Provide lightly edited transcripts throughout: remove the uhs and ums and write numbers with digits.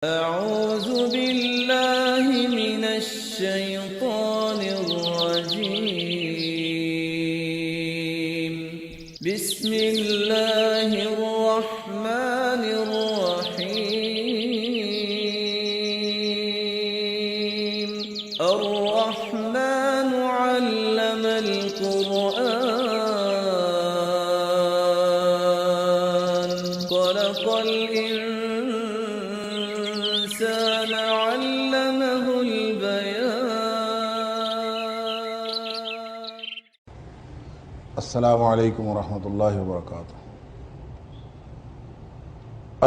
أعوذ بالله من الشيطان الرجيم. بسم الله الرحمن الرحيم. الرحمن علم القرآن خلق الإنسان علمه البيان. السلام علیکم ورحمۃ اللہ وبرکاتہ.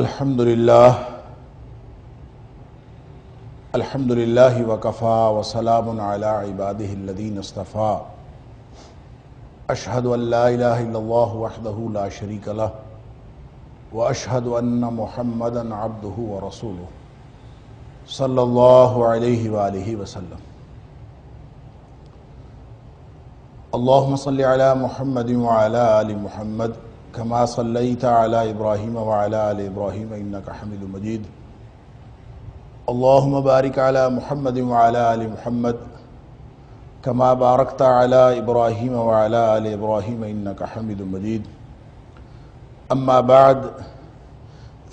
الحمد للہ وکفا وسلام علی عبادہ الذین اصطفیٰ. اشہد ان لا الہ الا اللہ وحدہ لا شریک لہ واشہد ان محمدا عبدہ ورسولہ صلی اللہ علیہ وآلہ وسلم. اللہم صلی علی محمد وعلی آل محمد کما صلیت علی ابراہیم وعلی آل ابراہیم انک حمید مجید. اللہم بارک علی محمد وعلی آل محمد کما بارکت علی ابراہیم وعلی آل ابراہیم انک حمید مجید. اما بعد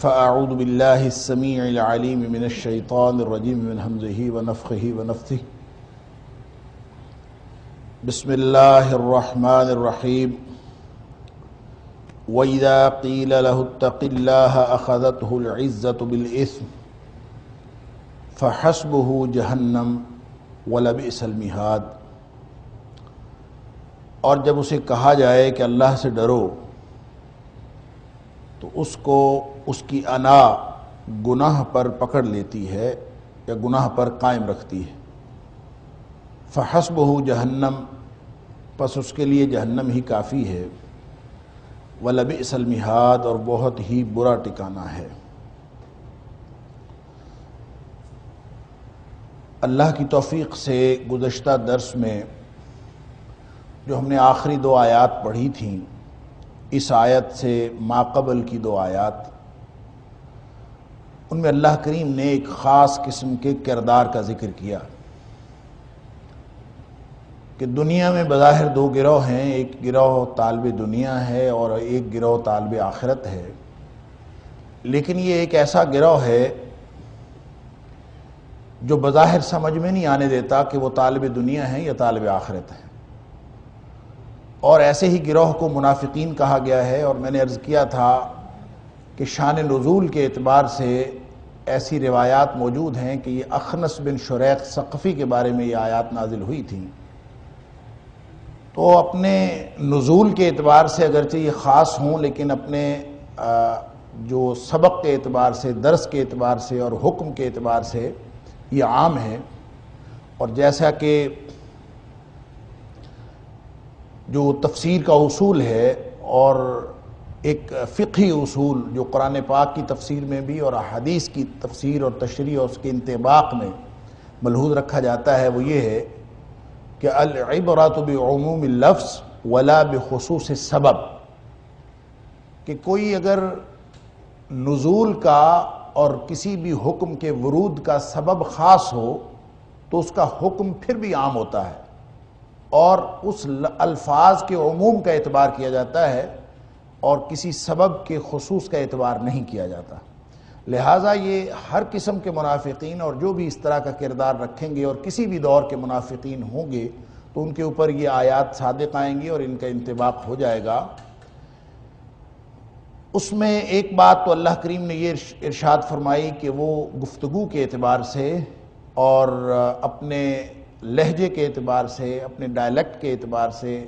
فاعوذ باللہ السمیع العلیم من الشیطان الرجیم من ہمزہ ونفخہ ونفثہ. بسم اللہ الرحمن الرحیم. وَإِذَا قِيلَ لَهُ اتَّقِ اللَّهَ أَخَذَتْهُ الْعِزَّةُ بِالْإِثْمِ فَحَسْبُهُ جَهَنَّمُ وَلَبِئْسَ الْمِهَادُ. اور جب اسے کہا جائے کہ اللہ سے ڈرو تو اس کو اس کی انا گناہ پر پکڑ لیتی ہے یا گناہ پر قائم رکھتی ہے. فحسبہ جہنم، پس اس کے لیے جہنم ہی کافی ہے. وَلَبِئْسَ الْمِہَادُ، اور بہت ہی برا ٹھکانہ ہے. اللہ کی توفیق سے گزشتہ درس میں جو ہم نے آخری دو آیات پڑھی تھیں، اس آیت سے ما قبل کی دو آیات، ان میں اللہ کریم نے ایک خاص قسم کے کردار کا ذکر کیا کہ دنیا میں بظاہر دو گروہ ہیں، ایک گروہ طالب دنیا ہے اور ایک گروہ طالب آخرت ہے. لیکن یہ ایک ایسا گروہ ہے جو بظاہر سمجھ میں نہیں آنے دیتا کہ وہ طالب دنیا ہیں یا طالب آخرت ہیں. اور ایسے ہی گروہ کو منافقین کہا گیا ہے. اور میں نے عرض کیا تھا کہ شان نزول کے اعتبار سے ایسی روایات موجود ہیں کہ یہ اخنس بن شریق ثقفی کے بارے میں یہ آیات نازل ہوئی تھیں. تو اپنے نزول کے اعتبار سے اگرچہ یہ خاص ہوں، لیکن اپنے جو سبق کے اعتبار سے، درس کے اعتبار سے اور حکم کے اعتبار سے یہ عام ہے. اور جیسا کہ جو تفسیر کا اصول ہے اور ایک فقہی اصول جو قرآن پاک کی تفسیر میں بھی اور احادیث کی تفسیر اور تشریح اور اس کے انطباق میں ملحوظ رکھا جاتا ہے، وہ یہ ہے کہ العبرۃ بعموم اللفظ ولا بخصوص السبب. کہ کوئی اگر نزول کا اور کسی بھی حکم کے ورود کا سبب خاص ہو تو اس کا حکم پھر بھی عام ہوتا ہے اور اس الفاظ کے عموم کا اعتبار کیا جاتا ہے اور کسی سبب کے خصوص کا اعتبار نہیں کیا جاتا. لہٰذا یہ ہر قسم کے منافقین اور جو بھی اس طرح کا کردار رکھیں گے اور کسی بھی دور کے منافقین ہوں گے تو ان کے اوپر یہ آیات صادق آئیں گی اور ان کا انطباق ہو جائے گا. اس میں ایک بات تو اللہ کریم نے یہ ارشاد فرمائی کہ وہ گفتگو کے اعتبار سے اور اپنے لہجے کے اعتبار سے، اپنے ڈائلیکٹ کے اعتبار سے،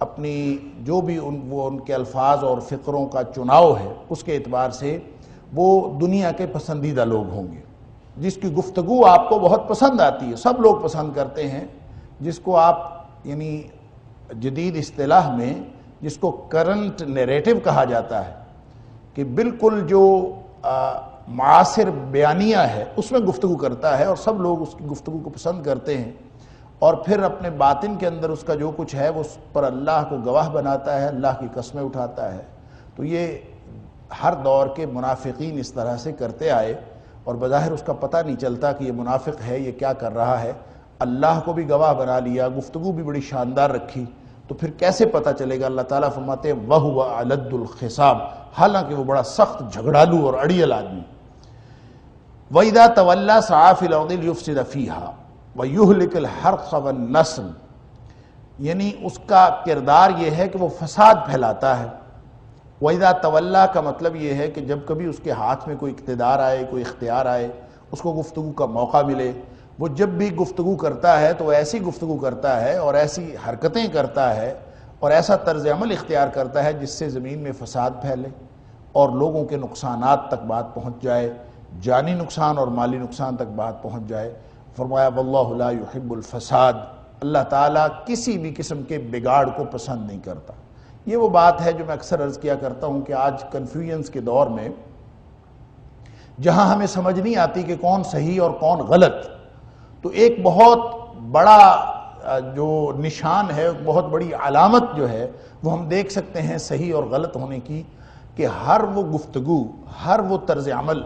اپنی جو بھی ان کے الفاظ اور فقروں کا چناؤ ہے اس کے اعتبار سے وہ دنیا کے پسندیدہ لوگ ہوں گے. جس کی گفتگو آپ کو بہت پسند آتی ہے، سب لوگ پسند کرتے ہیں، جس کو آپ یعنی جدید اصطلاح میں جس کو کرنٹ نیریٹو کہا جاتا ہے کہ بالکل جو معاصر بیانیہ ہے اس میں گفتگو کرتا ہے اور سب لوگ اس کی گفتگو کو پسند کرتے ہیں. اور پھر اپنے باطن کے اندر اس کا جو کچھ ہے وہ اس پر اللہ کو گواہ بناتا ہے، اللہ کی قسمیں اٹھاتا ہے. تو یہ ہر دور کے منافقین اس طرح سے کرتے آئے اور بظاہر اس کا پتہ نہیں چلتا کہ یہ منافق ہے، یہ کیا کر رہا ہے، اللہ کو بھی گواہ بنا لیا، گفتگو بھی بڑی شاندار رکھی، تو پھر کیسے پتہ چلے گا؟ اللہ تعالیٰ فرماتے ہیں وَهُوَ أَلَدُّ الْخِصَامِ، حالانکہ وہ بڑا سخت جھگڑالو اور اڑیل آدمی۔ وَإِذَا تَوَلَّى سَعَىٰ فِي الْأَرْضِ لِيُفْسِدَ فِيهَا وَيُهْلِكَ الْحَرْثَ وَالنَّسْلَ، یعنی اس کا کردار یہ ہے کہ وہ فساد پھیلاتا ہے۔ وَإِذَا تَوَلَّى کا مطلب یہ ہے کہ جب کبھی اس کے ہاتھ میں کوئی اقتدار آئے، کوئی اختیار آئے، اس کو گفتگو کا موقع ملے، وہ جب بھی گفتگو کرتا ہے تو وہ ایسی گفتگو کرتا ہے اور ایسی حرکتیں کرتا ہے اور ایسا طرز عمل اختیار کرتا ہے جس سے زمین میں فساد پھیلے اور لوگوں کے نقصانات تک بات پہنچ جائے، جانی نقصان اور مالی نقصان تک بات پہنچ جائے۔ فرمایا واللہ لا يحب الفساد، اللہ تعالیٰ کسی بھی قسم کے بگاڑ کو پسند نہیں کرتا۔ یہ وہ بات ہے جو میں اکثر عرض کیا کرتا ہوں کہ آج کنفیوژنس کے دور میں جہاں ہمیں سمجھ نہیں آتی کہ کون صحیح اور کون غلط، تو ایک بہت بڑا جو نشان ہے، بہت بڑی علامت جو ہے وہ ہم دیکھ سکتے ہیں صحیح اور غلط ہونے کی، کہ ہر وہ گفتگو، ہر وہ طرز عمل،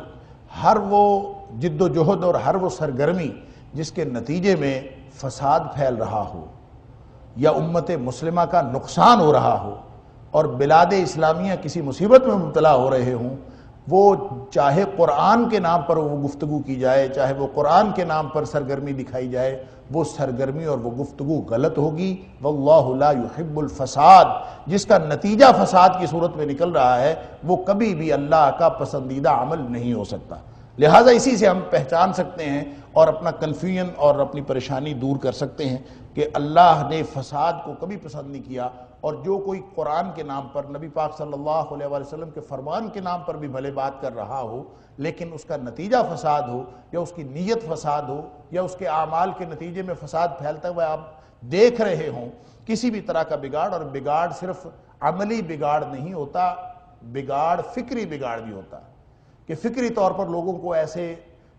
ہر وہ جد و جہد اور ہر وہ سرگرمی جس کے نتیجے میں فساد پھیل رہا ہو یا امت مسلمہ کا نقصان ہو رہا ہو اور بلاد اسلامیہ کسی مصیبت میں مبتلا ہو رہے ہوں، وہ چاہے قرآن کے نام پر وہ گفتگو کی جائے، چاہے وہ قرآن کے نام پر سرگرمی دکھائی جائے، وہ سرگرمی اور وہ گفتگو غلط ہوگی۔ واللہ لا يحب الفساد، جس کا نتیجہ فساد کی صورت میں نکل رہا ہے، وہ کبھی بھی اللہ کا پسندیدہ عمل نہیں ہو سکتا۔ لہٰذا اسی سے ہم پہچان سکتے ہیں اور اپنا کنفیوژن اور اپنی پریشانی دور کر سکتے ہیں کہ اللہ نے فساد کو کبھی پسند نہیں کیا، اور جو کوئی قرآن کے نام پر، نبی پاک صلی اللہ علیہ وآلہ وسلم کے فرمان کے نام پر بھی بھلے بات کر رہا ہو، لیکن اس کا نتیجہ فساد ہو یا اس کی نیت فساد ہو یا اس کے اعمال کے نتیجے میں فساد پھیلتا ہوا آپ دیکھ رہے ہوں، کسی بھی طرح کا بگاڑ، اور بگاڑ صرف عملی بگاڑ نہیں ہوتا، بگاڑ فکری بگاڑ بھی ہوتا ہے کہ فکری طور پر لوگوں کو ایسے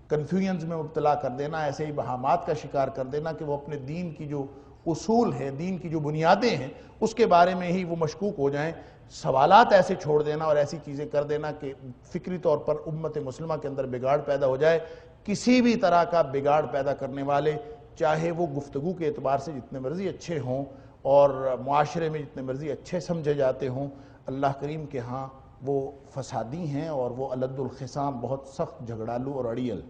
کنفیوژنز میں مبتلا کر دینا، ایسے ابہامات کا شکار کر دینا کہ وہ اپنے دین کی جو اصول ہیں، دین کی جو بنیادیں ہیں، اس کے بارے میں ہی وہ مشکوک ہو جائیں، سوالات ایسے چھوڑ دینا اور ایسی چیزیں کر دینا کہ فکری طور پر امت مسلمہ کے اندر بگاڑ پیدا ہو جائے۔ کسی بھی طرح کا بگاڑ پیدا کرنے والے، چاہے وہ گفتگو کے اعتبار سے جتنے مرضی اچھے ہوں اور معاشرے میں جتنے مرضی اچھے سمجھے جاتے ہوں، اللہ کریم کے ہاں وہ فسادی ہیں اور وہ الد الخصام، بہت سخت جھگڑالو اور اڑیل۔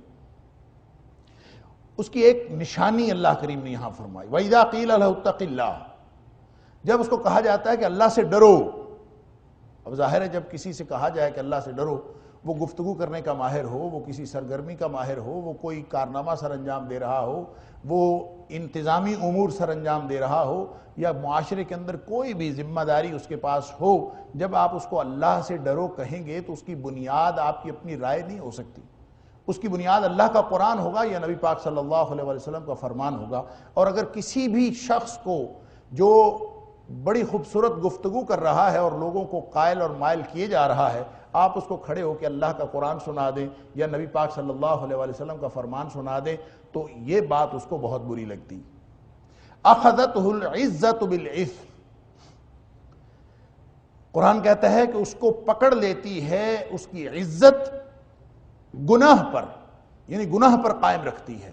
اس کی ایک نشانی اللہ کریم نے یہاں فرمائی، وَإِذَا قِيلَ لَهُ اتَّقِ اللَّهَ، جب اس کو کہا جاتا ہے کہ اللہ سے ڈرو۔ اب ظاہر ہے جب کسی سے کہا جائے کہ اللہ سے ڈرو، وہ گفتگو کرنے کا ماہر ہو، وہ کسی سرگرمی کا ماہر ہو، وہ کوئی کارنامہ سر انجام دے رہا ہو، وہ انتظامی امور سر انجام دے رہا ہو، یا معاشرے کے اندر کوئی بھی ذمہ داری اس کے پاس ہو، جب آپ اس کو اللہ سے ڈرو کہیں گے تو اس کی بنیاد آپ کی اپنی رائے نہیں ہو سکتی، اس کی بنیاد اللہ کا قرآن ہوگا یا نبی پاک صلی اللہ علیہ وسلم کا فرمان ہوگا۔ اور اگر کسی بھی شخص کو جو بڑی خوبصورت گفتگو کر رہا ہے اور لوگوں کو قائل اور مائل کیے جا رہا ہے، آپ اس کو کھڑے ہو کہ اللہ کا قرآن سنا دیں یا نبی پاک صلی اللہ علیہ وسلم کا فرمان سنا دیں، تو یہ بات اس کو بہت بری لگتی۔ اخذتہ العزت بالعثم، قرآن کہتا ہے کہ اس کو پکڑ لیتی ہے اس کی عزت گناہ پر، یعنی گناہ پر قائم رکھتی ہے۔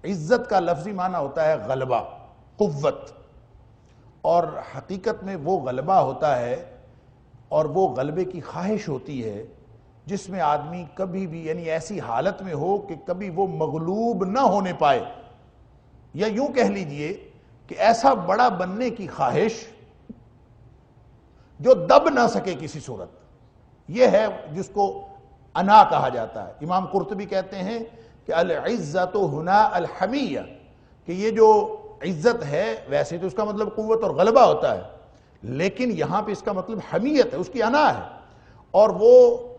عزت کا لفظی معنی ہوتا ہے غلبہ، قوت، اور حقیقت میں وہ غلبہ ہوتا ہے اور وہ غلبے کی خواہش ہوتی ہے جس میں آدمی کبھی بھی، یعنی ایسی حالت میں ہو کہ کبھی وہ مغلوب نہ ہونے پائے، یا یوں کہہ لیجئے کہ ایسا بڑا بننے کی خواہش جو دب نہ سکے کسی صورت، یہ ہے جس کو انا کہا جاتا ہے۔ امام قرطبی کہتے ہیں کہ العزت ہنا الحمیہ، کہ یہ جو عزت ہے ویسے تو اس کا مطلب قوت اور غلبہ ہوتا ہے، لیکن یہاں پہ اس کا مطلب حمیت ہے، اس کی انا ہے، اور وہ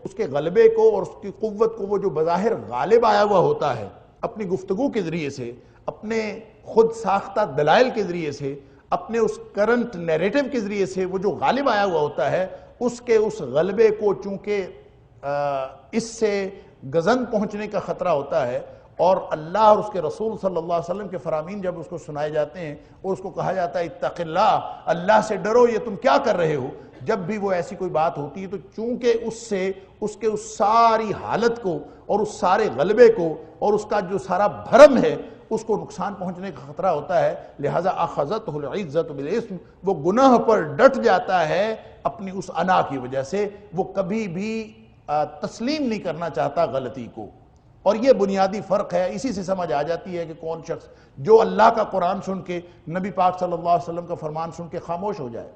اس کے غلبے کو اور اس کی قوت کو وہ جو بظاہر غالب آیا ہوا ہوتا ہے اپنی گفتگو کے ذریعے سے، اپنے خود ساختہ دلائل کے ذریعے سے، اپنے اس کرنٹ نیریٹو کے ذریعے سے، وہ جو غالب آیا ہوا ہوتا ہے، اس کے اس غلبے کو چونکہ اس سے گزن پہنچنے کا خطرہ ہوتا ہے، اور اللہ اور اس کے رسول صلی اللہ علیہ وسلم کے فرامین جب اس کو سنائے جاتے ہیں اور اس کو کہا جاتا ہے اتق اللہ، اللہ سے ڈرو، یہ تم کیا کر رہے ہو، جب بھی وہ ایسی کوئی بات ہوتی ہے تو چونکہ اس سے اس کے اس ساری حالت کو اور اس سارے غلبے کو اور اس کا جو سارا بھرم ہے اس کو نقصان پہنچنے کا خطرہ ہوتا ہے، لہٰذا اخذتہ العزت بالاسم، وہ گناہ پر ڈٹ جاتا ہے اپنی اس انا کی وجہ سے، وہ کبھی بھی تسلیم نہیں کرنا چاہتا غلطی کو۔ اور یہ بنیادی فرق ہے، اسی سے سمجھ آ جاتی ہے کہ کون شخص جو اللہ کا قرآن سن کے، نبی پاک صلی اللہ علیہ وسلم کا فرمان سن کے خاموش ہو جائے،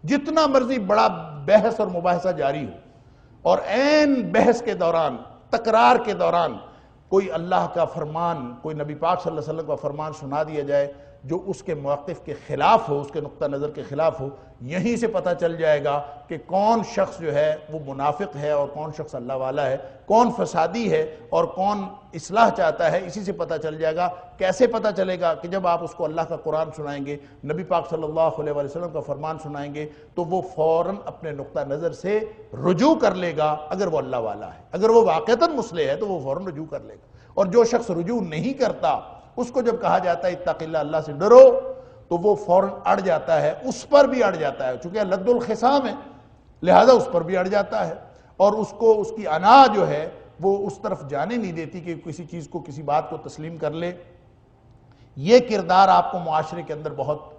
جتنا مرضی بڑا بحث اور مباحثہ جاری ہو، اور عین بحث کے دوران، تکرار کے دوران کوئی اللہ کا فرمان، کوئی نبی پاک صلی اللہ علیہ وسلم کا فرمان سنا دیا جائے جو اس کے موقف کے خلاف ہو، اس کے نقطہ نظر کے خلاف ہو، یہیں سے پتہ چل جائے گا کہ کون شخص جو ہے وہ منافق ہے اور کون شخص اللہ والا ہے، کون فسادی ہے اور کون اصلاح چاہتا ہے۔ اسی سے پتہ چل جائے گا۔ کیسے پتہ چلے گا؟ کہ جب آپ اس کو اللہ کا قرآن سنائیں گے، نبی پاک صلی اللہ علیہ وسلم کا فرمان سنائیں گے، تو وہ فوراً اپنے نقطہ نظر سے رجوع کر لے گا۔ اگر وہ اللہ والا ہے، اگر وہ واقعتاً مصلح ہے تو وہ فوراً رجوع کر لے گا۔ اور جو شخص رجوع نہیں کرتا، اس کو جب کہا جاتا ہے اتق اللہ، اللہ سے ڈرو، تو وہ فوراً اڑ جاتا ہے، اس پر بھی اڑ جاتا ہے، چونکہ لد الخصام ہے لہذا اس پر بھی اڑ جاتا ہے، اور اس کو اس کی انا جو ہے وہ اس طرف جانے نہیں دیتی کہ کسی چیز کو، کسی بات کو تسلیم کر لے۔ یہ کردار آپ کو معاشرے کے اندر بہت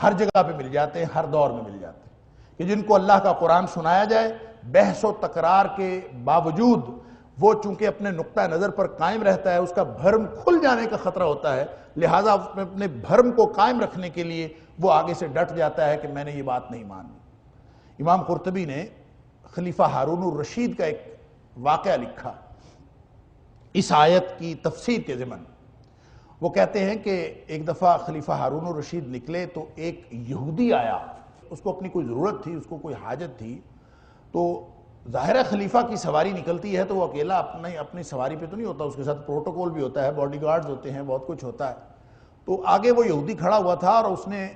ہر جگہ پہ مل جاتے ہیں، ہر دور میں مل جاتے ہیں، کہ جن کو اللہ کا قرآن سنایا جائے، بحث و تکرار کے باوجود وہ چونکہ اپنے نقطہ نظر پر قائم رہتا ہے، اس کا بھرم کھل جانے کا خطرہ ہوتا ہے، لہٰذا اس میں اپنے بھرم کو قائم رکھنے کے لیے وہ آگے سے ڈٹ جاتا ہے کہ میں نے یہ بات نہیں مانی۔ امام قرطبی نے خلیفہ ہارون الرشید کا ایک واقعہ لکھا اس آیت کی تفسیر کے ضمن۔ وہ کہتے ہیں کہ ایک دفعہ خلیفہ ہارون الرشید نکلے تو ایک یہودی آیا، اس کو اپنی کوئی ضرورت تھی، اس کو کوئی حاجت تھی، تو ظاہر ہے خلیفہ کی سواری نکلتی ہے تو وہ اکیلا اپنی سواری پہ تو نہیں ہوتا، اس کے ساتھ پروٹوکول بھی ہوتا ہے، باڈی گارڈز ہوتے ہیں، بہت کچھ ہوتا ہے۔ تو آگے وہ یہودی کھڑا ہوا تھا اور اس نے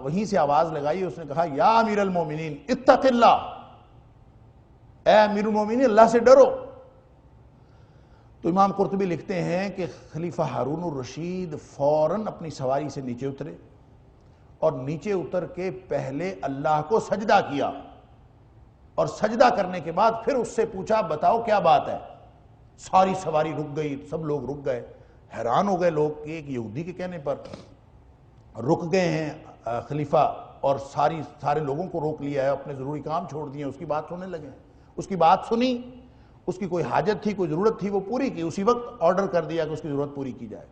وہیں سے آواز لگائی، اس نے کہا یا امیر المومنین اتق اللہ، اے امیر المومنین اللہ سے ڈرو۔ تو امام قرطبی لکھتے ہیں کہ خلیفہ ہارون الرشید فوراً اپنی سواری سے نیچے اترے اور نیچے اتر کے پہلے اللہ کو سجدہ کیا، اور سجدہ کرنے کے بعد پھر اس سے پوچھا بتاؤ کیا بات ہے۔ ساری سواری رک گئی، سب لوگ رک گئے، حیران ہو گئے لوگ کہ ایک یہودی کے کہنے پر رک گئے ہیں خلیفہ، اور سارے لوگوں کو روک لیا ہے، اپنے ضروری کام چھوڑ دیے، اس کی بات سننے لگے۔ اس کی بات سنی، اس کی کوئی حاجت تھی، کوئی ضرورت تھی، وہ پوری کی، اسی وقت آرڈر کر دیا کہ اس کی ضرورت پوری کی جائے۔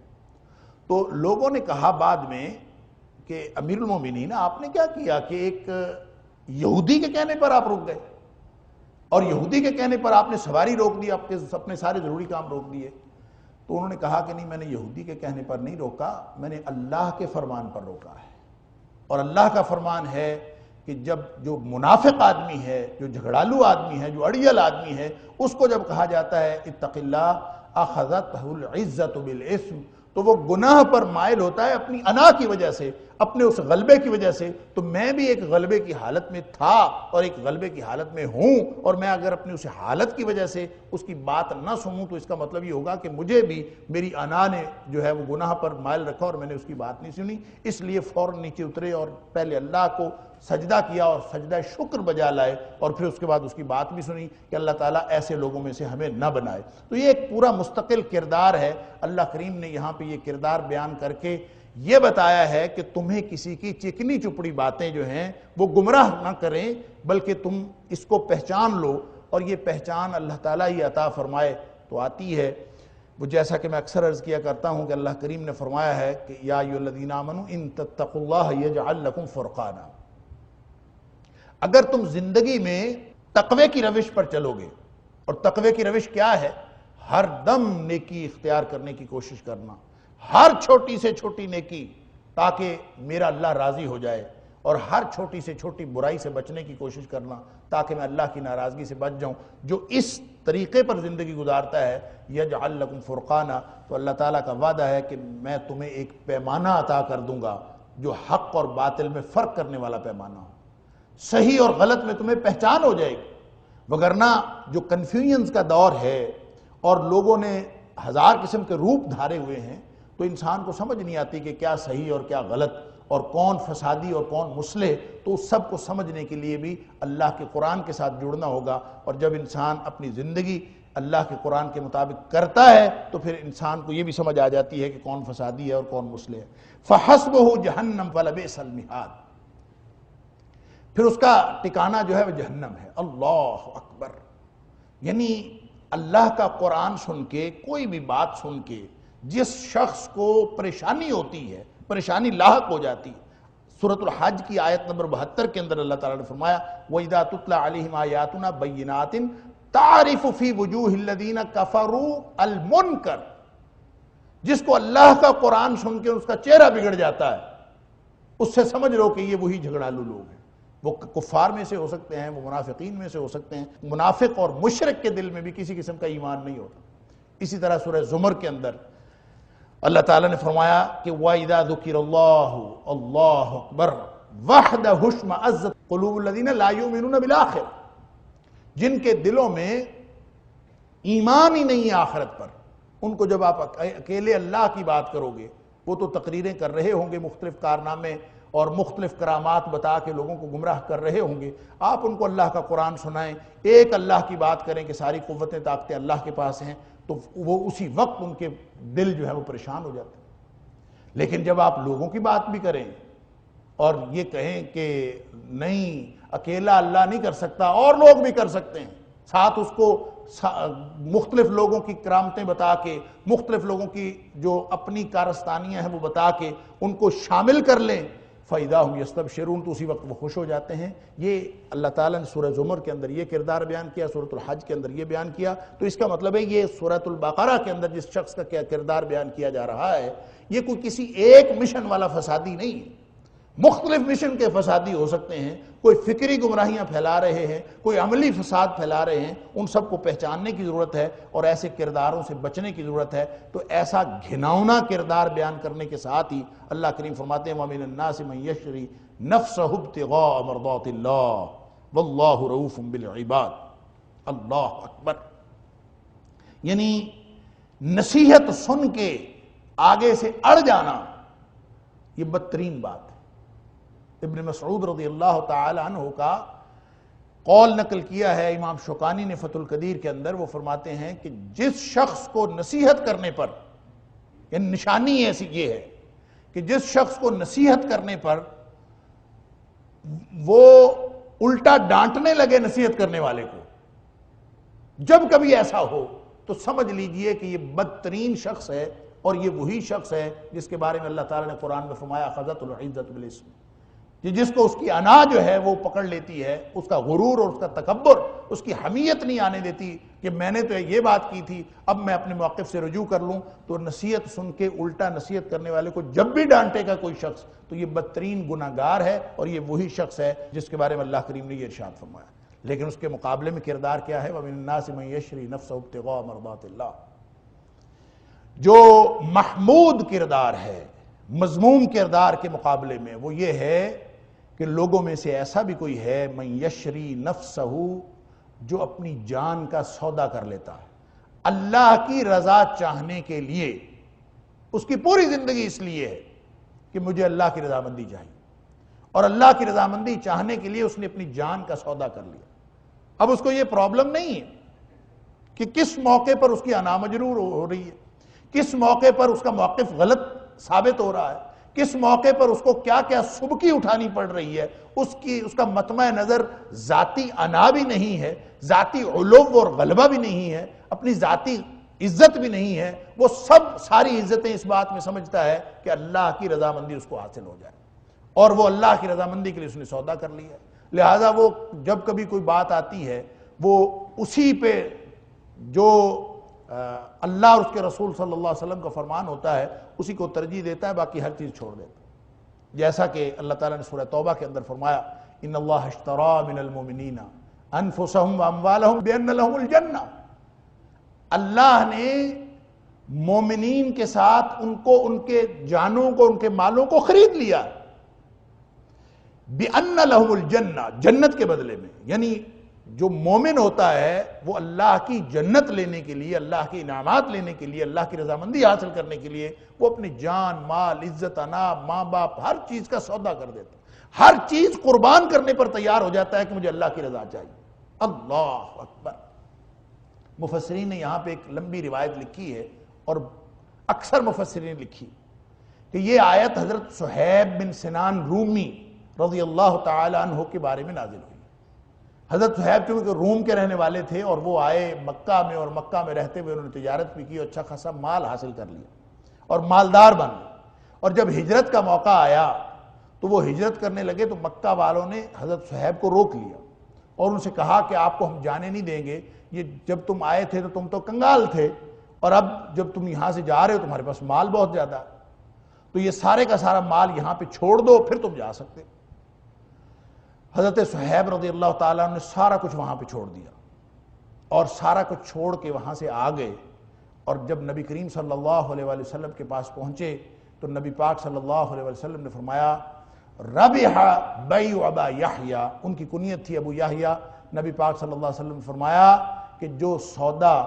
تو لوگوں نے کہا بعد میں کہ امیر المومنین آپ نے کیا کیا کہ ایک یہودی کے کہنے پر آپ رک گئے، اور یہودی کے کہنے پر آپ نے سواری روک دی، اپنے سارے ضروری کام روک دیے۔ تو انہوں نے کہا کہ نہیں، میں نے یہودی کے کہنے پر نہیں روکا، میں نے اللہ کے فرمان پر روکا ہے۔ اور اللہ کا فرمان ہے کہ جب جو منافق آدمی ہے، جو جھگڑالو آدمی ہے، جو اڑیل آدمی ہے، اس کو جب کہا جاتا ہے اتق اللہ اخذتہ العزت بالاسم، تو وہ گناہ پر مائل ہوتا ہے اپنی انا کی وجہ سے، اپنے اس غلبے کی وجہ سے۔ تو میں بھی ایک غلبے کی حالت میں تھا اور ایک غلبے کی حالت میں ہوں، اور میں اگر اپنی اس حالت کی وجہ سے اس کی بات نہ سنوں تو اس کا مطلب یہ ہوگا کہ مجھے بھی میری انا نے جو ہے وہ گناہ پر مائل رکھا اور میں نے اس کی بات نہیں سنی۔ اس لیے فوراً نیچے اترے اور پہلے اللہ کو سجدہ کیا اور سجدہ شکر بجا لائے، اور پھر اس کے بعد اس کی بات بھی سنی کہ اللہ تعالیٰ ایسے لوگوں میں سے ہمیں نہ بنائے۔ تو یہ ایک پورا مستقل کردار ہے۔ اللہ کریم نے یہاں پہ یہ کردار بیان کر کے یہ بتایا ہے کہ تمہیں کسی کی چکنی چپڑی باتیں جو ہیں وہ گمراہ نہ کریں، بلکہ تم اس کو پہچان لو، اور یہ پہچان اللہ تعالیٰ ہی عطا فرمائے تو آتی ہے۔ وہ جیسا کہ میں اکثر عرض کیا کرتا ہوں کہ اللہ کریم نے فرمایا ہے کہ یا ایھا الذین آمنوا ان تتقوا اللہ یجعل لکم فرقانا، اگر تم زندگی میں تقوی کی روش پر چلو گے، اور تقوی کی روش کیا ہے؟ ہر دم نیکی اختیار کرنے کی کوشش کرنا، ہر چھوٹی سے چھوٹی نیکی تاکہ میرا اللہ راضی ہو جائے، اور ہر چھوٹی سے چھوٹی برائی سے بچنے کی کوشش کرنا تاکہ میں اللہ کی ناراضگی سے بچ جاؤں۔ جو اس طریقے پر زندگی گزارتا ہے یجعل لکم فرقانا، تو اللہ تعالیٰ کا وعدہ ہے کہ میں تمہیں ایک پیمانہ عطا کر دوں گا جو حق اور باطل میں فرق کرنے والا پیمانہ ہو، صحیح اور غلط میں تمہیں پہچان ہو جائے گی۔ وگرنہ جو کنفیوژنز کا دور ہے اور لوگوں نے ہزار قسم کے روپ دھارے ہوئے ہیں، تو انسان کو سمجھ نہیں آتی کہ کیا صحیح اور کیا غلط، اور کون فسادی اور کون مصلح۔ تو اس سب کو سمجھنے کے لیے بھی اللہ کے قرآن کے ساتھ جڑنا ہوگا، اور جب انسان اپنی زندگی اللہ کے قرآن کے مطابق کرتا ہے تو پھر انسان کو یہ بھی سمجھ آ جاتی ہے کہ کون فسادی ہے اور کون مصلح ہے۔ فَحَسْبُهُ جَهَنَّمْ وَلَبِئْسَ الْمِہَادُ، پھر اس کا ٹھکانہ جو ہے وہ جہنم ہے۔ اللہ اکبر، یعنی اللہ کا قرآن سن کے، کوئی بھی بات سن کے جس شخص کو پریشانی ہوتی ہے، پریشانی لاحق ہو جاتی ہے، سورۃ الحج کی آیت نمبر 72 کے اندر اللہ تعالیٰ نے فرمایا وَإِذَا تُتْلَى عَلَيْهِمْ آيَاتُنَا بَيِّنَاتٍ تَعْرِفُ فِي وُجُوهِ الَّذِينَ كَفَرُوا الْمُنْكَرَ، جس کو اللہ کا قرآن سن کے اس کا چہرہ بگڑ جاتا ہے، اس سے سمجھ لو کہ یہ وہی جھگڑالو لوگ ہیں۔ وہ کفار میں سے ہو سکتے ہیں، وہ منافقین میں سے ہو سکتے ہیں، منافق اور مشرک کے دل میں بھی کسی قسم کا ایمان نہیں ہوتا۔ اسی طرح سورہ زمر کے اندر اللہ تعالیٰ نے فرمایا کہ وَإِذَا ذُكِرَ اللَّهُ اللَّهُ أَكْبَرُ وَحْدَهُ اشْمَأَزَّتْ قُلُوبُ الَّذِينَ لَا يُؤْمِنُونَ بِالْآخِرَةِ، جن کے دلوں میں ایمان ہی نہیں ہے آخرت پر، ان کو جب آپ اکیلے اللہ کی بات کرو گے، وہ تو تقریریں کر رہے ہوں گے، مختلف کارنامے اور مختلف کرامات بتا کے لوگوں کو گمراہ کر رہے ہوں گے، آپ ان کو اللہ کا قرآن سنائیں، ایک اللہ کی بات کریں کہ ساری قوتیں طاقتیں اللہ کے پاس ہیں، تو وہ اسی وقت ان کے دل جو ہے وہ پریشان ہو جاتے ہیں۔ لیکن جب آپ لوگوں کی بات بھی کریں اور یہ کہیں کہ نہیں اکیلا اللہ نہیں کر سکتا، اور لوگ بھی کر سکتے ہیں، ساتھ اس کو مختلف لوگوں کی کرامتیں بتا کے، مختلف لوگوں کی جو اپنی کارستانیاں ہیں وہ بتا کے ان کو شامل کر لیں، فَإِذَا هُمْ يَسْتَبْشِرُونَ، تو اسی وقت وہ خوش ہو جاتے ہیں۔ یہ اللہ تعالیٰ نے سورہ زمر کے اندر یہ کردار بیان کیا، سورۃ الحج کے اندر یہ بیان کیا، تو اس کا مطلب ہے یہ سورۃ البقرہ کے اندر جس شخص کا کیا کردار بیان کیا جا رہا ہے، یہ کوئی کسی ایک مشن والا فسادی نہیں ہے، مختلف مشن کے فسادی ہو سکتے ہیں، کوئی فکری گمراہیاں پھیلا رہے ہیں، کوئی عملی فساد پھیلا رہے ہیں، ان سب کو پہچاننے کی ضرورت ہے اور ایسے کرداروں سے بچنے کی ضرورت ہے۔ تو ایسا گھناؤنا کردار بیان کرنے کے ساتھ ہی اللہ کریم فرماتے ہیں وَمِنَ النَّاسِ مَن يَشْرِي نَفْسَهُ ابْتِغَاءَ مَرْضَاتِ اللَّهِ وَاللَّهُ رَءُوفٌ بِالْعِبَادِ۔ اللہ اکبر، یعنی نصیحت سن کے آگے سے اڑ جانا یہ بدترین بات ہے۔ ابن مسعود رضی اللہ تعالی عنہ کا قول نقل کیا ہے امام شوکانی نے فتح القدیر کے اندر، وہ فرماتے ہیں کہ جس شخص کو نصیحت کرنے پر، یعنی نشانی ایسی یہ ہے کہ جس شخص کو نصیحت کرنے پر وہ الٹا ڈانٹنے لگے نصیحت کرنے والے کو، جب کبھی ایسا ہو تو سمجھ لیجئے کہ یہ بدترین شخص ہے، اور یہ وہی شخص ہے جس کے بارے میں اللہ تعالیٰ نے قرآن میں فرمایا خَذَتُ الْعِزَّةُ بِالْإِثْمِ، جس کو اس کی انا جو ہے وہ پکڑ لیتی ہے، اس کا غرور اور اس کا تکبر، اس کی حمیت نہیں آنے دیتی کہ میں نے تو یہ بات کی تھی اب میں اپنے موقف سے رجوع کر لوں، تو نصیحت سن کے الٹا نصیحت کرنے والے کو جب بھی ڈانٹے گا کوئی شخص تو یہ بدترین گناہگار ہے، اور یہ وہی شخص ہے جس کے بارے میں اللہ کریم نے یہ ارشاد فرمایا۔ لیکن اس کے مقابلے میں کردار کیا ہے وَمِنَ النَّاسِ مَن يَشْرِي نَفْسَهُ ابْتِغَاءَ مَرْضَاتِ اللَّهِ، جو محمود کردار ہے مذموم کردار کے مقابلے میں وہ یہ ہے کہ لوگوں میں سے ایسا بھی کوئی ہے من یشری نفسہ، جو اپنی جان کا سودا کر لیتا ہے اللہ کی رضا چاہنے کے لیے، اس کی پوری زندگی اس لیے ہے کہ مجھے اللہ کی رضامندی چاہیے، اور اللہ کی رضامندی چاہنے کے لیے اس نے اپنی جان کا سودا کر لیا۔ اب اس کو یہ پرابلم نہیں ہے کہ کس موقع پر اس کی انا مجرور ہو رہی ہے، کس موقع پر اس کا موقف غلط ثابت ہو رہا ہے، کس موقع پر اس کو کیا کیا سبکی اٹھانی پڑ رہی ہے، اس کا مطمع نظر ذاتی انا بھی نہیں ہے، ذاتی علو اور غلبہ بھی نہیں ہے، اپنی ذاتی عزت بھی نہیں ہے، وہ ساری عزتیں اس بات میں سمجھتا ہے کہ اللہ کی رضامندی اس کو حاصل ہو جائے، اور وہ اللہ کی رضامندی کے لیے اس نے سودا کر لیا ہے۔ لہٰذا وہ جب کبھی کوئی بات آتی ہے وہ اسی پہ جو اللہ اور اس کے رسول صلی اللہ علیہ وسلم کا فرمان ہوتا ہے اسی کو ترجیح دیتا ہے، باقی ہر چیز چھوڑ دیتا ہے۔ جیسا کہ اللہ تعالیٰ نے سورہ توبہ کے اندر فرمایا ان اللہ اشترى من المؤمنین انفسهم واموالهم بان لهم الجنہ، اللہ نے مومنین کے ساتھ ان کو، ان کے جانوں کو، ان کے مالوں کو خرید لیا بان لهم الجنہ، جنت کے بدلے میں، یعنی جو مومن ہوتا ہے وہ اللہ کی جنت لینے کے لیے، اللہ کے انعامات لینے کے لیے، اللہ کی رضامندی حاصل کرنے کے لیے وہ اپنی جان، مال، عزت، انا، ماں باپ، ہر چیز کا سودا کر دیتا ہے، ہر چیز قربان کرنے پر تیار ہو جاتا ہے کہ مجھے اللہ کی رضا چاہیے۔ اللہ اکبر، مفسرین نے یہاں پہ ایک لمبی روایت لکھی ہے اور اکثر مفسرین نے لکھی کہ یہ آیت حضرت صہیب بن سنان رومی رضی اللہ تعالی عنہ کے بارے میں نازل ہوئی۔ حضرت صہیب چونکہ روم کے رہنے والے تھے اور وہ آئے مکہ میں، اور مکہ میں رہتے ہوئے انہوں نے تجارت بھی کی اور اچھا خاصا مال حاصل کر لیا اور مالدار بن گئے، اور جب ہجرت کا موقع آیا تو وہ ہجرت کرنے لگے تو مکہ والوں نے حضرت صہیب کو روک لیا اور ان سے کہا کہ آپ کو ہم جانے نہیں دیں گے، یہ جب تم آئے تھے تو تم تو کنگال تھے، اور اب جب تم یہاں سے جا رہے ہو تمہارے پاس مال بہت زیادہ ہے، تو یہ سارے کا سارا مال یہاں پہ چھوڑ دو پھر تم جا سکتے۔ حضرت صہیب رضی اللہ تعالیٰ نے سارا کچھ وہاں پہ چھوڑ دیا اور سارا کچھ چھوڑ کے وہاں سے آ گئے، اور جب نبی کریم صلی اللہ علیہ وآلہ وسلم کے پاس پہنچے تو نبی پاک صلی اللہ علیہ وسلم نے فرمایا ربح بیع ابا یحییٰ، ان کی کنیت تھی ابو یحییٰ، نبی پاک صلی اللہ علیہ وسلم نے فرمایا کہ جو سودا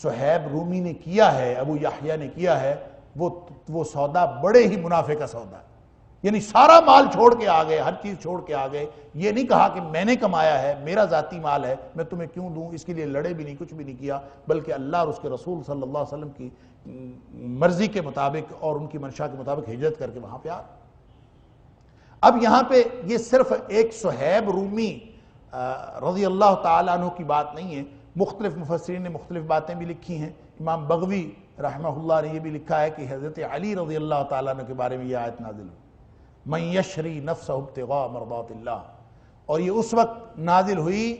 صہیب رومی نے کیا ہے، ابو یحییٰ نے کیا ہے، وہ سودا بڑے ہی منافع کا سودا ہے، یعنی سارا مال چھوڑ کے آ گئے، ہر چیز چھوڑ کے آ گئے، یہ نہیں کہا کہ میں نے کمایا ہے، میرا ذاتی مال ہے، میں تمہیں کیوں دوں، اس کے لیے لڑے بھی نہیں، کچھ بھی نہیں کیا، بلکہ اللہ اور اس کے رسول صلی اللہ علیہ وسلم کی مرضی کے مطابق اور ان کی منشا کے مطابق ہجرت کر کے وہاں پہ آ۔ اب یہاں پہ یہ صرف ایک صہیب رومی رضی اللہ تعالیٰ عنہ کی بات نہیں ہے، مختلف مفسرین نے مختلف باتیں بھی لکھی ہیں۔ امام بغوی رحمہ اللہ نے یہ بھی لکھا ہے کہ حضرت علی رضی اللہ تعالیٰ عنہ کے بارے میں یہ آیت نازل ہوئی من یشری نفسہ ابتغاء مرضات اللہ، اور یہ اس وقت نازل ہوئی،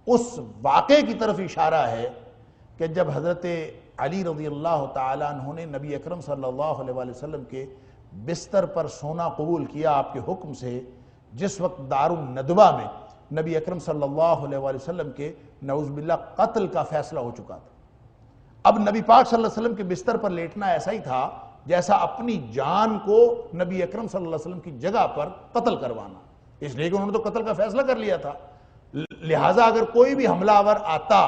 اس واقعے کی طرف اشارہ ہے کہ جب حضرت علی رضی اللہ تعالیٰ عنہ نے نبی اکرم صلی اللہ علیہ وآلہ وسلم کے بستر پر سونا قبول کیا آپ کے حکم سے، جس وقت دار الندوہ میں نبی اکرم صلی اللہ علیہ وآلہ وسلم کے نعوذ باللہ قتل کا فیصلہ ہو چکا تھا۔ اب نبی پاک صلی اللہ علیہ وسلم کے بستر پر لیٹنا ایسا ہی تھا جیسا اپنی جان کو نبی اکرم صلی اللہ علیہ وسلم کی جگہ پر قتل کروانا، اس لیے کہ انہوں نے تو قتل کا فیصلہ کر لیا تھا، لہٰذا اگر کوئی بھی حملہ آور آتا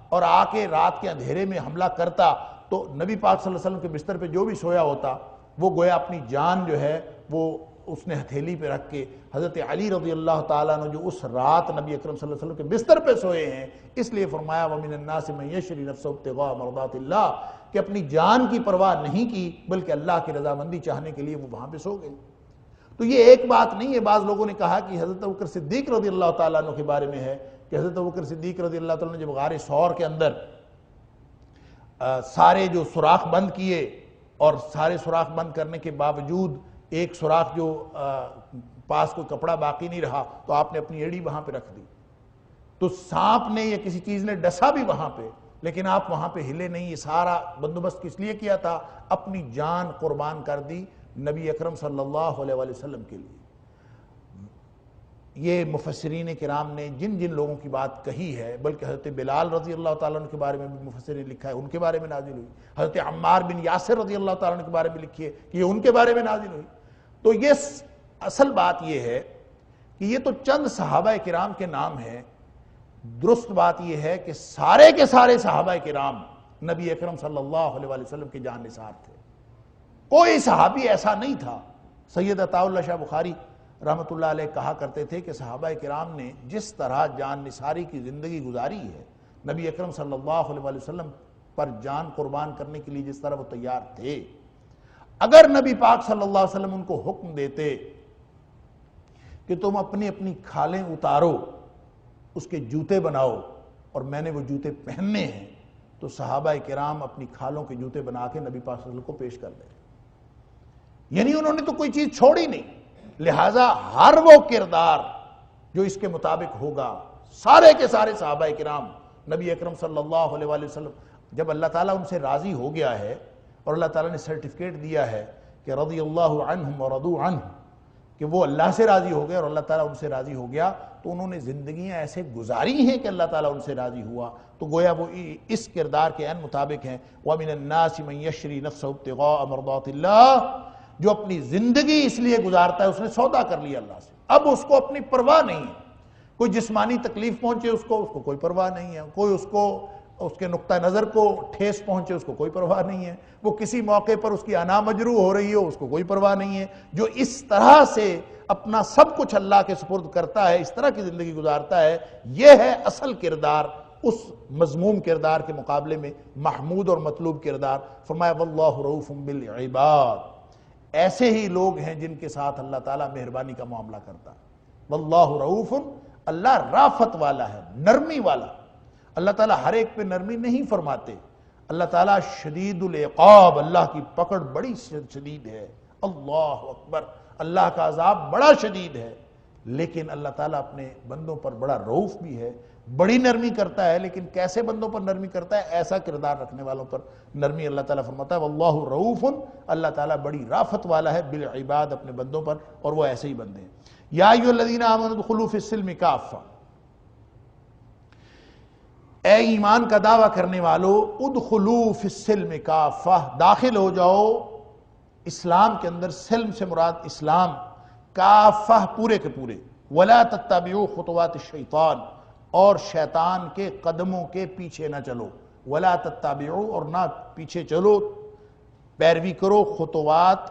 اور آ کے رات کے اندھیرے میں حملہ کرتا تو نبی پاک صلی اللہ علیہ وسلم کے بستر پہ جو بھی سویا ہوتا وہ گویا اپنی جان جو ہے وہ اس نے ہتھیلی پہ رکھ کے، حضرت علی رضی اللہ تعالیٰ عنہ جو اس رات نبی اکرم صلی اللہ علیہ وسلم کے بستر پہ سوئے ہیں، اس لیے فرمایا وَمِنَ النَّاسِ مَن يَشْرِي نَفْسَهُ ابْتِغَاءَ مَرْضَاتِ اللَّهِ، کہ اپنی جان کی پرواہ نہیں کی بلکہ اللہ کی رضامندی چاہنے کے لیے وہ وہاں پہ سو گئے۔ تو یہ ایک بات نہیں ہے، بعض لوگوں نے کہا کہ حضرت ابوبکر صدیق رضی اللہ تعالیٰ عنہ کے بارے میں ہے کہ حضرت ابوبکر صدیق رضی اللہ تعالیٰ عنہ نے جب غار ثور کے اندر سارے جو سوراخ بند کیے اور سارے سوراخ بند کرنے کے باوجود ایک سوراخ جو پاس کوئی کپڑا باقی نہیں رہا تو آپ نے اپنی ایڑی وہاں پہ رکھ دی، تو سانپ نے یا کسی چیز نے ڈسا بھی وہاں پہ، لیکن آپ وہاں پہ ہلے نہیں۔ یہ سارا بندوبست کس لیے کیا تھا؟ اپنی جان قربان کر دی نبی اکرم صلی اللہ علیہ وآلہ وسلم کے لیے۔ یہ مفسرین کرام نے جن جن لوگوں کی بات کہی ہے، بلکہ حضرت بلال رضی اللہ تعالیٰ عنہ کے بارے میں بھی مفسرین لکھا ہے، ان کے بارے میں نازل ہوئی، حضرت عمار بن یاسر رضی اللہ تعالیٰ عنہ کے بارے میں لکھی ہے کہ یہ ان کے بارے میں نازل ہوئی۔ تو یہ اصل بات یہ ہے کہ یہ تو چند صحابہ کرام کے نام ہیں، درست بات یہ ہے کہ سارے کے سارے صحابہ کرام نبی اکرم صلی اللہ علیہ وآلہ وسلم کے جان نثار تھے، کوئی صحابی ایسا نہیں تھا۔ سید عطاء اللہ شاہ بخاری رحمۃ اللہ علیہ کہا کرتے تھے کہ صحابہ کرام نے جس طرح جان نثاری کی زندگی گزاری ہے، نبی اکرم صلی اللہ علیہ وآلہ وسلم پر جان قربان کرنے کے لیے جس طرح وہ تیار تھے، اگر نبی پاک صلی اللہ علیہ وسلم ان کو حکم دیتے کہ تم اپنی اپنی کھالیں اتارو، اس کے جوتے بناؤ اور میں نے وہ جوتے پہننے ہیں، تو صحابہ کرام اپنی کھالوں کے جوتے بنا کے نبی پاک صلی اللہ علیہ وسلم کو پیش کر دیں، یعنی انہوں نے تو کوئی چیز چھوڑی نہیں۔ لہٰذا ہر وہ کردار جو اس کے مطابق ہوگا، سارے کے سارے صحابہ کرام نبی اکرم صلی اللہ علیہ وآلہ وسلم، جب اللہ تعالیٰ ان سے راضی ہو گیا ہے اور اللہ تعالیٰ نے سرٹیفکیٹ دیا ہے کہ رضی اللہ عنہم ورضوا عنہ، کہ وہ اللہ سے راضی ہو گئے اور اللہ تعالیٰ ان سے راضی ہو گیا، تو انہوں نے زندگیاں ایسے گزاری ہیں کہ اللہ تعالیٰ ان سے راضی ہوا، تو گویا وہ اس کردار کے عین مطابق ہیں۔ وَمِنَ النَّاسِ مَن يَشْرِي نَفْسَهُ ابْتِغَاءَ مَرْضَاتِ اللَّهِ، جو اپنی زندگی اس لیے گزارتا ہے، اس نے سودا کر لیا اللہ سے، اب اس کو اپنی پرواہ نہیں ہے، کوئی جسمانی تکلیف پہنچے اس کو کوئی پرواہ نہیں ہے، کوئی اس کے نقطہ نظر کو ٹھیس پہنچے اس کو کوئی پرواہ نہیں ہے، وہ کسی موقع پر اس کی انا مجروح ہو رہی ہو اس کو کوئی پرواہ نہیں ہے۔ جو اس طرح سے اپنا سب کچھ اللہ کے سپرد کرتا ہے، اس طرح کی زندگی گزارتا ہے، یہ ہے اصل کردار اس مذموم کردار کے مقابلے میں محمود اور مطلوب کردار، فرمایا واللہ رؤوف بالعباد، ایسے ہی لوگ ہیں جن کے ساتھ اللہ تعالیٰ مہربانی کا معاملہ کرتا ہے۔ واللہ رؤوف، اللہ رافت والا ہے، نرمی والا۔ اللہ تعالیٰ ہر ایک پہ نرمی نہیں فرماتے، اللہ تعالیٰ شدید العقاب، اللہ کی پکڑ بڑی شدید ہے، اللہ اکبر، اللہ کا عذاب بڑا شدید ہے، لیکن اللہ تعالیٰ اپنے بندوں پر بڑا رؤوف بھی ہے، بڑی نرمی کرتا ہے، لیکن کیسے بندوں پر نرمی کرتا ہے؟ ایسا کردار رکھنے والوں پر نرمی اللہ تعالیٰ فرماتا ہے واللہ رؤوف، اللہ تعالیٰ بڑی رافت والا ہے بالعباد، اپنے بندوں پر، اور وہ ایسے ہی بندے ہیں۔ یا ایھا الذین آمنوا ادخلوا فی السلم کافہ، اے ایمان کا دعویٰ کرنے والو، ادخلوا فی السلم کافہ، داخل ہو جاؤ اسلام کے اندر۔ سلم سے مراد اسلام، کافہ پورے کے پورے، ولا تتبعوا خطوات الشیطان، اور شیطان کے قدموں کے پیچھے نہ چلو، ولا تتبعوا، اور نہ پیچھے چلو، پیروی کرو، خطوات،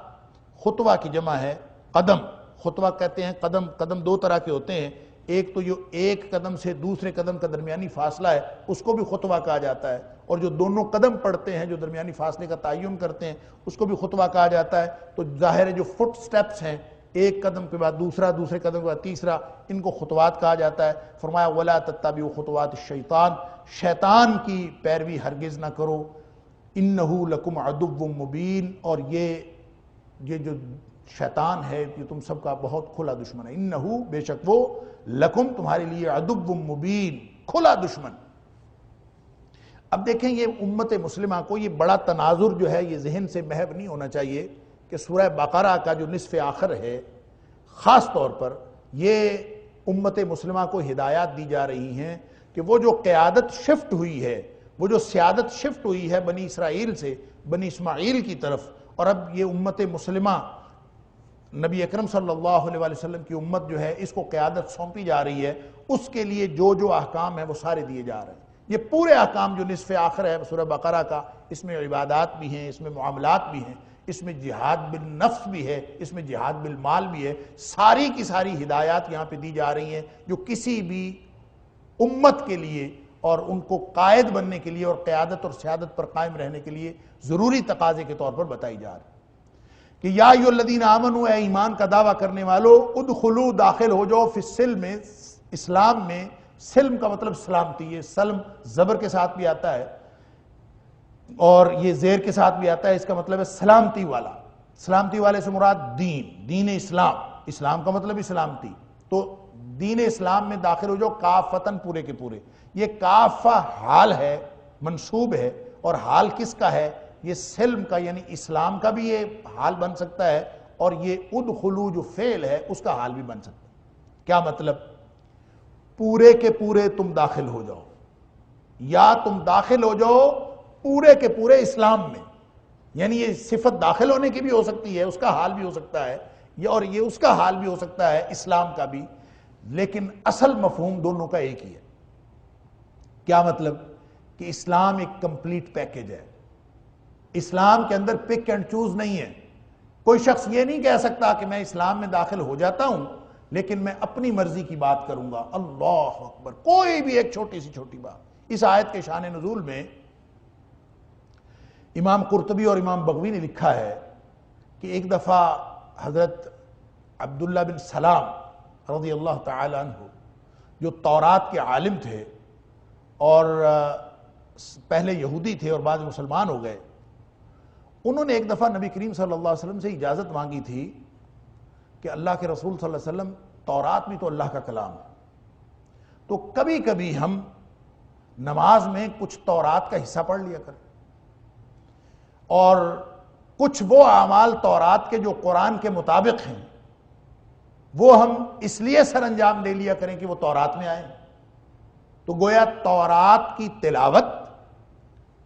خطوہ کی جمع ہے قدم، خطوہ کہتے ہیں قدم، قدم دو طرح کے ہوتے ہیں، ایک تو جو ایک قدم سے دوسرے قدم کا درمیانی فاصلہ ہے اس کو بھی خطوہ کہا جاتا ہے، اور جو دونوں قدم پڑتے ہیں جو درمیانی فاصلے کا تعین کرتے ہیں اس کو بھی خطوہ کہا جاتا ہے۔ تو ظاہر ہے جو فٹ سٹیپس ہیں، ایک قدم کے بعد دوسرا، دوسرے قدم کے بعد تیسرا، ان کو خطوات کہا جاتا ہے۔ فرمایا ولا تتبعوا خطوات الشیطان، شیطان کی پیروی ہرگز نہ کرو، انہ لکم عدو مبین، اور یہ جو شیطان ہے یہ تم سب کا بہت کھلا دشمن ہے، انہ، بے شک وہ، لکم تمہارے لیے، عدو مبین، کھلا دشمن۔ اب دیکھیں یہ امت مسلمہ کو یہ بڑا تناظر جو ہے یہ ذہن سے محو نہیں ہونا چاہیے کہ سورہ بقرہ کا جو نصف آخر ہے خاص طور پر یہ امت مسلمہ کو ہدایات دی جا رہی ہیں کہ وہ جو قیادت شفٹ ہوئی ہے، وہ جو سیادت شفٹ ہوئی ہے بنی اسرائیل سے بنی اسماعیل کی طرف، اور اب یہ امت مسلمہ نبی اکرم صلی اللہ علیہ وسلم کی امت جو ہے اس کو قیادت سونپی جا رہی ہے، اس کے لیے جو احکام ہیں وہ سارے دیے جا رہے ہیں۔ یہ پورے احکام جو نصف آخر ہے سورہ بقرہ کا، اس میں عبادات بھی ہیں، اس میں معاملات بھی ہیں، اس میں جہاد بالنفس بھی ہے، اس میں جہاد بالمال بھی ہے، ساری کی ساری ہدایات یہاں پہ دی جا رہی ہیں جو کسی بھی امت کے لیے اور ان کو قائد بننے کے لیے اور قیادت اور سیادت پر قائم رہنے کے لیے ضروری تقاضے کے طور پر بتائی جا رہی کہ یا ایھا الذین آمنوا، اے ایمان کا دعویٰ کرنے والو، ادخلوا داخل ہو جاؤ، فی السلم، اسلام میں، سلم کا مطلب سلامتی، یہ سلم زبر کے ساتھ بھی آتا ہے اور یہ زیر کے ساتھ بھی آتا ہے، اس کا مطلب ہے سلامتی والا، سلامتی والے سے مراد دین اسلام، اسلام کا مطلب ہی سلامتی، تو دین اسلام میں داخل ہو جاؤ کافتن، پورے کے پورے۔ یہ کافہ حال ہے، منصوب ہے، اور حال کس کا ہے؟ یہ سلم کا، یعنی اسلام کا بھی یہ حال بن سکتا ہے، اور یہ ادخلو جو فعل ہے اس کا حال بھی بن سکتا ہے۔ کیا مطلب؟ پورے کے پورے تم داخل ہو جاؤ، یا تم داخل ہو جاؤ پورے کے پورے اسلام میں، یعنی یہ صفت داخل ہونے کی بھی ہو سکتی ہے، اس کا حال بھی ہو سکتا ہے، اور یہ اس کا حال بھی ہو سکتا ہے اسلام کا بھی، لیکن اصل مفہوم دونوں کا ایک ہی ہے۔ کیا مطلب؟ کہ اسلام ایک کمپلیٹ پیکج ہے، اسلام کے اندر پک اینڈ چوز نہیں ہے۔ کوئی شخص یہ نہیں کہہ سکتا کہ میں اسلام میں داخل ہو جاتا ہوں لیکن میں اپنی مرضی کی بات کروں گا، اللہ اکبر، کوئی بھی ایک چھوٹی سی چھوٹی بات۔ اس آیت کے شان نزول میں امام قرطبی اور امام بغوی نے لکھا ہے کہ ایک دفعہ حضرت عبداللہ بن سلام رضی اللہ تعالی عنہ جو تورات کے عالم تھے اور پہلے یہودی تھے اور بعد مسلمان ہو گئے، انہوں نے ایک دفعہ نبی کریم صلی اللہ علیہ وسلم سے اجازت مانگی تھی کہ اللہ کے رسول صلی اللہ علیہ وسلم، تورات بھی تو اللہ کا کلام ہے، تو کبھی کبھی ہم نماز میں کچھ تورات کا حصہ پڑھ لیا کریں، اور کچھ وہ اعمال تورات کے جو قرآن کے مطابق ہیں وہ ہم اس لیے سر انجام دے لیا کریں کہ وہ تورات میں آئیں۔ تو گویا تورات کی تلاوت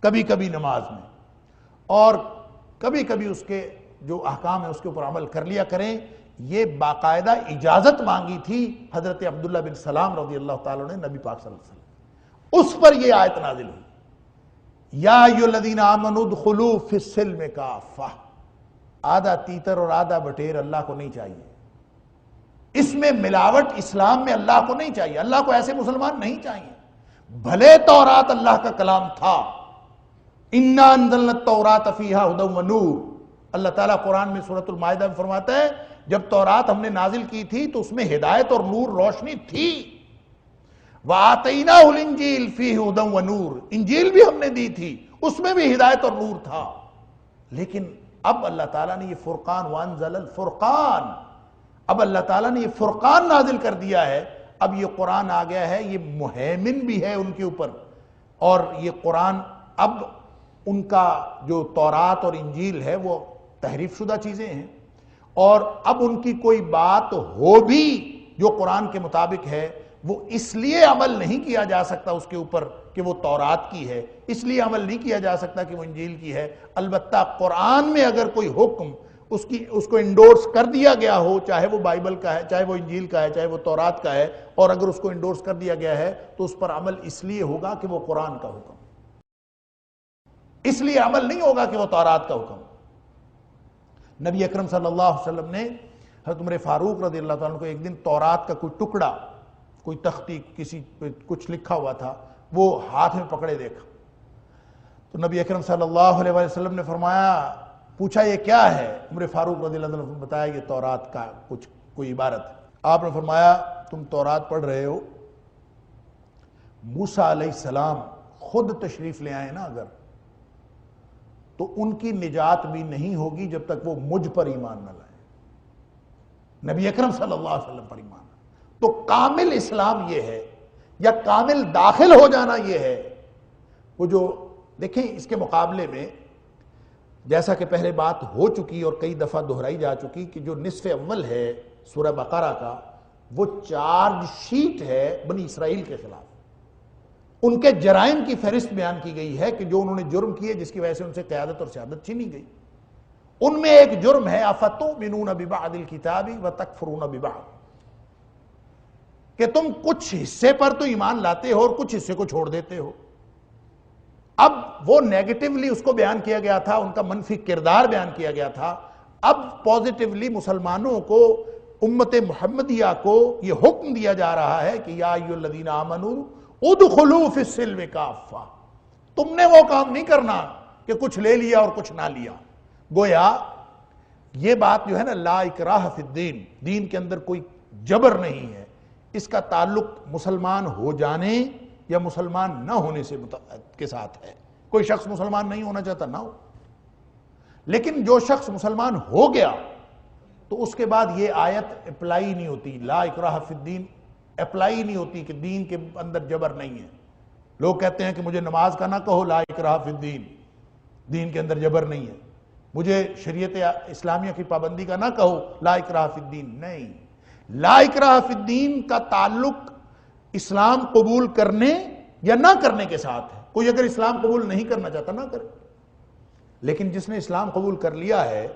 کبھی کبھی نماز میں، اور کبھی کبھی اس کے جو احکام ہیں اس کے اوپر عمل کر لیا کریں، یہ باقاعدہ اجازت مانگی تھی حضرت عبداللہ بن سلام رضی اللہ تعالیٰ نے نبی پاک صلی اللہ علیہ وسلم۔ اس پر یہ آیت نازل ہوئی، یا ایھا الذین آمنوا ادخلوا فی السلم کافہ۔ آدھا تیتر اور آدھا بٹیر اللہ کو نہیں چاہیے، اس میں ملاوٹ اسلام میں اللہ کو نہیں چاہیے، اللہ کو ایسے مسلمان نہیں چاہیے۔ بھلے تورات اللہ کا کلام تھا، اِنَّا أَنزَلْنَا التَّوْرَاةَ فِيهَا هُدًى وَنُورٌ، اللہ تعالیٰ قرآن میں سورۃ المائدہ میں فرماتا ہے جب تورات ہم نے نازل کی تھی تو اس میں ہدایت اور نور روشنی تھی۔ وَآتَيْنَاهُ الْإِنْجِيلَ فِيهِ هُدًى وَنُورٌ، انجیل بھی ہم نے دی تھی، اس میں بھی ہدایت اور نور تھا۔ لیکن اب اللہ تعالیٰ نے یہ فرقان وَأَنزَلَ الْفُرْقَانَ، اب اللہ تعالیٰ نے یہ فرقان نازل کر دیا ہے۔ اب یہ قرآن آ گیا ہے، یہ مہیمن بھی ہے ان کے اوپر، اور یہ قرآن اب ان کا جو تورات اور انجیل ہے وہ تحریف شدہ چیزیں ہیں، اور اب ان کی کوئی بات ہو بھی جو قرآن کے مطابق ہے وہ اس لیے عمل نہیں کیا جا سکتا اس کے اوپر کہ وہ تورات کی ہے، اس لیے عمل نہیں کیا جا سکتا کہ وہ انجیل کی ہے۔ البتہ قرآن میں اگر کوئی حکم اس کو انڈورس کر دیا گیا ہو، چاہے وہ بائبل کا ہے، چاہے وہ انجیل کا ہے، چاہے وہ تورات کا ہے، اور اگر اس کو انڈورس کر دیا گیا ہے تو اس پر عمل اس لیے ہوگا کہ وہ قرآن کا حکم، اس لیے عمل نہیں ہوگا کہ وہ تورات کا حکم۔ نبی اکرم صلی اللہ علیہ وسلم نے حضرت عمر فاروق رضی اللہ تعالیٰ عنہ کو ایک دن تورات کا کوئی ٹکڑا، کوئی تختی کسی پہ کچھ لکھا ہوا تھا، وہ ہاتھ میں پکڑے دیکھا تو نبی اکرم صلی اللہ علیہ وسلم نے فرمایا، پوچھا یہ کیا ہے؟ عمر فاروق رضی اللہ عنہ نے بتایا یہ تورات کا کوئی عبارت ہے۔ آپ نے فرمایا تم تورات پڑھ رہے ہو، موسیٰ علیہ السلام خود تشریف لے آئے نا اگر، تو ان کی نجات بھی نہیں ہوگی جب تک وہ مجھ پر ایمان نہ لائیں، نبی اکرم صلی اللہ علیہ وسلم پر ایمان۔ تو کامل اسلام یہ ہے، یا کامل داخل ہو جانا یہ ہے۔ وہ جو دیکھیں اس کے مقابلے میں جیسا کہ پہلے بات ہو چکی اور کئی دفعہ دہرائی جا چکی کہ جو نصف اول ہے سورہ بقرہ کا، وہ چارج شیٹ ہے بنی اسرائیل کے خلاف، ان کے جرائم کی فہرست بیان کی گئی ہے کہ جو انہوں نے جرم کیے جس کی وجہ سے ان سے قیادت اور سیادت چھینی گئی۔ ان میں ایک جرم ہے اَفَتُؤْمِنُونَ بِبَعْضِ الْكِتَابِ وَتَكْفُرُونَ بِبَعْضٍ، کہ تم کچھ حصے پر تو ایمان لاتے ہو اور کچھ حصے کو چھوڑ دیتے ہو۔ اب وہ نیگیٹیولی اس کو بیان کیا گیا تھا، ان کا منفی کردار بیان کیا گیا تھا۔ اب پوزیٹیولی مسلمانوں کو، امت محمدیہ کو یہ حکم دیا جا رہا ہے کہ یا ایھا الذین آمنوا ادخلوا فی السلم کافہ، تم نے وہ کام نہیں کرنا کہ کچھ لے لیا اور کچھ نہ لیا۔ گویا یہ بات جو ہے نا لا اکراہ فی الدین، دین کے اندر کوئی جبر نہیں ہے، اس کا تعلق مسلمان ہو جانے یا مسلمان نہ ہونے سے کے ساتھ ہے۔ کوئی شخص مسلمان نہیں ہونا چاہتا نہ ہو، لیکن جو شخص مسلمان ہو گیا تو اس کے بعد یہ آیت اپلائی نہیں ہوتی، لا اکراہ فی الدین اپلائی نہیں ہوتی کہ دین کے اندر جبر نہیں ہے۔ لوگ کہتے ہیں کہ مجھے نماز کا نہ کہو لا اکراہ فی الدین، دین کے اندر جبر نہیں ہے، مجھے شریعت اسلامیہ کی پابندی کا نہ کہو لا اکراہ فی الدین، نہیں، لا اکراہ فی الدین کا تعلق اسلام قبول کرنے یا نہ کرنے کے ساتھ ہے۔ کوئی اگر اسلام قبول نہیں کرنا چاہتا نہ کرے، لیکن جس نے اسلام قبول کر لیا ہے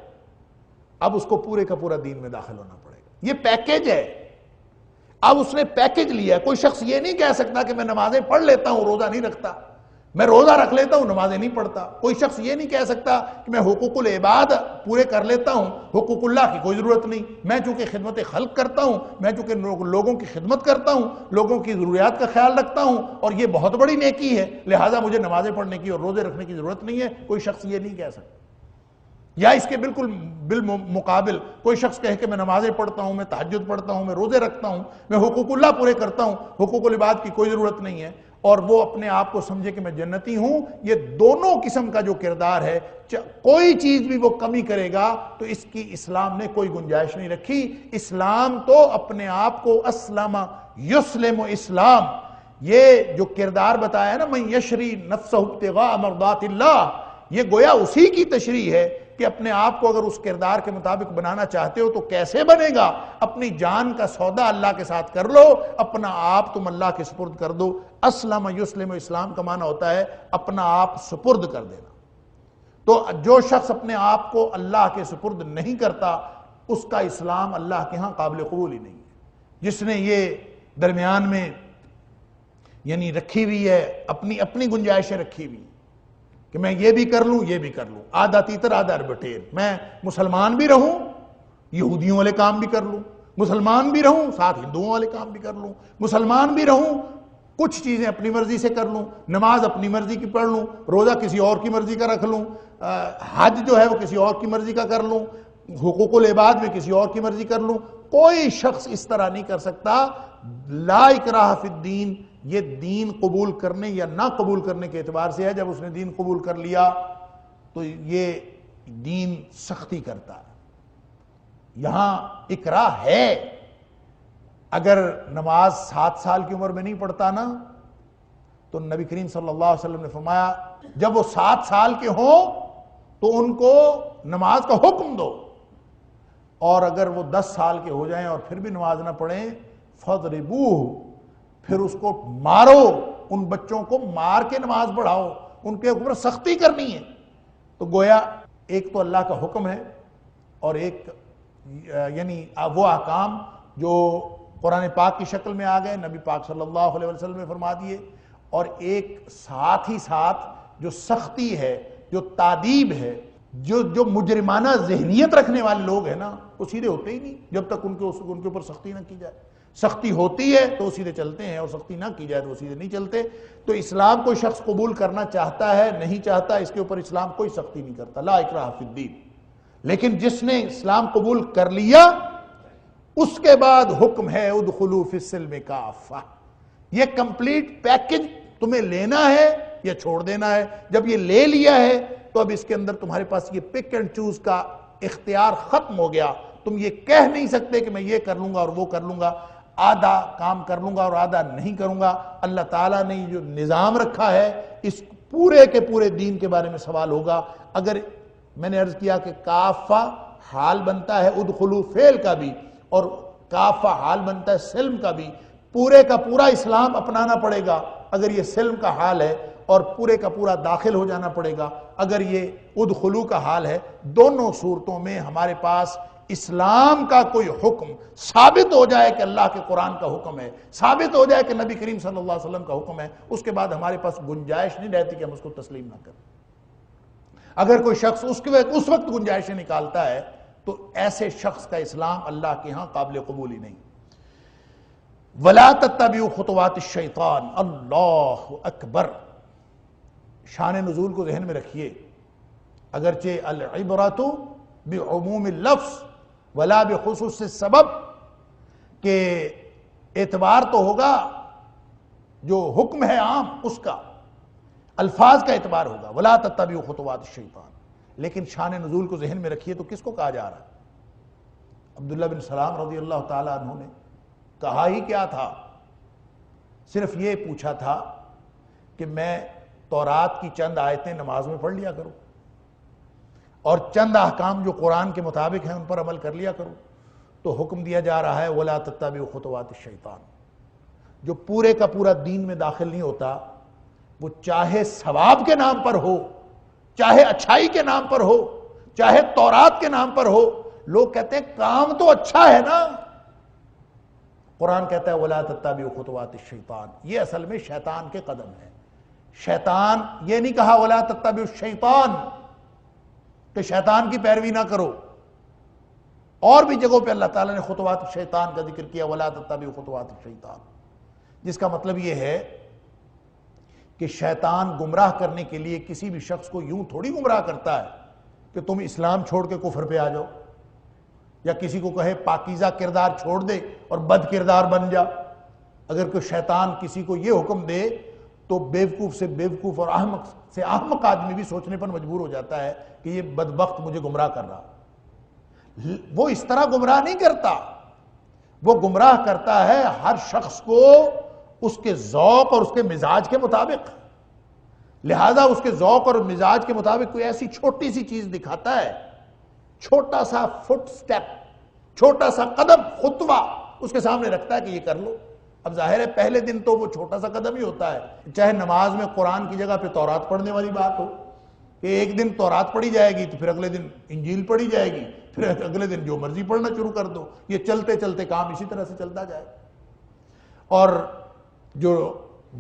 اب اس کو پورے کا پورا دین میں داخل ہونا پڑے گا۔ یہ پیکیج ہے، اب اس نے پیکیج لیا ہے۔ کوئی شخص یہ نہیں کہہ سکتا کہ میں نمازیں پڑھ لیتا ہوں روزہ نہیں رکھتا، میں روزہ رکھ لیتا ہوں نمازیں نہیں پڑھتا۔ کوئی شخص یہ نہیں کہہ سکتا کہ میں حقوق العباد پورے کر لیتا ہوں، حقوق اللہ کی کوئی ضرورت نہیں، میں چونکہ خدمت خلق کرتا ہوں، میں چونکہ لوگوں کی خدمت کرتا ہوں، لوگوں کی ضروریات کا خیال رکھتا ہوں اور یہ بہت بڑی نیکی ہے، لہٰذا مجھے نمازیں پڑھنے کی اور روزے رکھنے کی ضرورت نہیں ہے۔ کوئی شخص یہ نہیں کہہ سکتا۔ یا اس کے بالکل بالمقابل کوئی شخص کہے کہ میں نمازیں پڑھتا ہوں، میں تہجد پڑھتا ہوں، میں روزے رکھتا ہوں، میں حقوق اللہ پورے کرتا ہوں، حقوق العباد کی کوئی ضرورت نہیں ہے، اور وہ اپنے آپ کو سمجھے کہ میں جنتی ہوں۔ یہ دونوں قسم کا جو کردار ہے، کوئی چیز بھی وہ کمی کرے گا تو اس کی اسلام نے کوئی گنجائش نہیں رکھی۔ اسلام تو اپنے آپ کو اسلم یسلم اسلام، یہ جو کردار بتایا ہے نا من یشری نفسہ ابتغاء مرضات اللہ، یہ گویا اسی کی تشریح ہے کہ اپنے آپ کو اگر اس کردار کے مطابق بنانا چاہتے ہو تو کیسے بنے گا؟ اپنی جان کا سودا اللہ کے ساتھ کر لو، اپنا آپ تم اللہ کے سپرد کر دو۔ اسلم یسلم اسلام کا معنی ہوتا ہے اپنا آپ سپرد کر دینا۔ تو جو شخص اپنے آپ کو اللہ کے سپرد نہیں کرتا اس کا اسلام اللہ کے ہاں قابل قبول ہی نہیں ہے۔ جس نے یہ درمیان میں یعنی رکھی ہوئی ہے، اپنی گنجائشیں رکھی ہوئی کہ میں یہ بھی کر لوں یہ بھی کر لوں، آدھا تیتر آدھا بٹیر، میں مسلمان بھی رہوں یہودیوں والے کام بھی کر لوں، مسلمان بھی رہوں ساتھ ہندوؤں والے کام بھی کر لوں، مسلمان بھی رہوں کچھ چیزیں اپنی مرضی سے کر لوں، نماز اپنی مرضی کی پڑھ لوں، روزہ کسی اور کی مرضی کا رکھ لوں، حج جو ہے وہ کسی اور کی مرضی کا کر لوں، حقوق العباد میں کسی اور کی مرضی کر لوں. کوئی شخص اس طرح نہیں کر سکتا. لا اکراہ فی الدین، یہ دین قبول کرنے یا نہ قبول کرنے کے اعتبار سے ہے. جب اس نے دین قبول کر لیا تو یہ دین سختی کرتا ہے. یہاں اکراہ ہے. اگر نماز 7 سال کی عمر میں نہیں پڑھتا نا تو نبی کریم صلی اللہ علیہ وسلم نے فرمایا جب وہ 7 سال کے ہوں تو ان کو نماز کا حکم دو، اور اگر وہ 10 سال کے ہو جائیں اور پھر بھی نماز نہ پڑھیں فَضْرِبُوهُ، پھر اس کو مارو. ان بچوں کو مار کے نماز پڑھاؤ، ان کے اوپر سختی کرنی ہے. تو گویا ایک تو اللہ کا حکم ہے، اور ایک یعنی وہ احکام جو قرآن پاک کی شکل میں آ گئے، نبی پاک صلی اللہ علیہ وسلم نے فرما دیے، اور ایک ساتھ ہی ساتھ جو سختی ہے، جو تعذیب ہے، جو مجرمانہ ذہنیت رکھنے والے لوگ ہیں نا وہ سیدھے ہوتے ہی نہیں جب تک ان کے اوپر سختی نہ کی جائے. سختی ہوتی ہے تو وہ سیدھے چلتے ہیں، اور سختی نہ کی جائے تو وہ سیدھے نہیں چلتے. تو اسلام کوئی شخص قبول کرنا چاہتا ہے نہیں چاہتا، اس کے اوپر اسلام کوئی سختی نہیں کرتا. لا اکراہ فی الدین. لیکن جس نے اسلام قبول کر لیا اس کے بعد حکم ہے ادخلوا فی السلم کافہ. یہ کمپلیٹ پیکج تمہیں لینا ہے یا چھوڑ دینا ہے. جب یہ لے لیا ہے تو اب اس کے اندر تمہارے پاس یہ پک اینڈ چوز کا اختیار ختم ہو گیا. تم یہ کہہ نہیں سکتے کہ میں یہ کر لوں گا اور وہ کر لوں گا، آدھا کام کر لوں گا اور آدھا نہیں کروں گا. اللہ تعالیٰ نے جو نظام رکھا ہے اس پورے کے پورے دین کے بارے میں سوال ہوگا. اگر میں نے عرض کیا کہ کافہ حال بنتا ہے ادخلوا فعل کا بھی، اور کافہ حال بنتا ہے سلم کا بھی. پورے کا پورا اسلام اپنانا پڑے گا اگر یہ سلم کا حال ہے، اور پورے کا پورا داخل ہو جانا پڑے گا اگر یہ ادخلو کا حال ہے. دونوں صورتوں میں ہمارے پاس اسلام کا کوئی حکم ثابت ہو جائے کہ اللہ کے قرآن کا حکم ہے، ثابت ہو جائے کہ نبی کریم صلی اللہ علیہ وسلم کا حکم ہے، اس کے بعد ہمارے پاس گنجائش نہیں رہتی کہ ہم اس کو تسلیم نہ کریں. اگر کوئی شخص اس وقت گنجائشیں نکالتا ہے تو ایسے شخص کا اسلام اللہ کے ہاں قابل قبول ہی نہیں. وَلَا تَتَّبِعُوا خُطُوَاتِ الشَّيْطَانِ. اللہ اکبر. شان نزول کو ذہن میں رکھیے. اگرچہ العبرۃ بعموم اللفظ ولا بخصوص السبب، کہ اعتبار تو ہوگا جو حکم ہے عام اس کا، الفاظ کا اعتبار ہوگا ولا تتبعوا خطوات الشیطان. لیکن شان نزول کو ذہن میں رکھیے تو کس کو کہا جا رہا ہے؟ عبداللہ بن سلام رضی اللہ تعالیٰ عنہ نے کہا ہی کیا تھا؟ صرف یہ پوچھا تھا کہ میں تورات کی چند آیتیں نماز میں پڑھ لیا کروں اور چند احکام جو قرآن کے مطابق ہیں ان پر عمل کر لیا کروں. تو حکم دیا جا رہا ہے وَلَا تَتَّبِعُوا خُطُوَاتِ الشَّيْطَانِ. جو پورے کا پورا دین میں داخل نہیں ہوتا، وہ چاہے ثواب کے نام پر ہو، چاہے اچھائی کے نام پر ہو، چاہے تورات کے نام پر ہو. لوگ کہتے ہیں کام تو اچھا ہے نا. قرآن کہتا ہے وَلَا تَتَّبِعُوا خُطُوَاتِ الشَّيْطَانِ. یہ اصل میں شیطان کے قدم ہیں. شیطان یہ نہیں کہا وَلَا تَتَّبِعُوا الشَّيْطَانِ کہ شیطان کی پیروی نہ کرو. اور بھی جگہوں پہ اللہ تعالیٰ نے خطوات الشیطان کا ذکر کیا وَلَا تَتَّبِعُوا خُطُوَاتِ الشَّيْطَانِ، جس کا مطلب یہ ہے کہ شیطان گمراہ کرنے کے لیے کسی بھی شخص کو یوں تھوڑی گمراہ کرتا ہے کہ تم اسلام چھوڑ کے کفر پہ آ جاؤ، یا کسی کو کہے پاکیزہ کردار چھوڑ دے اور بد کردار بن جا. اگر کوئی شیطان کسی کو یہ حکم دے تو بیوقوف سے بیوقوف اور احمق سے احمق آدمی بھی سوچنے پر مجبور ہو جاتا ہے کہ یہ بدبخت مجھے گمراہ کر رہا. وہ اس طرح گمراہ نہیں کرتا، وہ گمراہ کرتا ہے ہر شخص کو اس کے ذوق اور اس کے مزاج کے مطابق. لہذا اس کے ذوق اور مزاج کے مطابق کوئی ایسی چھوٹی سی چیز دکھاتا ہے، چھوٹا سا فٹ سٹیپ، چھوٹا سا قدم، خطوہ اس کے سامنے رکھتا ہے کہ یہ کر لو. اب ظاہر ہے پہلے دن تو وہ چھوٹا سا قدم ہی ہوتا ہے، چاہے نماز میں قرآن کی جگہ پہ تورات پڑھنے والی بات ہو کہ ایک دن تورات پڑھی جائے گی تو پھر اگلے دن انجیل پڑھی جائے گی، پھر اگلے دن جو مرضی پڑھنا شروع کر دو. یہ چلتے چلتے کام اسی طرح سے چلتا جائے. اور جو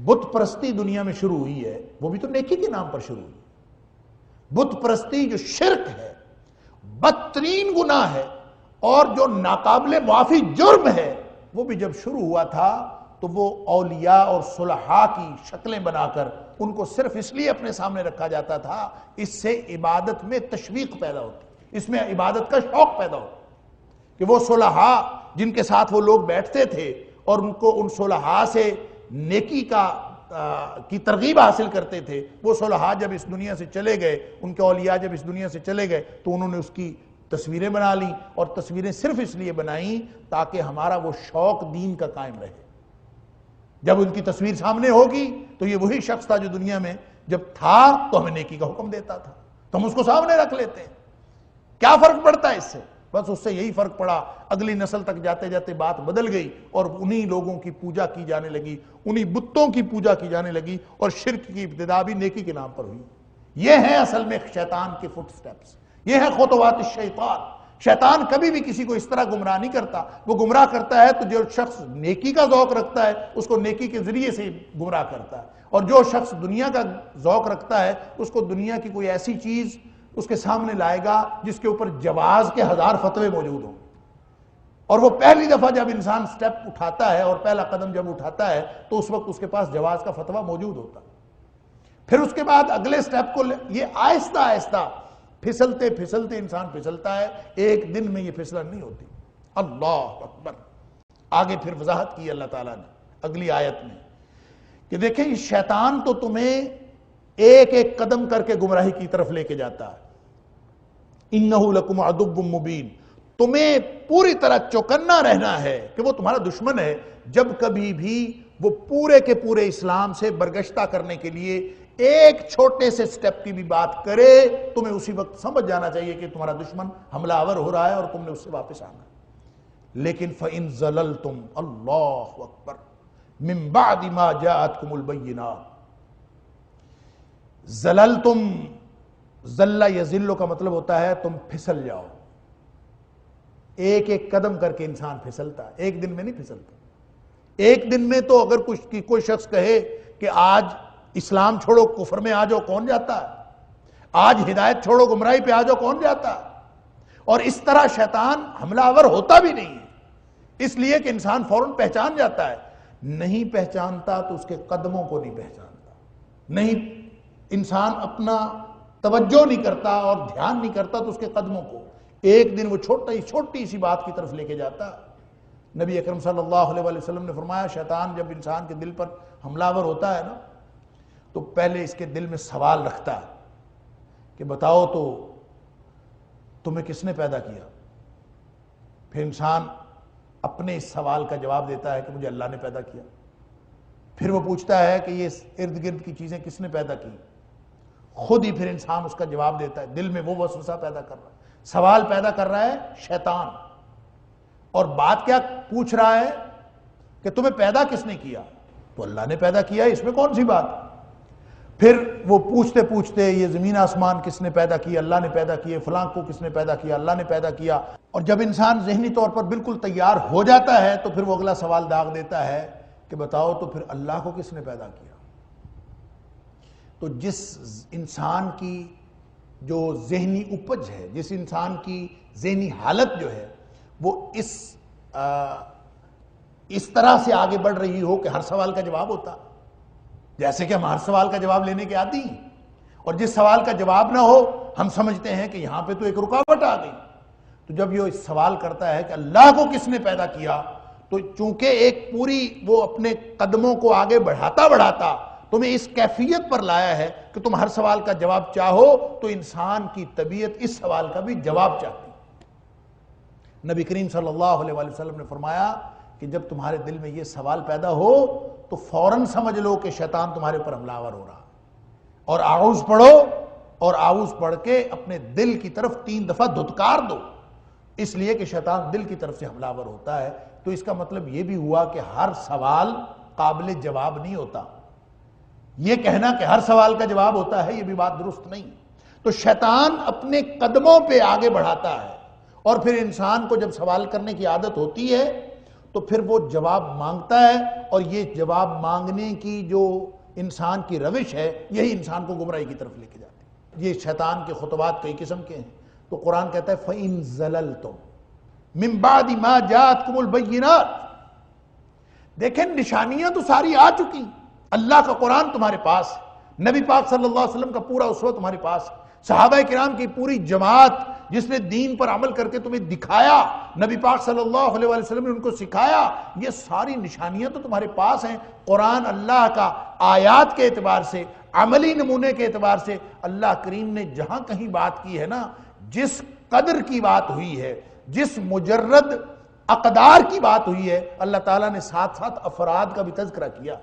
بت پرستی دنیا میں شروع ہوئی ہے وہ بھی تو نیکی کے نام پر شروع ہوئی. بت پرستی جو شرک ہے، بدترین گناہ ہے اور جو ناقابل معافی جرم ہے، وہ بھی جب شروع ہوا تھا تو وہ اولیاء اور صلحاء کی شکلیں بنا کر ان کو صرف اس لیے اپنے سامنے رکھا جاتا تھا، اس سے عبادت میں تشویق پیدا ہوتی، اس میں عبادت کا شوق پیدا ہوتا کہ وہ صلحاء جن کے ساتھ وہ لوگ بیٹھتے تھے اور ان صلحاء سے نیکی کی ترغیب حاصل کرتے تھے، وہ صلحاء جب اس دنیا سے چلے گئے، ان کے اولیاء جب اس دنیا سے چلے گئے تو انہوں نے اس کی تصویریں بنا لیں، اور تصویریں صرف اس لیے بنائیں تاکہ ہمارا وہ شوق دین کا قائم رہے۔ جب ان کی تصویر سامنے ہوگی تو یہ وہی شخص تھا جو دنیا میں جب تھا تو ہمیں نیکی کا حکم دیتا تھا، تو ہم اس کو سامنے رکھ لیتے ہیں۔ کیا فرق پڑتا ہے اس سے؟ بس اس سے یہی فرق پڑا، اگلی نسل تک جاتے جاتے بات بدل گئی اور انہی لوگوں کی پوجا کی جانے لگی، انہی بتوں کی پوجا کی جانے لگی، اور شرک کی ابتدا بھی نیکی کے نام پر ہوئی۔ یہ ہیں اصل میں شیطان کے فٹ سٹیپس، یہ ہیں خطوات الشیطان۔ شیطان کبھی بھی کسی کو اس طرح گمراہ نہیں کرتا، وہ گمراہ کرتا ہے تو جو شخص نیکی کا ذوق رکھتا ہے اس کو نیکی کے ذریعے سے گمراہ کرتا ہے، اور جو شخص دنیا کا ذوق رکھتا ہے اس کو دنیا کی کوئی ایسی چیز اس کے سامنے لائے گا جس کے اوپر جواز کے 1000 فتوے موجود ہوں، اور وہ پہلی دفعہ جب انسان سٹیپ اٹھاتا ہے اور پہلا قدم جب اٹھاتا ہے تو اس وقت اس کے پاس جواز کا فتویٰ موجود ہوتا ہے۔ پھر اس کے بعد اگلے سٹیپ کو یہ آہستہ آہستہ پھسلتے پھسلتے انسان پھسلتا ہے، ایک دن میں یہ پھسلن نہیں ہوتی۔ اللہ اکبر۔ آگے پھر وضاحت کی اللہ تعالیٰ نے اگلی آیت میں کہ دیکھیں یہ شیطان تو تمہیں ایک ایک قدم کر کے گمراہی کی طرف لے کے جاتا ہے۔ اِنَّهُ لَكُمْ عَدُوٌّ مُّبِينٌ، تمہیں پوری طرح چوکنا رہنا ہے کہ وہ تمہارا دشمن ہے۔ جب کبھی بھی وہ پورے کے پورے اسلام سے برگشتہ کرنے کے لیے ایک چھوٹے سے سٹیپ کی بھی بات کرے، تمہیں اسی وقت سمجھ جانا چاہیے کہ تمہارا دشمن حملہ آور ہو رہا ہے اور تم نے اس سے واپس آنا ہے۔ لیکن فَإِن زَلَلْتُمْ، اللہ اکبر، مِن بَعْدِ مَا جَاءَتْكُمُ الْبَيِّنَاتُ، زللتم، زلہ یزلو کا مطلب ہوتا ہے تم پھسل جاؤ۔ ایک ایک قدم کر کے انسان پھسلتا ہے، ایک دن میں نہیں پھسلتا۔ ایک دن میں تو اگر کوئی شخص کہے کہ آج اسلام چھوڑو کفر میں آ جاؤ، کون جاتا ہے؟ آج ہدایت چھوڑو گمراہی پہ آ جاؤ، کون جاتا ہے؟ اور اس طرح شیطان حملہ آور ہوتا بھی نہیں ہے، اس لیے کہ انسان فوراً پہچان جاتا ہے۔ نہیں پہچانتا تو اس کے قدموں کو نہیں پہچانتا، نہیں انسان اپنا توجہ نہیں کرتا اور دھیان نہیں کرتا تو اس کے قدموں کو ایک دن وہ چھوٹی سی بات کی طرف لے کے جاتا۔ نبی اکرم صلی اللہ علیہ وسلم نے فرمایا شیطان جب انسان کے دل پر حملہ آور ہوتا ہے نا تو پہلے اس کے دل میں سوال رکھتا ہے کہ بتاؤ تو تمہیں کس نے پیدا کیا؟ پھر انسان اپنے اس سوال کا جواب دیتا ہے کہ مجھے اللہ نے پیدا کیا۔ پھر وہ پوچھتا ہے کہ یہ ارد گرد کی چیزیں کس نے پیدا کی؟ خود ہی پھر انسان اس کا جواب دیتا ہے، دل میں وہ وسوسہ پیدا کر رہا ہے، سوال پیدا کر رہا ہے شیطان، اور بات کیا پوچھ رہا ہے کہ تمہیں پیدا کس نے کیا؟ تو اللہ نے پیدا کیا، اس میں کون سی بات؟ پھر وہ پوچھتے پوچھتے یہ زمین آسمان کس نے پیدا کیا؟ اللہ نے پیدا کیے، فلاں کو کس نے پیدا کیا؟ اللہ نے پیدا کیا۔ اور جب انسان ذہنی طور پر بالکل تیار ہو جاتا ہے تو پھر وہ اگلا سوال داغ دیتا ہے کہ بتاؤ تو پھر اللہ کو کس نے پیدا کیا؟ تو جس انسان کی جو ذہنی اپج ہے، جس انسان کی ذہنی حالت جو ہے وہ اس طرح سے آگے بڑھ رہی ہو کہ ہر سوال کا جواب ہوتا، جیسے کہ ہم ہر سوال کا جواب لینے کے عادی ہیں، اور جس سوال کا جواب نہ ہو ہم سمجھتے ہیں کہ یہاں پہ تو ایک رکاوٹ آ گئی۔ تو جب یہ سوال کرتا ہے کہ اللہ کو کس نے پیدا کیا، تو چونکہ ایک پوری وہ اپنے قدموں کو آگے بڑھاتا بڑھاتا تمہیں اس کیفیت پر لایا ہے کہ تم ہر سوال کا جواب چاہو، تو انسان کی طبیعت اس سوال کا بھی جواب چاہتی۔ نبی کریم صلی اللہ علیہ وسلم نے فرمایا کہ جب تمہارے دل میں یہ سوال پیدا ہو تو فوراً سمجھ لو کہ شیطان تمہارے اوپر حملہ آور ہو رہا، اور اعوذ پڑھو، اور اعوذ پڑھ کے اپنے دل کی طرف 3 دفعہ دھتکار دو، اس لیے کہ شیطان دل کی طرف سے حملہ آور ہوتا ہے۔ تو اس کا مطلب یہ بھی ہوا کہ ہر سوال قابل جواب نہیں ہوتا۔ یہ کہنا کہ ہر سوال کا جواب ہوتا ہے یہ بھی بات درست نہیں۔ تو شیطان اپنے قدموں پہ آگے بڑھاتا ہے، اور پھر انسان کو جب سوال کرنے کی عادت ہوتی ہے تو پھر وہ جواب مانگتا ہے، اور یہ جواب مانگنے کی جو انسان کی روش ہے یہی انسان کو گمراہی کی طرف لے کے جاتی ہے۔ یہ شیطان کے خطبات کئی قسم کے ہیں، تو قرآن کہتا ہے فَإِن زَلَلْتُمْ مِن بَعْدِ مَا جَاءَتْكُمُ الْبَيِّنَاتُ، دیکھیں نشانیاں تو ساری آ چکی، اللہ کا قرآن تمہارے پاس ہے، نبی پاک صلی اللہ علیہ وسلم کا پورا اسوہ تمہارے پاس ہے، صحابہ کرام کی پوری جماعت جس نے دین پر عمل کر کے تمہیں دکھایا، نبی پاک صلی اللہ علیہ وسلم نے ان کو سکھایا، یہ ساری نشانیاں تو تمہارے پاس ہیں۔ قرآن اللہ کا آیات کے اعتبار سے، عملی نمونے کے اعتبار سے اللہ کریم نے جہاں کہیں بات کی ہے نا، جس قدر کی بات ہوئی ہے، جس مجرد اقدار کی بات ہوئی ہے، اللہ تعالیٰ نے ساتھ ساتھ افراد کا بھی تذکرہ کیا۔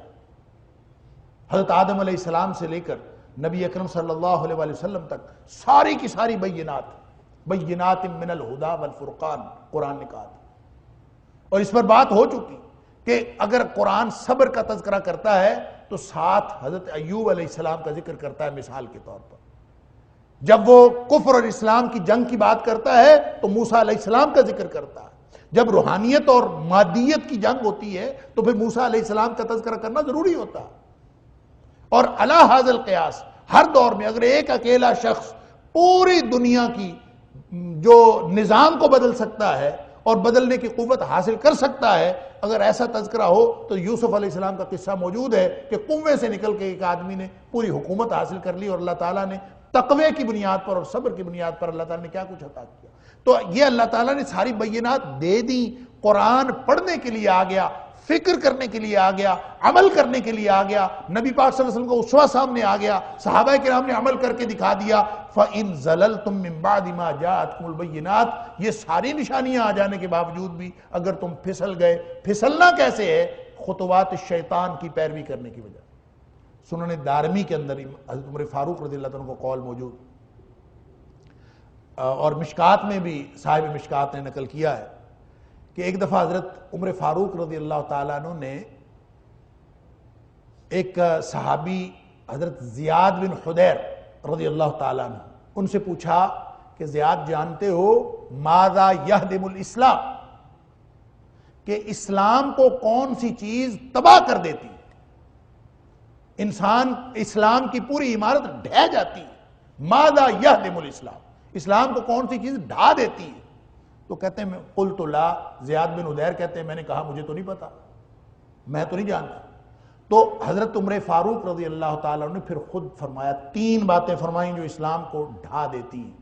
حضرت آدم علیہ السلام سے لے کر نبی اکرم صلی اللہ علیہ وسلم تک ساری کی ساری بینات من الہدا والفرقان قرآن نے کہا تھا، اور اس پر بات ہو چکی کہ اگر قرآن صبر کا تذکرہ کرتا ہے تو ساتھ حضرت ایوب علیہ السلام کا ذکر کرتا ہے مثال کے طور پر، جب وہ کفر اور اسلام کی جنگ کی بات کرتا ہے تو موسیٰ علیہ السلام کا ذکر کرتا ہے، جب روحانیت اور مادیت کی جنگ ہوتی ہے تو پھر موسیٰ علیہ السلام کا تذکرہ کرنا ضروری ہوتا ہے۔ اور علی ھذا القیاس ہر دور میں اگر ایک اکیلا شخص پوری دنیا کی جو نظام کو بدل سکتا ہے اور بدلنے کی قوت حاصل کر سکتا ہے، اگر ایسا تذکرہ ہو تو یوسف علیہ السلام کا قصہ موجود ہے کہ کنویں سے نکل کے ایک آدمی نے پوری حکومت حاصل کر لی، اور اللہ تعالیٰ نے تقوی کی بنیاد پر اور صبر کی بنیاد پر اللہ تعالیٰ نے کیا کچھ عطا کیا۔ تو یہ اللہ تعالیٰ نے ساری بینات دے دی، قرآن پڑھنے کے لیے آ گیا، فکر کرنے کے لیے آ گیا، عمل کرنے کے لیے آ گیا، نبی پاک صلی اللہ علیہ وسلم کا اسوہ سامنے آ گیا، صحابہ کرام نے عمل کر کے دکھا دیا۔ فَإِن زَلَلْتُم مِّن بَعْدِ مَا جَاءَتْكُمُ الْبَيِّنَاتُ، یہ ساری نشانیاں آ جانے کے باوجود بھی اگر تم پھسل گئے، پھسلنا کیسے ہے؟ خطوات الشیطان کی پیروی کرنے کی وجہ۔ سنن دارمی کے اندر حضرت عمر فاروق رضی اللہ عنہ کو قول موجود، اور مشکات میں بھی صاحب مشکات نے نقل کیا ہے کہ ایک دفعہ حضرت عمر فاروق رضی اللہ تعالیٰ عنہ نے ایک صحابی حضرت زیاد بن حدیر رضی اللہ تعالیٰ عنہ ان سے پوچھا کہ زیاد جانتے ہو ماذا یہدم الاسلام، کہ اسلام کو کون سی چیز تباہ کر دیتی، انسان اسلام کی پوری عمارت ڈھہ جاتی ہے، ماذا یہدم الاسلام، اسلام کو کون سی چیز ڈھا دیتی ہے؟ تو کہتے ہیں قلت لا، زیاد بن حدیر کہتے ہیں میں نے کہا مجھے تو نہیں پتا، میں تو نہیں جانتا۔ تو حضرت عمر فاروق رضی اللہ تعالیٰ نے پھر خود فرمایا، تین باتیں فرمائیں جو اسلام کو ڈھا دیتی ہیں۔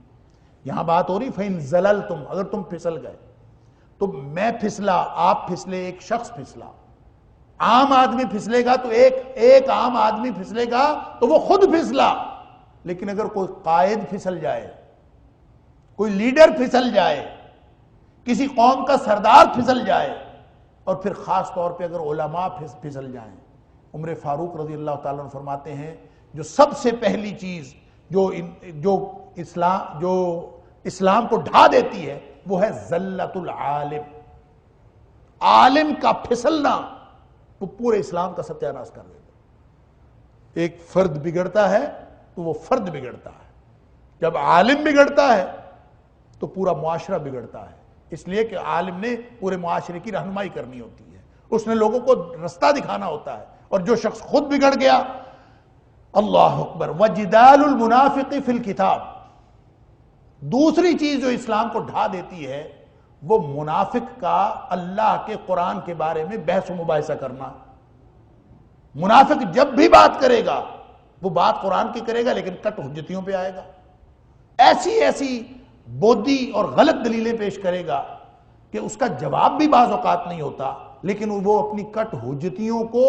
یہاں بات ہو رہی فَإِن زَلَلْتُمْ، اگر تم پھسل گئے تو میں پھسلا، آپ پھسلے، ایک شخص پھسلا، عام آدمی پھسلے گا تو ایک عام آدمی پھسلے گا تو وہ خود پھسلا، لیکن اگر کوئی قائد پھسل جائے، کوئی لیڈر پھسل جائے، کسی قوم کا سردار پھسل جائے، اور پھر خاص طور پہ اگر علماء پھسل جائیں، عمر فاروق رضی اللہ تعالیٰ عنہ فرماتے ہیں جو سب سے پہلی چیز جو اسلام کو ڈھا دیتی ہے وہ ہے ذلت العالم، عالم کا پھسلنا، وہ پورے اسلام کا ستیہ ناش کر دیتا ہے۔ ایک فرد بگڑتا ہے تو وہ فرد بگڑتا ہے، جب عالم بگڑتا ہے تو پورا معاشرہ بگڑتا ہے، اس لیے کہ عالم نے پورے معاشرے کی رہنمائی کرنی ہوتی ہے، اس نے لوگوں کو رستہ دکھانا ہوتا ہے، اور جو شخص خود بگڑ گیا، اللہ اکبر۔ وجدال المنافق فی الکتاب، دوسری چیز جو اسلام کو ڈھا دیتی ہے وہ منافق کا اللہ کے قرآن کے بارے میں بحث و مباحثہ کرنا۔ منافق جب بھی بات کرے گا وہ بات قرآن کی کرے گا لیکن کٹ حجتیوں پہ آئے گا، ایسی بودی اور غلط دلیلیں پیش کرے گا کہ اس کا جواب بھی بعض اوقات نہیں ہوتا، لیکن وہ اپنی کٹ حجتیوں کو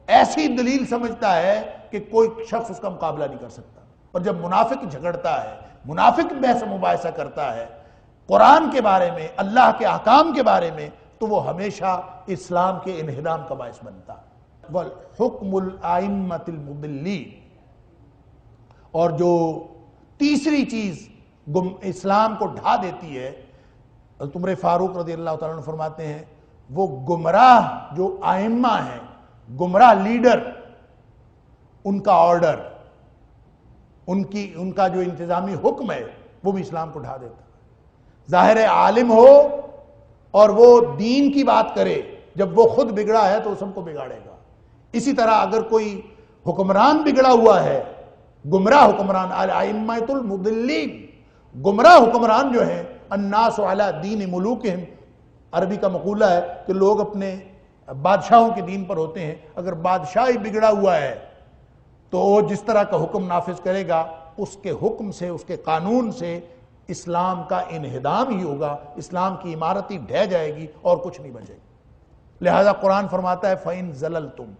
ایسی دلیل سمجھتا ہے کہ کوئی شخص اس کا مقابلہ نہیں کر سکتا۔ اور جب منافق جھگڑتا ہے، منافق بحث و مباحثہ کرتا ہے قرآن کے بارے میں، اللہ کے احکام کے بارے میں، تو وہ ہمیشہ اسلام کے انہدام کا باعث بنتا ہے۔ وَالْحُكْمُ الْأَئِمَّةِ الْمُضِلِّينَ، اور جو تیسری چیز اسلام کو ڈھا دیتی ہے، حضرت عمر فاروق رضی اللہ تعالیٰ عنہ فرماتے ہیں وہ گمراہ جو ائمہ ہیں، گمراہ لیڈر، ان کا آرڈر، ان کا جو انتظامی حکم ہے وہ بھی اسلام کو ڈھا دیتا ہے۔ ظاہر ہے عالم ہو اور وہ دین کی بات کرے، جب وہ خود بگڑا ہے تو وہ سب کو بگاڑے گا۔ اسی طرح اگر کوئی حکمران بگڑا ہوا ہے، گمراہ حکمران، الائمۃ المضلین، گمراہ حکمران جو ہیں، الناس علی دین ملوکہم، عربی کا مقولہ ہے کہ لوگ اپنے بادشاہوں کے دین پر ہوتے ہیں، اگر بادشاہ ہی بگڑا ہوا ہے تو وہ جس طرح کا حکم نافذ کرے گا اس کے حکم سے، اس کے قانون سے اسلام کا انہدام ہی ہوگا، اسلام کی عمارت ہی ڈھہ جائے گی اور کچھ نہیں بچے گا۔ لہذا قرآن فرماتا ہے فَإِن زَلَلْتُمْ،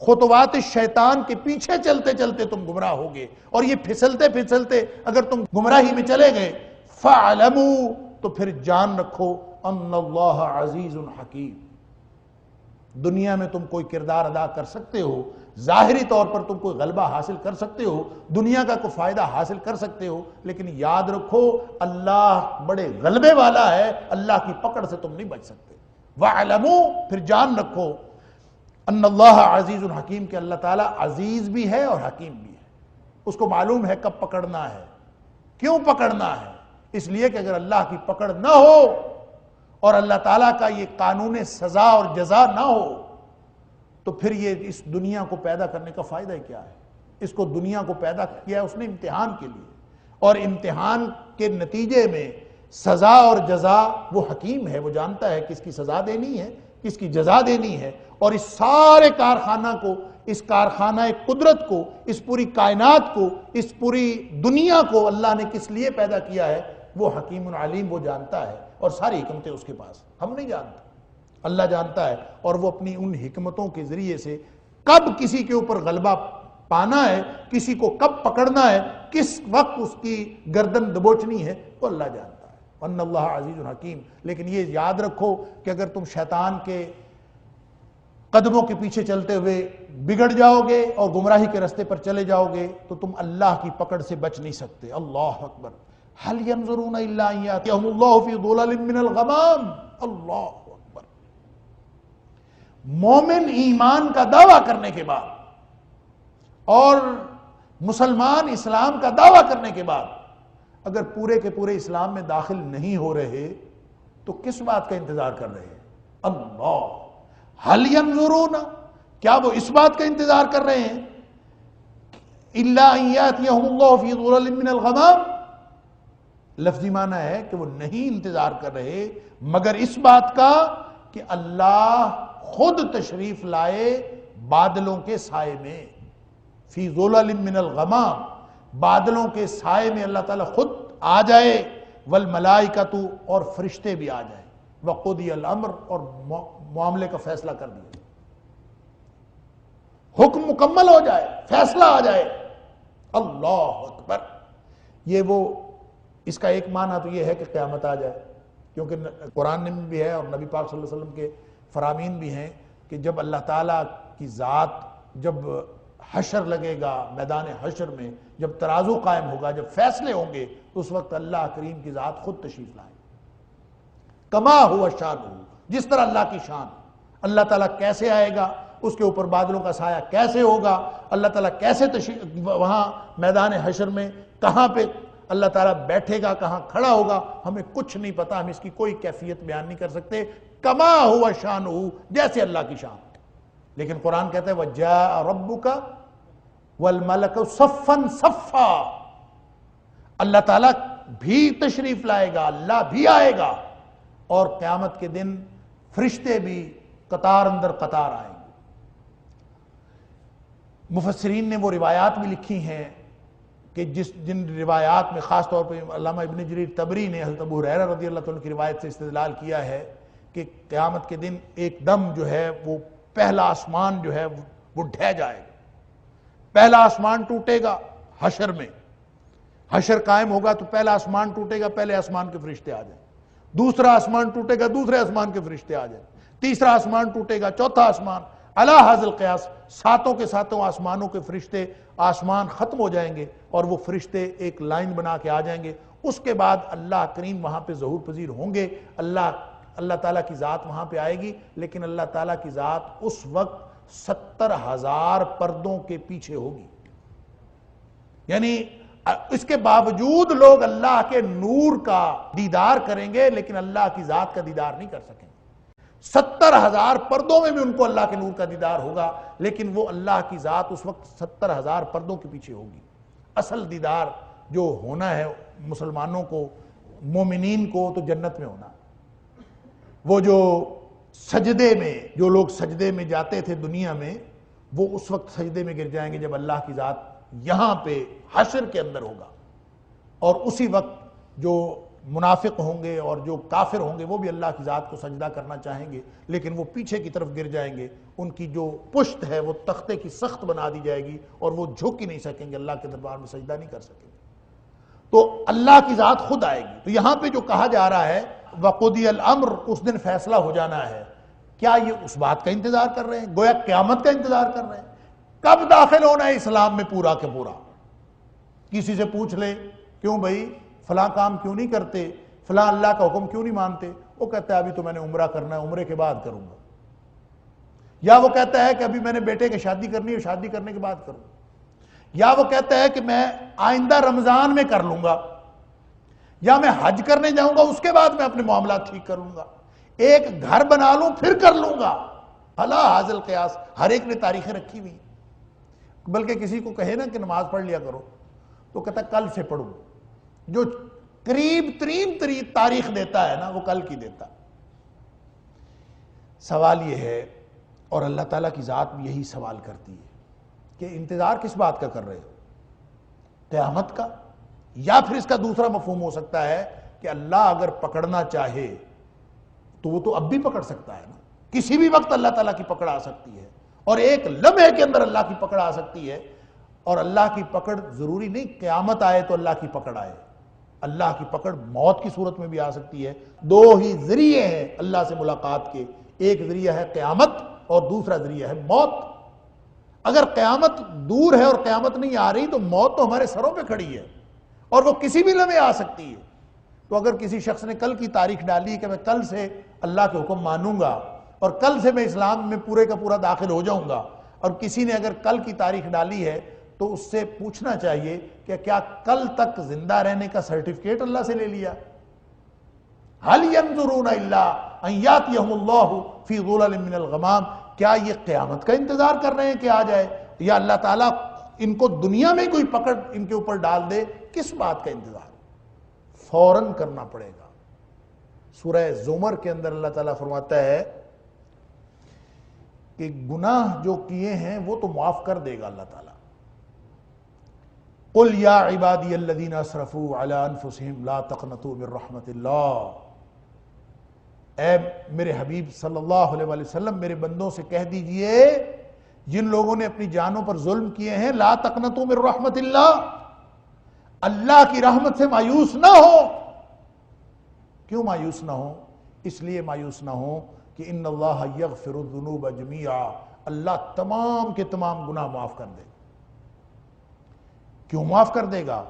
خطوات شیطان کے پیچھے چلتے چلتے تم گمراہ ہوگے، اور یہ پھسلتے پھسلتے اگر تم گمراہی میں چلے گئے، فَعْلَمُوا، تو پھر جان رکھو ان اللہ عزیز حکیم، دنیا میں تم کوئی کردار ادا کر سکتے ہو، ظاہری طور پر تم کوئی غلبہ حاصل کر سکتے ہو، دنیا کا کوئی فائدہ حاصل کر سکتے ہو، لیکن یاد رکھو اللہ بڑے غلبے والا ہے، اللہ کی پکڑ سے تم نہیں بچ سکتے۔ وَعْلَمُوا، پھر جان رکھو ان اللہ عزیز حکیم، کہ اللہ تعالیٰ عزیز بھی ہے اور حکیم بھی ہے، اس کو معلوم ہے کب پکڑنا ہے، کیوں پکڑنا ہے، اس لیے کہ اگر اللہ کی پکڑ نہ ہو اور اللہ تعالیٰ کا یہ قانون سزا اور جزا نہ ہو تو پھر یہ اس دنیا کو پیدا کرنے کا فائدہ کیا ہے؟ اس کو دنیا کو پیدا کیا ہے اس نے امتحان کے لیے، اور امتحان کے نتیجے میں سزا اور جزا وہ حکیم ہے، وہ جانتا ہے کس کی سزا دینی ہے، کس کی جزا دینی ہے، اور اس سارے کارخانہ کو، اس کارخانہ قدرت کو، اس پوری کائنات کو، اس پوری دنیا کو اللہ نے کس لیے پیدا کیا ہے، وہ حکیم علیم، وہ جانتا ہے، اور ساری حکمتیں اس کے پاس، ہم نہیں جانتے، اللہ جانتا ہے، اور وہ اپنی ان حکمتوں کے ذریعے سے کب کسی کے اوپر غلبہ پانا ہے، کسی کو کب پکڑنا ہے، کس وقت اس کی گردن دبوچنی ہے، وہ اللہ جانتا ہے۔ وَأَنَّ اللَّهَ عَزِيزٌ حَكِيمٌ۔ لیکن یہ یاد رکھو کہ اگر تم شیطان کے قدموں کے پیچھے چلتے ہوئے بگڑ جاؤ گے اور گمراہی کے رستے پر چلے جاؤ گے تو تم اللہ کی پکڑ سے بچ نہیں سکتے۔ اللہ اکبر۔ هل ينظرون الا ان ياتيهم الله في ظلال من الغمام۔ اللہ اکبر۔ مومن ایمان کا دعویٰ کرنے کے بعد اور مسلمان اسلام کا دعویٰ کرنے کے بعد اگر پورے کے پورے اسلام میں داخل نہیں ہو رہے تو کس بات کا انتظار کر رہے ہیں؟ اللہ، هل ينظرون، کیا وہ اس بات کا انتظار کر رہے ہیں الا ان ياتيهم الله في ظلال من الغمام؟ لفظی معنی ہے کہ وہ نہیں انتظار کر رہے مگر اس بات کا کہ اللہ خود تشریف لائے بادلوں کے سائے میں، فی ظلال من الغمام، بادلوں کے سائے میں اللہ تعالیٰ خود آ جائے، والملائکۃ، اور فرشتے بھی آ جائیں، وقضی الامر، اور معاملے کا فیصلہ کر دیا، حکم مکمل ہو جائے، فیصلہ آ جائے۔ اللہ اکبر۔ یہ وہ، اس کا ایک معنی تو یہ ہے کہ قیامت آ جائے، کیونکہ قرآن میں بھی ہے اور نبی پاک صلی اللہ علیہ وسلم کے فرامین بھی ہیں کہ جب اللہ تعالیٰ کی ذات، جب حشر لگے گا، میدان حشر میں جب ترازو قائم ہوگا، جب فیصلے ہوں گے تو اس وقت اللہ کریم کی ذات خود تشریف لائے، کما ہوا شان، جس طرح اللہ کی شان، اللہ تعالیٰ کیسے آئے گا، اس کے اوپر بادلوں کا سایہ کیسے ہوگا، اللہ تعالیٰ کیسے وہاں میدان حشر میں کہاں پہ اللہ تعالیٰ بیٹھے گا، کہاں کھڑا ہوگا، ہمیں کچھ نہیں پتا، ہم اس کی کوئی کیفیت بیان نہیں کر سکتے، کما ہوا شان، جیسے اللہ کی شان۔ لیکن قرآن کہتا ہے وَجَاءَ رَبُّكَ وَالْمَلَكُ صَفًّا صَفًّا، اللہ تعالیٰ بھی تشریف لائے گا، اللہ بھی آئے گا، اور قیامت کے دن فرشتے بھی قطار اندر قطار آئیں گے۔ مفسرین نے وہ روایات بھی لکھی ہیں کہ جن روایات میں خاص طور پر علامہ ابن جریر طبری نے حضرت ابو ہریرہ رضی اللہ عنہ کی روایت سے استدلال کیا ہے کہ قیامت کے دن ایک دم جو ہے وہ پہلا آسمان جو ہے وہ ڈھہ جائے گا، پہلا آسمان ٹوٹے گا حشر میں، حشر قائم ہوگا تو پہلا آسمان ٹوٹے گا، پہلے آسمان کے فرشتے آ جائیں، دوسرا آسمان ٹوٹے گا، دوسرے آسمان کے فرشتے آ جائیں، تیسرا آسمان ٹوٹے گا، چوتھا آسمان، علی ھذا القیاس، ساتوں کے ساتوں آسمانوں کے فرشتے، آسمان ختم ہو جائیں گے اور وہ فرشتے ایک لائن بنا کے آ جائیں گے۔ اس کے بعد اللہ کریم وہاں پہ ظہور پذیر ہوں گے، اللہ تعالیٰ کی ذات وہاں پہ آئے گی، لیکن اللہ تعالیٰ کی ذات اس وقت 70,000 پردوں کے پیچھے ہوگی، یعنی اس کے باوجود لوگ اللہ کے نور کا دیدار کریں گے لیکن اللہ کی ذات کا دیدار نہیں کر سکیں گے۔ 70,000 پردوں میں بھی ان کو اللہ کے نور کا دیدار ہوگا، لیکن وہ اللہ کی ذات اس وقت 70,000 پردوں کے پیچھے ہوگی۔ اصل دیدار جو ہونا ہے مسلمانوں کو، مومنین کو، تو جنت میں ہونا، وہ جو سجدے میں جو لوگ سجدے میں جاتے تھے دنیا میں، وہ اس وقت سجدے میں گر جائیں گے جب اللہ کی ذات یہاں پہ حشر کے اندر ہوگا، اور اسی وقت جو منافق ہوں گے اور جو کافر ہوں گے وہ بھی اللہ کی ذات کو سجدہ کرنا چاہیں گے، لیکن وہ پیچھے کی طرف گر جائیں گے، ان کی جو پشت ہے وہ تختے کی سخت بنا دی جائے گی اور وہ جھک ہی نہیں سکیں گے، اللہ کے دربار میں سجدہ نہیں کر سکیں گے۔ تو اللہ کی ذات خود آئے گی۔ تو یہاں پہ جو کہا جا رہا ہے وَقُضِيَ الْأَمْرُ، اس دن فیصلہ ہو جانا ہے، کیا یہ اس بات کا انتظار کر رہے ہیں؟ گویا قیامت کا انتظار کر رہے ہیں۔ کب داخل ہونا ہے اسلام میں پورا کے پورا؟ کسی سے پوچھ لے کیوں بھائی فلاں کام کیوں نہیں کرتے، فلاں اللہ کا حکم کیوں نہیں مانتے، وہ کہتا ہے ابھی تو میں نے عمرہ کرنا ہے، عمرے کے بعد کروں گا، یا وہ کہتا ہے کہ ابھی میں نے بیٹے کی شادی کرنی ہے، شادی کرنے کے بعد کروں گا، یا وہ کہتا ہے کہ میں آئندہ رمضان میں کر لوں گا، یا میں حج کرنے جاؤں گا اس کے بعد میں اپنے معاملات ٹھیک کروں گا، ایک گھر بنا لوں پھر کر لوں گا۔ حالا حاصل قیاس، ہر ایک نے تاریخیں رکھی ہوئی، بلکہ کسی کو کہے نا کہ نماز پڑھ لیا کرو تو کہتا کل سے پڑھوں، جو قریب ترین تاریخ دیتا ہے نا وہ کل کی دیتا۔ سوال یہ ہے، اور اللہ تعالیٰ کی ذات بھی یہی سوال کرتی ہے کہ انتظار کس بات کا کر رہے ہو؟ قیامت کا؟ یا پھر اس کا دوسرا مفہوم ہو سکتا ہے کہ اللہ اگر پکڑنا چاہے تو وہ تو اب بھی پکڑ سکتا ہے نا، کسی بھی وقت اللہ تعالیٰ کی پکڑ آ سکتی ہے، اور ایک لمحے کے اندر اللہ کی پکڑ آ سکتی ہے، اور اللہ کی پکڑ ضروری نہیں قیامت آئے تو اللہ کی پکڑ آئے، اللہ کی پکڑ موت کی صورت میں بھی آ سکتی ہے۔ دو ہی ذریعے ہیں اللہ سے ملاقات کے، ایک ذریعہ ہے قیامت اور دوسرا ذریعہ ہے موت۔ اگر قیامت دور ہے اور قیامت نہیں آ رہی تو موت تو ہمارے سروں پہ کھڑی ہے اور وہ کسی بھی لمحے آ سکتی ہے۔ تو اگر کسی شخص نے کل کی تاریخ ڈالی کہ میں کل سے اللہ کے حکم مانوں گا اور کل سے میں اسلام میں پورے کا پورا داخل ہو جاؤں گا، اور کسی نے اگر کل کی تاریخ ڈالی ہے تو اس سے پوچھنا چاہیے کہ کیا کل تک زندہ رہنے کا سرٹیفکیٹ اللہ سے لے لیا؟ هَلْ يَنظُرُونَ إِلَّا أَنْ يَأْتِيَهُمُ اللَّهُ فِي ظُلَلٍ مِّنَ الْغَمَامِ، کیا یہ قیامت کا انتظار کر رہے ہیں کہ آ جائے، یا اللہ تعالیٰ ان کو دنیا میں کوئی پکڑ ان کے اوپر ڈال دے؟ کس بات کا انتظار؟ فوراً کرنا پڑے گا۔ سورہ زمر کے اندر اللہ تعالیٰ فرماتا ہے کہ گناہ جو کیے ہیں وہ تو معاف کر دے گا اللہ تعالیٰ۔ قُلْ يَا عِبَادِيَ الَّذِينَ أَسْرَفُوا عَلَىٰ أَنفُسِهِمْ لَا تَقْنَطُوا مِن رَحْمَةِ اللَّهِ، اے میرے حبیب صلی اللہ علیہ وسلم میرے بندوں سے کہہ دیجئے جن لوگوں نے اپنی جانوں پر ظلم کیے ہیں، لا تقنطوا من رحمت اللہ، اللہ کی رحمت سے مایوس نہ ہو۔ کیوں مایوس نہ ہو؟ اس لیے مایوس نہ ہو کہ ان اللہ یغفر الذنوب جميعا، اللہ تمام کے تمام گناہ معاف کر دے گا۔ کیوں معاف کر دے گا؟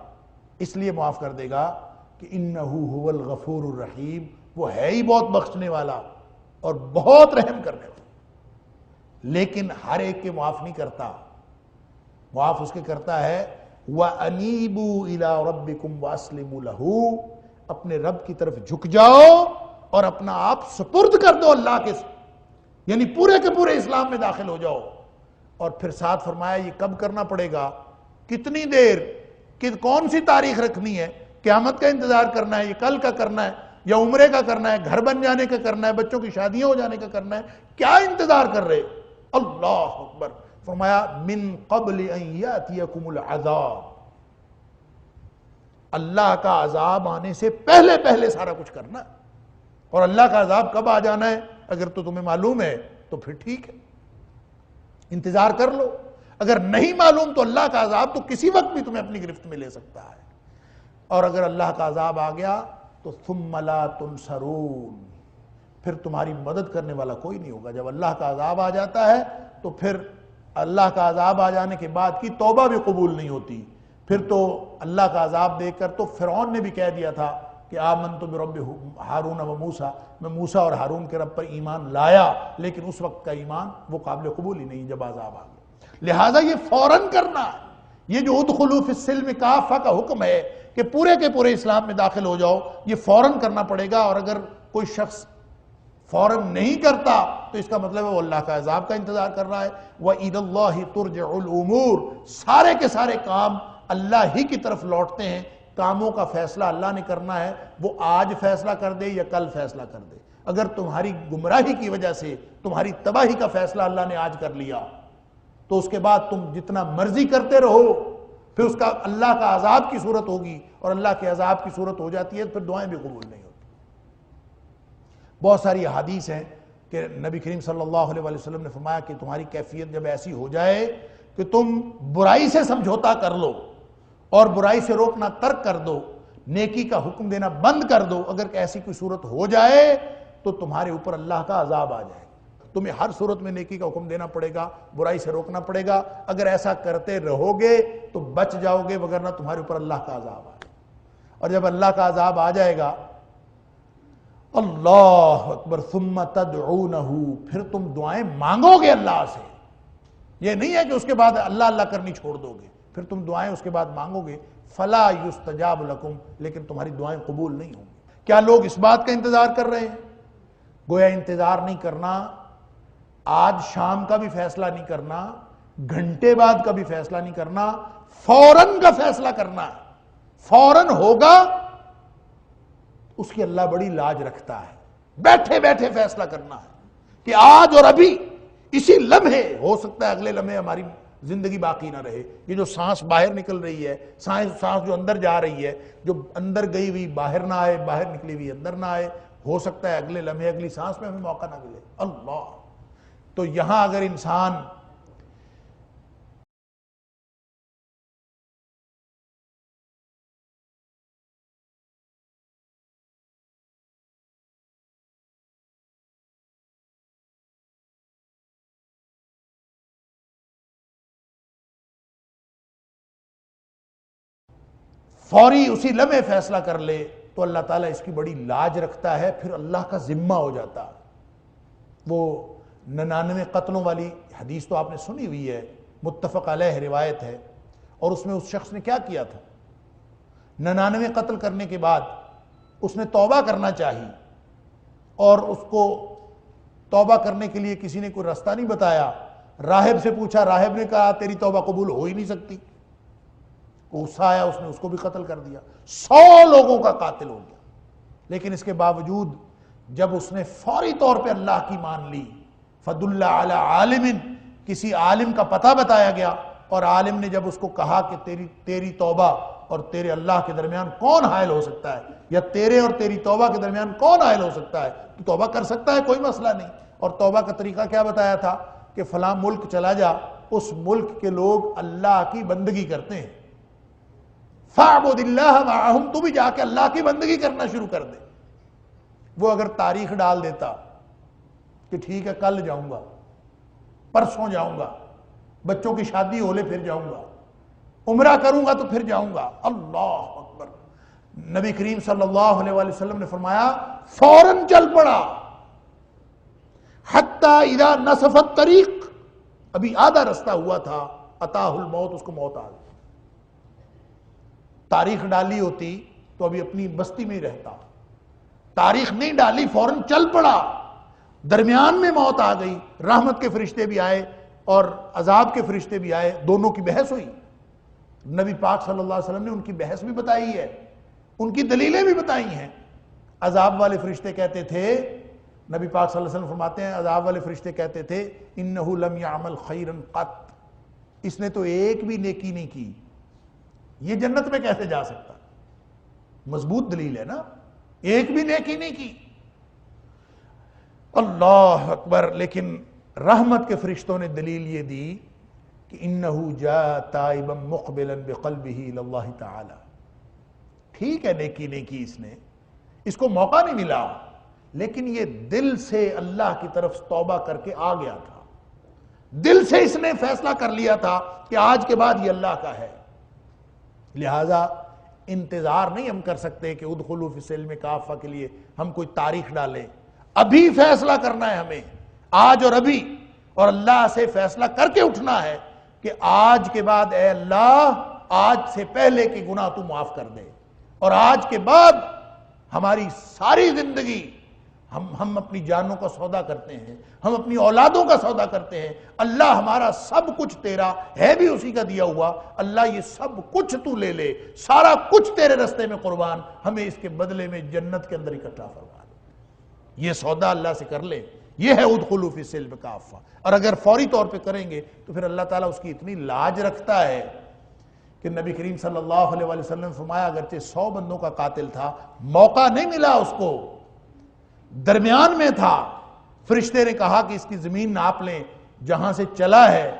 اس لیے معاف کر دے گا کہ انہ هو الغفور الرحیم، وہ ہے ہی بہت بخشنے والا اور بہت رحم کرنے والا، لیکن ہر ایک کے معاف نہیں کرتا، معاف اس کے کرتا ہے وَأَنِيبُوا إِلَىٰ رَبِّكُمْ وَأَسْلِمُوا لَهُ، اپنے رب کی طرف جھک جاؤ اور اپنا آپ سپرد کر دو اللہ کے، یعنی پورے کے پورے اسلام میں داخل ہو جاؤ۔ اور پھر ساتھ فرمایا یہ کب کرنا پڑے گا، کتنی دیر، کون سی تاریخ رکھنی ہے؟ قیامت کا انتظار کرنا ہے، یہ کل کا کرنا ہے، یا عمرے کا کرنا ہے، گھر بن جانے کا کرنا ہے، بچوں کی شادیاں ہو جانے کا کرنا ہے؟ کیا انتظار کر رہے؟ اللہ اکبر! فرمایا من قبل ان یاتیکم العذاب، اللہ کا عذاب آنے سے پہلے پہلے سارا کچھ کرنا۔ اور اللہ کا عذاب کب آ جانا ہے اگر تو تمہیں معلوم ہے تو پھر ٹھیک ہے، انتظار کر لو۔ اگر نہیں معلوم تو اللہ کا عذاب تو کسی وقت بھی تمہیں اپنی گرفت میں لے سکتا ہے، اور اگر اللہ کا عذاب آ گیا تو ثم لا تنصرون، پھر تمہاری مدد کرنے والا کوئی نہیں ہوگا۔ جب اللہ کا عذاب آ جاتا ہے تو پھر اللہ کا عذاب آ جانے کے بعد کی توبہ بھی قبول نہیں ہوتی۔ پھر تو اللہ کا عذاب دیکھ کر تو فرعون نے بھی کہہ دیا تھا کہ آمنت برب ہارون و موسیٰ، میں موسیٰ اور ہارون کے رب پر ایمان لایا، لیکن اس وقت کا ایمان وہ قابل قبول ہی نہیں جب عذاب آ گیا۔ لہٰذا یہ فوراً کرنا ہے، یہ جو ادخلوا فی السلم کافہ کا حکم ہے کہ پورے کے پورے اسلام میں داخل ہو جاؤ، یہ فوراً کرنا پڑے گا۔ اور اگر کوئی شخص فوراً نہیں کرتا تو اس کا مطلب ہے وہ اللہ کا عذاب کا انتظار کر رہا ہے۔ وَإِلَى اللَّهِ تُرْجَعُ الْأُمُورِ، سارے کے سارے کام اللہ ہی کی طرف لوٹتے ہیں۔ کاموں کا فیصلہ اللہ نے کرنا ہے، وہ آج فیصلہ کر دے یا کل فیصلہ کر دے۔ اگر تمہاری گمراہی کی وجہ سے تمہاری تباہی کا فیصلہ اللہ نے آج کر لیا تو اس کے بعد تم جتنا مرضی کرتے رہو، پھر اس کا اللہ کا عذاب کی صورت ہوگی، اور اللہ کے عذاب کی صورت ہو جاتی ہے پھر دعائیں بھی قبول نہیں ہوتی۔ بہت ساری احادیث ہیں کہ نبی کریم صلی اللہ علیہ وسلم نے فرمایا کہ تمہاری کیفیت جب ایسی ہو جائے کہ تم برائی سے سمجھوتا کر لو اور برائی سے روکنا ترک کر دو، نیکی کا حکم دینا بند کر دو، اگر ایسی کوئی صورت ہو جائے تو تمہارے اوپر اللہ کا عذاب آ جائے گا۔ تمہیں ہر صورت میں نیکی کا حکم دینا پڑے گا، برائی سے روکنا پڑے گا۔ اگر ایسا کرتے رہو گے تو بچ جاؤ گے، وگرنہ تمہارے اوپر اللہ کا عذاب آئے گا۔ اور جب اللہ کا عذاب آ جائے گا، اللہ اکبر، ثم تدعونہ، پھر تم دعائیں مانگو گے اللہ سے۔ یہ نہیں ہے کہ اس کے بعد اللہ اللہ کرنی چھوڑ دو گے، پھر تم دعائیں اس کے بعد مانگو گے، فلا یستجاب لکم، لیکن تمہاری دعائیں قبول نہیں ہوں گی۔ کیا لوگ اس بات کا انتظار کر رہے ہیں؟ گویا انتظار نہیں کرنا، آج شام کا بھی فیصلہ نہیں کرنا، گھنٹے بعد کا بھی فیصلہ نہیں کرنا، فوراً کا فیصلہ کرنا ہے۔ فوراً ہوگا اس کی اللہ بڑی لاج رکھتا ہے۔ بیٹھے بیٹھے فیصلہ کرنا ہے کہ آج اور ابھی اسی لمحے، ہو سکتا ہے اگلے لمحے ہماری زندگی باقی نہ رہے، یہ جو سانس باہر نکل رہی ہے، سانس جو اندر جا رہی ہے، جو اندر گئی ہوئی باہر نہ آئے، باہر نکلی ہوئی اندر نہ آئے، ہو سکتا ہے اگلے لمحے اگلی سانس میں ہمیں موقع نہ ملے۔ اللہ، تو یہاں اگر انسان فوری اسی لمحے فیصلہ کر لے تو اللہ تعالیٰ اس کی بڑی لاج رکھتا ہے، پھر اللہ کا ذمہ ہو جاتا ہے۔ وہ 99 قتلوں والی حدیث تو آپ نے سنی ہوئی ہے، متفق علیہ روایت ہے، اور اس میں اس شخص نے کیا کیا تھا؟ 99 قتل کرنے کے بعد اس نے توبہ کرنا چاہی، اور اس کو توبہ کرنے کے لیے کسی نے کوئی رستہ نہیں بتایا۔ راہب سے پوچھا، راہب نے کہا تیری توبہ قبول ہو ہی نہیں سکتی۔ غصہ آیا، اس نے اس کو بھی قتل کر دیا، 100 لوگوں کا قاتل ہو گیا۔ لیکن اس کے باوجود جب اس نے فوری طور پہ اللہ کی مان لی، فَدُلَّ عَلَىٰ عَالِمٍ، کسی عالم کا پتہ بتایا گیا، اور عالم نے جب اس کو کہا کہ تیری توبہ اور تیرے اللہ کے درمیان کون حائل ہو سکتا ہے، یا تیرے اور تیری توبہ کے درمیان کون حائل ہو سکتا ہے، تو توبہ کر سکتا ہے، کوئی مسئلہ نہیں۔ اور توبہ کا طریقہ کیا بتایا تھا کہ فلاں ملک چلا جا، اس ملک کے لوگ اللہ کی بندگی کرتے ہیں، فَاعْبُدِ اللَّهَ مَعَهُمْ، تو بھی جا کے اللہ کی بندگی کرنا شروع کر دے۔ وہ اگر تاریخ ڈال دیتا کہ ٹھیک ہے کل جاؤں گا، پرسوں جاؤں گا، بچوں کی شادی ہو لے پھر جاؤں گا، عمرہ کروں گا تو پھر جاؤں گا، اللہ اکبر، نبی کریم صلی اللہ علیہ وآلہ وسلم نے فرمایا فوراً چل پڑا، حتی اذا نصف الطریق، ابھی آدھا رستہ ہوا تھا، اتاہ الموت، اس کو موت آ گئی۔ تاریخ ڈالی ہوتی تو ابھی اپنی بستی میں ہی رہتا، تاریخ نہیں ڈالی، فوراً چل پڑا، درمیان میں موت آ گئی، رحمت کے فرشتے بھی آئے اور عذاب کے فرشتے بھی آئے، دونوں کی بحث ہوئی۔ نبی پاک صلی اللہ علیہ وسلم نے ان کی بحث بھی بتائی ہے، ان کی دلیلیں بھی بتائی ہیں۔ عذاب والے فرشتے کہتے تھے، نبی پاک صلی اللہ علیہ وسلم فرماتے ہیں، عذاب والے فرشتے کہتے تھے انہ لم یعمل خیرا قط، اس نے تو ایک بھی نیکی نہیں کی، یہ جنت میں کیسے جا سکتا؟ مضبوط دلیل ہے نا، ایک بھی نیکی نہیں کی، اللہ اکبر۔ لیکن رحمت کے فرشتوں نے دلیل یہ دی کہ انہو جاء تائبا مقبلا بقلبہ اللہ تعالی، ٹھیک ہے نیکی نہیں کی اس نے، اس کو موقع نہیں ملا، لیکن یہ دل سے اللہ کی طرف توبہ کر کے آ گیا تھا، دل سے اس نے فیصلہ کر لیا تھا کہ آج کے بعد یہ اللہ کا ہے۔ لہٰذا انتظار نہیں ہم کر سکتے کہ ادخلوا فی السلم کافہ کے لیے ہم کوئی تاریخ ڈالیں، ابھی فیصلہ کرنا ہے ہمیں، آج اور ابھی، اور اللہ سے فیصلہ کر کے اٹھنا ہے کہ آج کے بعد اے اللہ آج سے پہلے کے گناہ تو معاف کر دے، اور آج کے بعد ہماری ساری زندگی ہم اپنی جانوں کا سودا کرتے ہیں، ہم اپنی اولادوں کا سودا کرتے ہیں۔ اللہ ہمارا سب کچھ تیرا ہے بھی اسی کا دیا ہوا، اللہ یہ سب کچھ تو لے لے، سارا کچھ تیرے رستے میں قربان، ہمیں اس کے بدلے میں جنت کے اندر اکٹھا فرما دے۔ یہ سودا اللہ سے کر لے، یہ ہے ادخلوا فی السلم کافہ۔ اور اگر فوری طور پہ کریں گے تو پھر اللہ تعالیٰ اس کی اتنی لاج رکھتا ہے کہ نبی کریم صلی اللہ علیہ وسلم نے فرمایا اگرچہ 100 بندوں کا قاتل تھا، موقع نہیں ملا اس کو، درمیان میں تھا، فرشتے نے کہا کہ اس کی زمین ناپ لیں جہاں سے چلا ہے،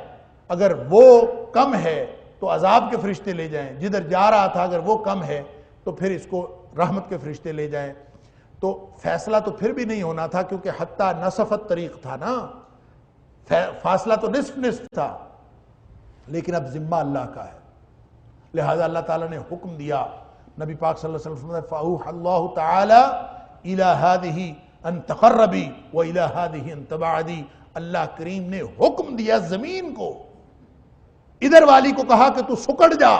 اگر وہ کم ہے تو عذاب کے فرشتے لے جائیں، جدھر جا رہا تھا اگر وہ کم ہے تو پھر اس کو رحمت کے فرشتے لے جائیں۔ تو فیصلہ تو پھر بھی نہیں ہونا تھا کیونکہ حتی نصفت طریق تھا نا، فاصلہ تو نصف تھا، لیکن اب ذمہ اللہ کا ہے، لہذا اللہ تعالیٰ نے حکم دیا، نبی پاک صلی اللہ علیہ وسلم فَأَوْحَى اللَّهُ تَعَالَى إِلَى هَذِهِ أَن تَقَرَّبِي وَإِلَى هَذِهِ أَن تَبَعَدِي۔ اللہ کریم نے حکم دیا زمین کو، ادھر والی کو کہا کہ تو سکڑ جا،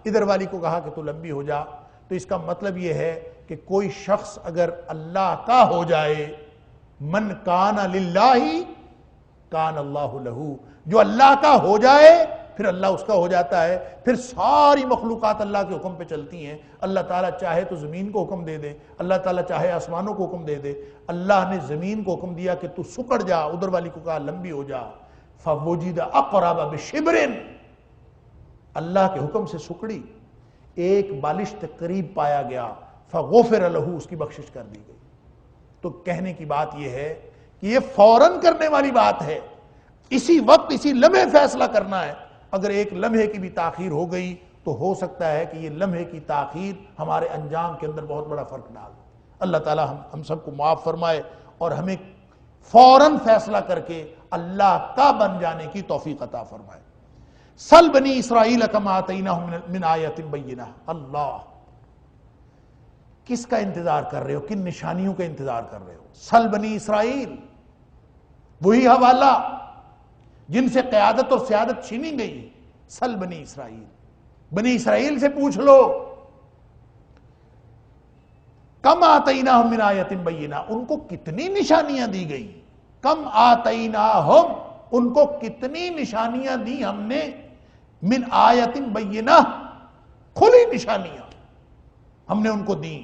ادھر والی کو کہا کہ تو لمبی ہو جا۔ تو اس کا مطلب یہ ہے کہ کوئی شخص اگر اللہ کا ہو جائے، من کان للہ کان اللہ لہو، جو اللہ کا ہو جائے پھر اللہ اس کا ہو جاتا ہے، پھر ساری مخلوقات اللہ کے حکم پہ چلتی ہیں۔ اللہ تعالیٰ چاہے تو زمین کو حکم دے دے، اللہ تعالیٰ چاہے آسمانوں کو حکم دے دے۔ اللہ نے زمین کو حکم دیا کہ تو سکڑ جا، ادھر والی کو کہا لمبی ہو جا، فَوُجِدَ أَقْرَبَ بِشِبْرٍ، اللہ کے حکم سے سکڑی، ایک بالشت قریب پایا گیا، فغفر لہو، اس کی بخشش کر دی گئی۔ تو کہنے کی بات یہ ہے کہ یہ فوراً کرنے والی بات ہے، اسی وقت اسی لمحے فیصلہ کرنا ہے۔ اگر ایک لمحے کی بھی تاخیر ہو گئی تو ہو سکتا ہے کہ یہ لمحے کی تاخیر ہمارے انجام کے اندر بہت بڑا فرق ڈال دے۔ اللہ تعالی ہم سب کو معاف فرمائے اور ہمیں فوراً فیصلہ کر کے اللہ کا بن جانے کی توفیق عطا فرمائے۔ سل بنی اسرائیل کما آتیناہم من آیۃ بینہ۔ اللہ، کس کا انتظار کر رہے ہو؟ کن نشانیوں کا انتظار کر رہے ہو؟ سل بنی اسرائیل، وہی حوالہ جن سے قیادت اور سیادت چھینی گئی، سل بنی اسرائیل، بنی اسرائیل سے پوچھ لو، کم آتیناہم من آیۃ بینہ، ان کو کتنی نشانیاں دی گئی، کم آتیناہم، ان کو کتنی نشانیاں دی ہم نے، من آیۃ بینہ، کھلی نشانیاں ہم نے ان کو دی،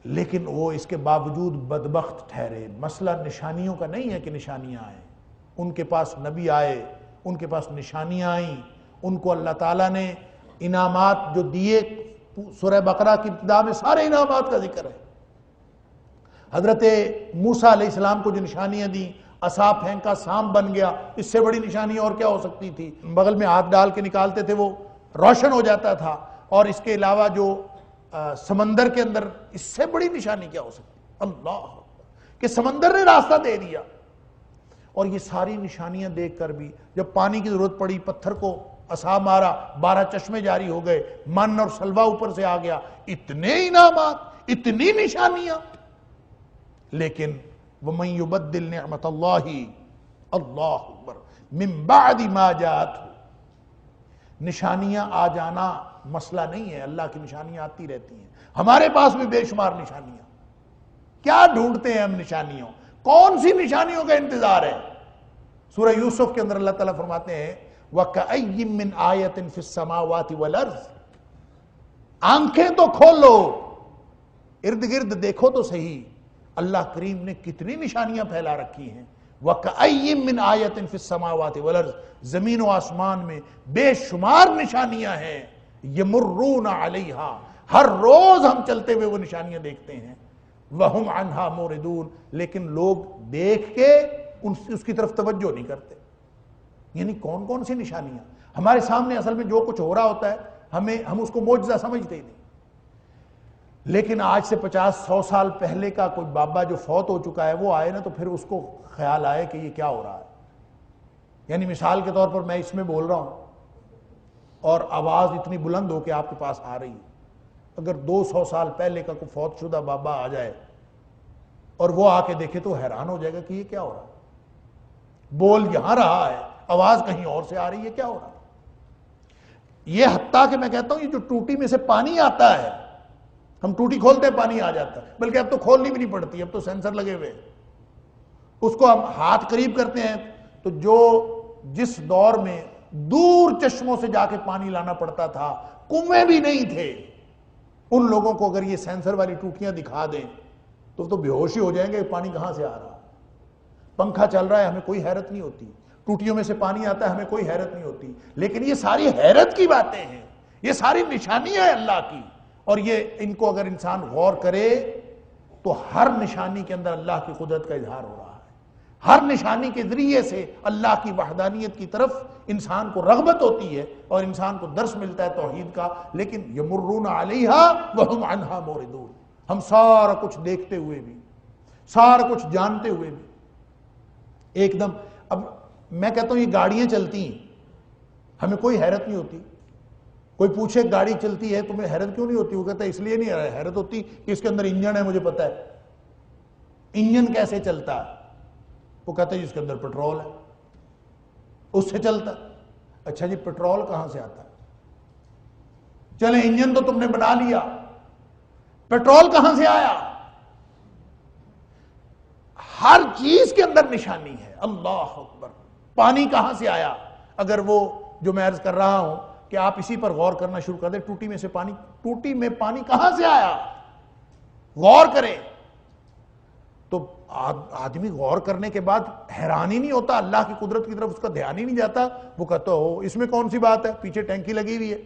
لیکن وہ اس کے باوجود بدبخت ٹھہرے۔ مسئلہ نشانیوں کا نہیں ہے کہ نشانیاں آئیں، ان کے پاس نبی آئے، ان کے پاس نشانیاں آئیں، ان کو اللہ تعالیٰ نے انعامات جو دیے، سورہ بقرہ کی ابتدا میں سارے انعامات کا ذکر ہے۔ حضرت موسیٰ علیہ السلام کو جو نشانیاں دیں، عصا پھینکا سانپ بن گیا، اس سے بڑی نشانی اور کیا ہو سکتی تھی؟ بغل میں ہاتھ ڈال کے نکالتے تھے وہ روشن ہو جاتا تھا، اور اس کے علاوہ جو سمندر کے اندر، اس سے بڑی نشانی کیا ہو سکتی؟ اللہ کہ سمندر نے راستہ دے دیا۔ اور یہ ساری نشانیاں دیکھ کر بھی جب پانی کی ضرورت پڑی، پتھر کو عصا مارا، 12 چشمے جاری ہو گئے، من اور سلوہ اوپر سے آ گیا، اتنے انعامات، اتنی نشانیاں، لیکن وَمَن يُبَدِّلْ نِعْمَةَ اللَّهِ، اللہ اکبر، مِن بَعْدِ مَا جَاءَتْهُ۔ نشانیاں آ جانا مسئلہ نہیں ہے، اللہ کی نشانیاں آتی رہتی ہیں، ہمارے پاس بھی بے شمار نشانیاں، کیا ڈھونڈتے ہیں ہم نشانیوں؟ کون سی نشانیوں کا انتظار ہے؟ سورہ یوسف کے اندر اللہ تعالیٰ فرماتے ہیں وَكَأَيٍّ مِّنْ آیَةٍ فِي السَّمَاوَاتِ وَالْأَرْضِ، آنکھیں تو کھولو، ارد گرد دیکھو تو صحیح، اللہ کریم نے کتنی نشانیاں پھیلا رکھی ہیں۔ وَكَأَيٍّ مِّنْ آیَةٍ فِي السَّمَاوَاتِ وَالْأَرْضِ، زمین و آسمان میں بے شمار نشانیاں ہیں، یمرون علیہا، ہر روز ہم چلتے ہوئے وہ نشانیاں دیکھتے ہیں، وَهُمْ عَنْهَا مُورِدُونَ، لیکن لوگ دیکھ کے اس کی طرف توجہ نہیں کرتے۔ یعنی کون کون سی نشانیاں ہمارے سامنے، اصل میں جو کچھ ہو رہا ہوتا ہے ہم اس کو معجزہ سمجھتے ہی نہیں، لیکن آج سے 50-100 سال پہلے کا کوئی بابا جو فوت ہو چکا ہے وہ آئے نا، تو پھر اس کو خیال آئے کہ یہ کیا ہو رہا ہے۔ یعنی مثال کے طور پر میں اس میں بول رہا ہوں اور آواز اتنی بلند ہو کہ آپ کے پاس آ رہی ہے، اگر 200 سال پہلے کا کوئی فوت شدہ بابا آ جائے اور وہ آ کے دیکھے تو حیران ہو جائے گا کہ یہ کیا ہو رہا ہے، بول یہاں رہا ہے، آواز کہیں اور سے آ رہی ہے، کیا ہو رہا ہے؟ یہ حتیٰ کہ میں کہتا ہوں یہ جو ٹوٹی میں سے پانی آتا ہے، ہم ٹوٹی کھولتے پانی آ جاتا ہے، بلکہ اب تو کھولنی بھی نہیں پڑتی، اب تو سینسر لگے ہوئے ہیں، اس کو ہم ہاتھ قریب کرتے ہیں تو جس دور میں دور چشموں سے جا کے پانی لانا پڑتا تھا، کنویں بھی نہیں تھے، ان لوگوں کو اگر یہ سینسر والی ٹوٹیاں دکھا دیں تو بے ہوشی ہو جائیں گے، پانی کہاں سے آ رہا، پنکھا چل رہا ہے ہمیں کوئی حیرت نہیں ہوتی، ٹوٹیوں میں سے پانی آتا ہے ہمیں کوئی حیرت نہیں ہوتی، لیکن یہ ساری حیرت کی باتیں ہیں، یہ ساری نشانیاں ہیں اللہ کی، اور ان کو اگر انسان غور کرے تو ہر نشانی کے اندر اللہ کی قدرت کا اظہار ہو رہا ہے، ہر نشانی کے ذریعے سے اللہ کی وحدانیت کی طرف انسان کو رغبت ہوتی ہے اور انسان کو درس ملتا ہے توحید کا، لیکن یمرون علیہا وہم عنہا موردون، ہم سارا کچھ دیکھتے ہوئے بھی، سارا کچھ جانتے ہوئے بھی ایک دم، اب میں کہتا ہوں یہ گاڑیاں چلتی ہیں ہمیں کوئی حیرت نہیں ہوتی، کوئی پوچھے گاڑی چلتی ہے تمہیں حیرت کیوں نہیں ہوتی، وہ کہتا ہے اس لیے نہیں حیرت ہوتی کہ اس کے اندر انجن ہے، مجھے پتا ہے انجن کیسے چلتا ہے، وہ کہتا ہے اس کے اندر پیٹرول ہے اس سے چلتا ہے، اچھا جی پیٹرول کہاں سے آتا ہے، چلیں انجن تو تم نے بنا لیا، پیٹرول کہاں سے آیا، ہر چیز کے اندر نشانی ہے، اللہ اکبر، پانی کہاں سے آیا، اگر وہ جو میں عرض کر رہا ہوں کہ آپ اسی پر غور کرنا شروع کر دیں، ٹوٹی میں پانی کہاں سے آیا، غور کریں تو آدمی غور کرنے کے بعد حیران ہی نہیں ہوتا، اللہ کی قدرت کی طرف اس کا دھیان ہی نہیں جاتا، وہ کہتا ہو اس میں کون سی بات ہے، پیچھے ٹینکی لگی ہوئی ہے،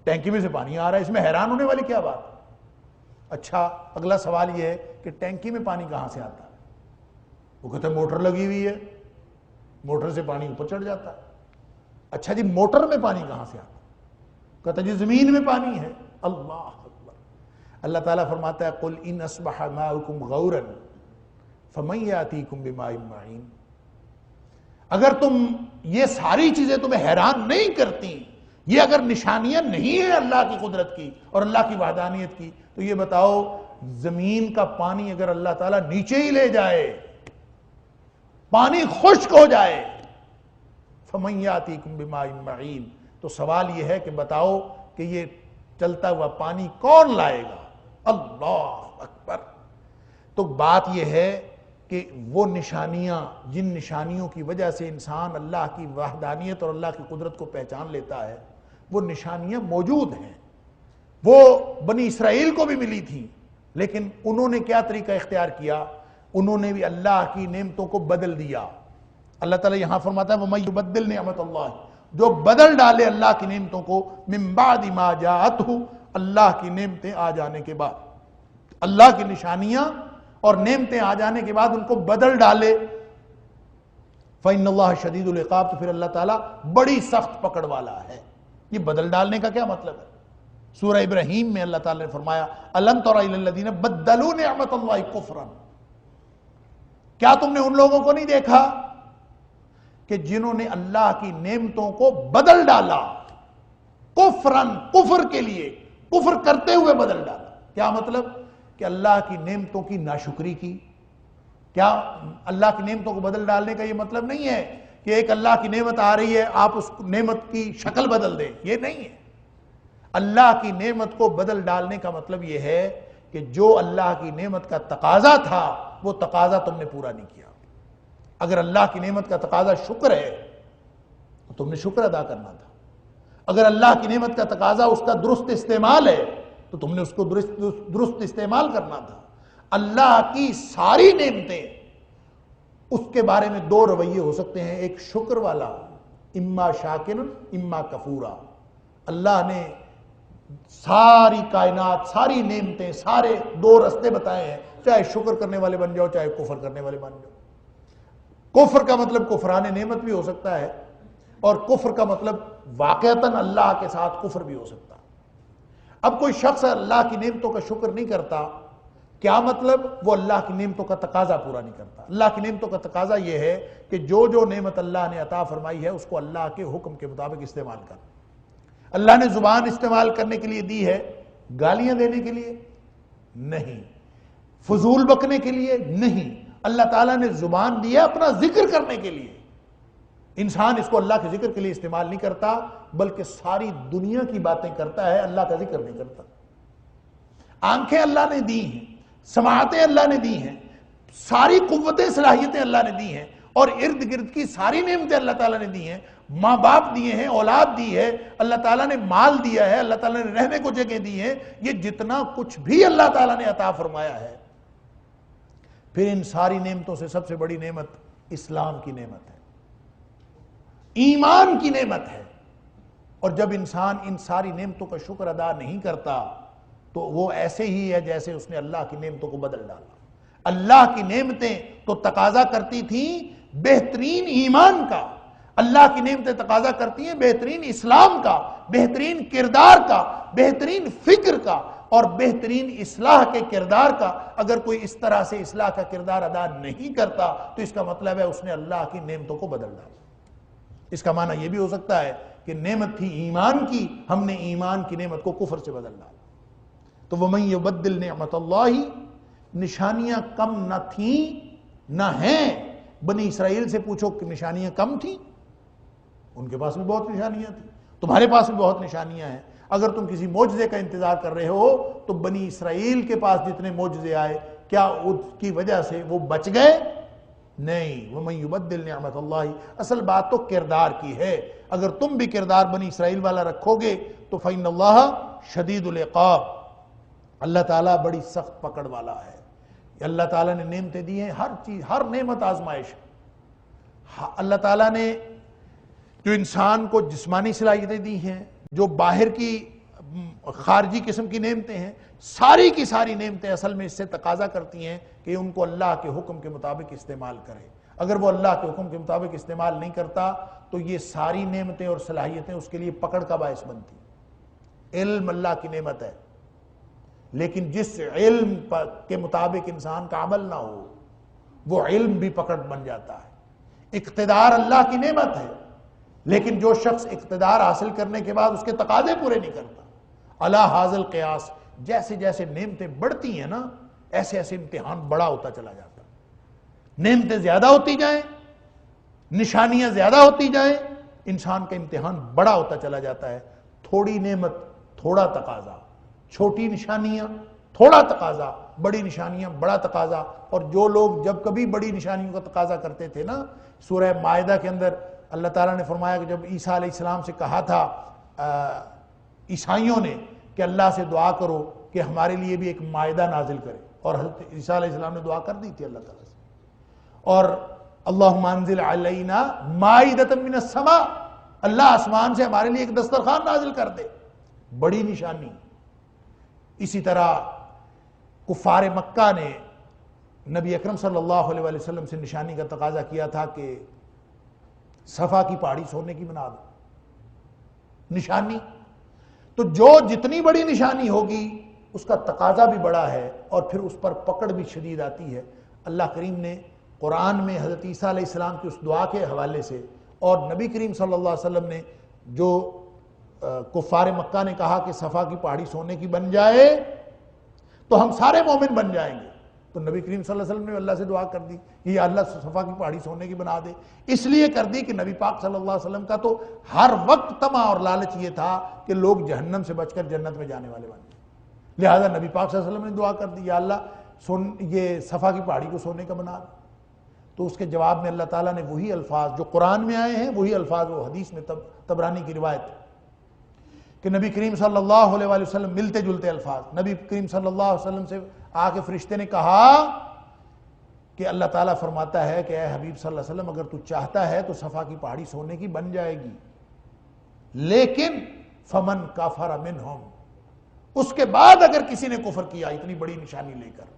ٹینکی میں سے پانی آ رہا ہے، اس میں حیران ہونے والی کیا بات۔ اچھا اگلا سوال یہ ہے کہ ٹینکی میں پانی کہاں سے آتا ہے، وہ کہتا ہے موٹر لگی ہوئی ہے، موٹر سے پانی اوپر چڑھ جاتا ہے، اچھا جی موٹر میں پانی کہاں سے آتا ہے، کہتا ہے جی زمین میں پانی ہے، اللہ اکبر۔ اللہ تعالیٰ فرماتا ہے قل ان اصبح ماؤکم غورا فمن یاتیکم بماء معین، اگر یہ ساری چیزیں تمہیں حیران نہیں کرتی، یہ اگر نشانیاں نہیں ہیں اللہ کی قدرت کی اور اللہ کی وحدانیت کی، تو یہ بتاؤ زمین کا پانی اگر اللہ تعالیٰ نیچے ہی لے جائے، پانی خشک ہو جائے، فَمَن يَأْتِيكُم بِمَاءٍ مَّعِينٍ، تو سوال یہ ہے کہ بتاؤ کہ یہ چلتا ہوا پانی کون لائے گا، اللہ اکبر۔ تو بات یہ ہے کہ وہ نشانیاں، جن نشانیوں کی وجہ سے انسان اللہ کی وحدانیت اور اللہ کی قدرت کو پہچان لیتا ہے، وہ نشانیاں موجود ہیں، وہ بنی اسرائیل کو بھی ملی تھیں، لیکن انہوں نے کیا طریقہ اختیار کیا، انہوں نے بھی اللہ کی نعمتوں کو بدل دیا۔ اللہ تعالیٰ یہاں فرماتا ہے وَمَن يُبَدِّلْ نِعْمَتَ اللَّهِ، جو بدل ڈالے اللہ کی نعمتوں کو، مِن بَعْدِ مَا جَاءَتْهُ، اللہ کی نعمتیں آ جانے کے بعد، اللہ کی نشانیاں اور نعمتیں آ جانے کے بعد ان کو بدل ڈالے، فَإِنَّ اللَّهَ شَدِيدُ الْعِقَابِ، تو پھر اللہ تعالیٰ بڑی سخت پکڑ والا ہے۔ یہ بدل ڈالنے کا کیا مطلب ہے؟ سورہ ابراہیم میں اللہ تعالیٰ نے فرمایا أَلَمْ تَرَ إِلَى الَّذِينَ بَدَّلُوا نِعْمَتَ اللَّهِ كُفْرًا، کیا تم نے ان لوگوں کو نہیں دیکھا کہ جنہوں نے اللہ کی نعمتوں کو بدل ڈالا، کفرن، کفر کے لیے، کفر کرتے ہوئے بدل ڈالا، کیا مطلب کہ اللہ کی نعمتوں کی ناشکری کی۔ کیا اللہ کی نعمتوں کو بدل ڈالنے کا یہ مطلب نہیں ہے کہ ایک اللہ کی نعمت آ رہی ہے آپ اس نعمت کی شکل بدل دیں، یہ نہیں ہے۔ اللہ کی نعمت کو بدل ڈالنے کا مطلب یہ ہے کہ جو اللہ کی نعمت کا تقاضا تھا وہ تقاضا تم نے پورا نہیں کیا۔ اگر اللہ کی نعمت کا تقاضا شکر ہے تو تم نے شکر ادا کرنا تھا، اگر اللہ کی نعمت کا تقاضا اس کا درست استعمال ہے تو تم نے اس کو درست استعمال کرنا تھا۔ اللہ کی ساری نعمتیں، اس کے بارے میں دو رویے ہو سکتے ہیں، ایک شکر والا، اما شاکر اما کفورا۔ اللہ نے ساری کائنات، ساری نعمتیں، سارے دو رستے بتائے ہیں، چاہے شکر کرنے والے بن جاؤ چاہے کفر کرنے والے بن جاؤ۔ کفر کا مطلب کفران نعمت بھی ہو سکتا ہے، اور کفر کا مطلب واقعتاً اللہ کے ساتھ کفر بھی ہو سکتا ہے۔ اب کوئی شخص اللہ کی نعمتوں کا شکر نہیں کرتا، کیا مطلب؟ وہ اللہ کی نعمتوں کا تقاضا پورا نہیں کرتا۔ اللہ کی نعمتوں کا تقاضا یہ ہے کہ جو نعمت اللہ نے عطا فرمائی ہے اس کو اللہ کے حکم کے مطابق استعمال کر۔ اللہ نے زبان استعمال کرنے کے لیے دی ہے، گالیاں دینے کے لیے نہیں، فضول بکنے کے لیے نہیں۔ اللہ تعالیٰ نے زبان دیا اپنا ذکر کرنے کے لیے۔ انسان اس کو اللہ کے ذکر کے لیے استعمال نہیں کرتا، بلکہ ساری دنیا کی باتیں کرتا ہے، اللہ کا ذکر نہیں کرتا۔ آنکھیں اللہ نے دی ہیں، سماعتیں اللہ نے دی ہیں، ساری قوتیں صلاحیتیں اللہ نے دی ہیں، اور ارد گرد کی ساری نعمتیں اللہ تعالیٰ نے دی ہیں، ماں باپ دیے ہیں، اولاد دی ہے، اللہ تعالیٰ نے مال دیا ہے، اللہ تعالیٰ نے رہنے کو جگہ دی ہیں، یہ جتنا کچھ بھی اللہ تعالیٰ نے عطا فرمایا ہے، پھر ان ساری نعمتوں سے سب سے بڑی نعمت اسلام کی نعمت ہے، ایمان کی نعمت ہے۔ اور جب انسان ان ساری نعمتوں کا شکر ادا نہیں کرتا تو وہ ایسے ہی ہے جیسے اس نے اللہ کی نعمتوں کو بدل ڈالا۔ اللہ کی نعمتیں تو تقاضا کرتی تھیں بہترین ایمان کا، اللہ کی نعمتیں تقاضا کرتی ہیں بہترین اسلام کا، بہترین کردار کا، بہترین فکر کا اور بہترین اصلاح کے کردار کا۔ اگر کوئی اس طرح سے اصلاح کا کردار ادا نہیں کرتا تو اس کا مطلب ہے اس نے اللہ کی نعمتوں کو بدل ڈالا۔ اس کا معنی یہ بھی ہو سکتا ہے کہ نعمت تھی ایمان کی، ہم نے ایمان کی نعمت کو کفر سے بدل ڈالا۔ تو وَمَن يُبَدِّلْ نِعْمَتَ اللَّهِ، نشانیاں کم نہ تھیں نہ ہیں۔ بنی اسرائیل سے پوچھو کہ نشانیاں کم تھیں؟ ان کے پاس بھی بہت نشانیاں تھیں، تمہارے پاس بھی بہت نشانیاں ہیں۔ اگر تم کسی معجزے کا انتظار کر رہے ہو تو بنی اسرائیل کے پاس جتنے معجزے آئے کیا اس کی وجہ سے وہ بچ گئے؟ نہیں۔ وَمَن يُبَدِّلْ نِعْمَتَ اللَّهِ، اصل بات تو کردار کی ہے۔ اگر تم بھی کردار بنی اسرائیل والا رکھو گے تو فَإِنَّ اللَّهَ شَدِيدُ الْعِقَابِ، اللہ تعالیٰ بڑی سخت پکڑ والا ہے۔ اللہ تعالیٰ نے نعمتیں دی ہیں، ہر چیز، ہر نعمت آزمائش ہے۔ اللہ تعالیٰ نے جو انسان کو جسمانی صلاحیتیں دی ہیں، جو باہر کی خارجی قسم کی نعمتیں ہیں، ساری کی ساری نعمتیں اصل میں اس سے تقاضا کرتی ہیں کہ ان کو اللہ کے حکم کے مطابق استعمال کرے۔ اگر وہ اللہ کے حکم کے مطابق استعمال نہیں کرتا تو یہ ساری نعمتیں اور صلاحیتیں اس کے لیے پکڑ کا باعث بنتی۔ علم اللہ کی نعمت ہے، لیکن جس علم کے مطابق انسان کا عمل نہ ہو وہ علم بھی پکڑ بن جاتا ہے۔ اقتدار اللہ کی نعمت ہے، لیکن جو شخص اقتدار حاصل کرنے کے بعد اس کے تقاضے پورے نہیں کرتا، علی ھذا القیاس، جیسے جیسے نعمتیں بڑھتی ہیں نا ایسے ایسے امتحان بڑا ہوتا چلا جاتا ہے۔ نعمتیں زیادہ ہوتی جائیں، نشانیاں زیادہ ہوتی جائیں، انسان کا امتحان بڑا ہوتا چلا جاتا ہے۔ تھوڑی نعمت تھوڑا تقاضا، چھوٹی نشانیاں تھوڑا تقاضا، بڑی نشانیاں بڑا تقاضا۔ اور جو لوگ جب کبھی بڑی نشانیوں کا تقاضا کرتے تھے نا، سورہ مائدہ کے اندر اللہ تعالیٰ نے فرمایا کہ جب عیسیٰ علیہ السلام سے کہا تھا عیسائیوں نے کہ اللہ سے دعا کرو کہ ہمارے لیے بھی ایک مائدہ نازل کرے، اور حضرت عیسیٰ علیہ السلام نے دعا کر دی تھی اللہ تعالیٰ سے، اور اللہم انزل علینا مائدۃ من السماء، اللہ آسمان سے ہمارے لیے ایک دسترخوان نازل کر دے، بڑی نشانی۔ اسی طرح کفار مکہ نے نبی اکرم صلی اللہ علیہ وسلم سے نشانی کا تقاضا کیا تھا کہ صفا کی پہاڑی سونے کی بنا دو، نشانی۔ تو جو جتنی بڑی نشانی ہوگی اس کا تقاضا بھی بڑا ہے اور پھر اس پر پکڑ بھی شدید آتی ہے۔ اللہ کریم نے قرآن میں حضرت عیسیٰ علیہ السلام کی اس دعا کے حوالے سے، اور نبی کریم صلی اللہ علیہ وسلم نے جو کفار مکہ نے کہا کہ صفا کی پہاڑی سونے کی بن جائے تو ہم سارے مومن بن جائیں گے، تو نبی کریم صلی اللہ علیہ وسلم نے اللہ سے دعا کر دی کہ یا اللہ صفا کی پہاڑی سونے کی بنا دے۔ اس لیے کر دی کہ نبی پاک صلی اللہ علیہ وسلم کا تو ہر وقت طمع اور لالچ یہ تھا کہ لوگ جہنم سے بچ کر جنت میں جانے والے بن جائیں، لہذا نبی پاک صلی اللہ علیہ وسلم نے دعا کر دی یا اللہ یہ صفا کی پہاڑی کو سونے کا بنا دے۔ تو اس کے جواب میں اللہ تعالیٰ نے وہی الفاظ جو قرآن میں آئے ہیں، وہی الفاظ وہ حدیث میں طبرانی کی روایت ہے کہ نبی کریم صلی اللہ علیہ وسلم ملتے جلتے الفاظ، نبی کریم صلی اللہ علیہ وسلم سے آ کے فرشتے نے کہا کہ اللہ تعالیٰ فرماتا ہے کہ اے حبیب صلی اللہ علیہ وسلم اگر تو چاہتا ہے تو صفا کی پہاڑی سونے کی بن جائے گی، لیکن فمن کفر منہم، اس کے بعد اگر کسی نے کفر کیا اتنی بڑی نشانی لے کر،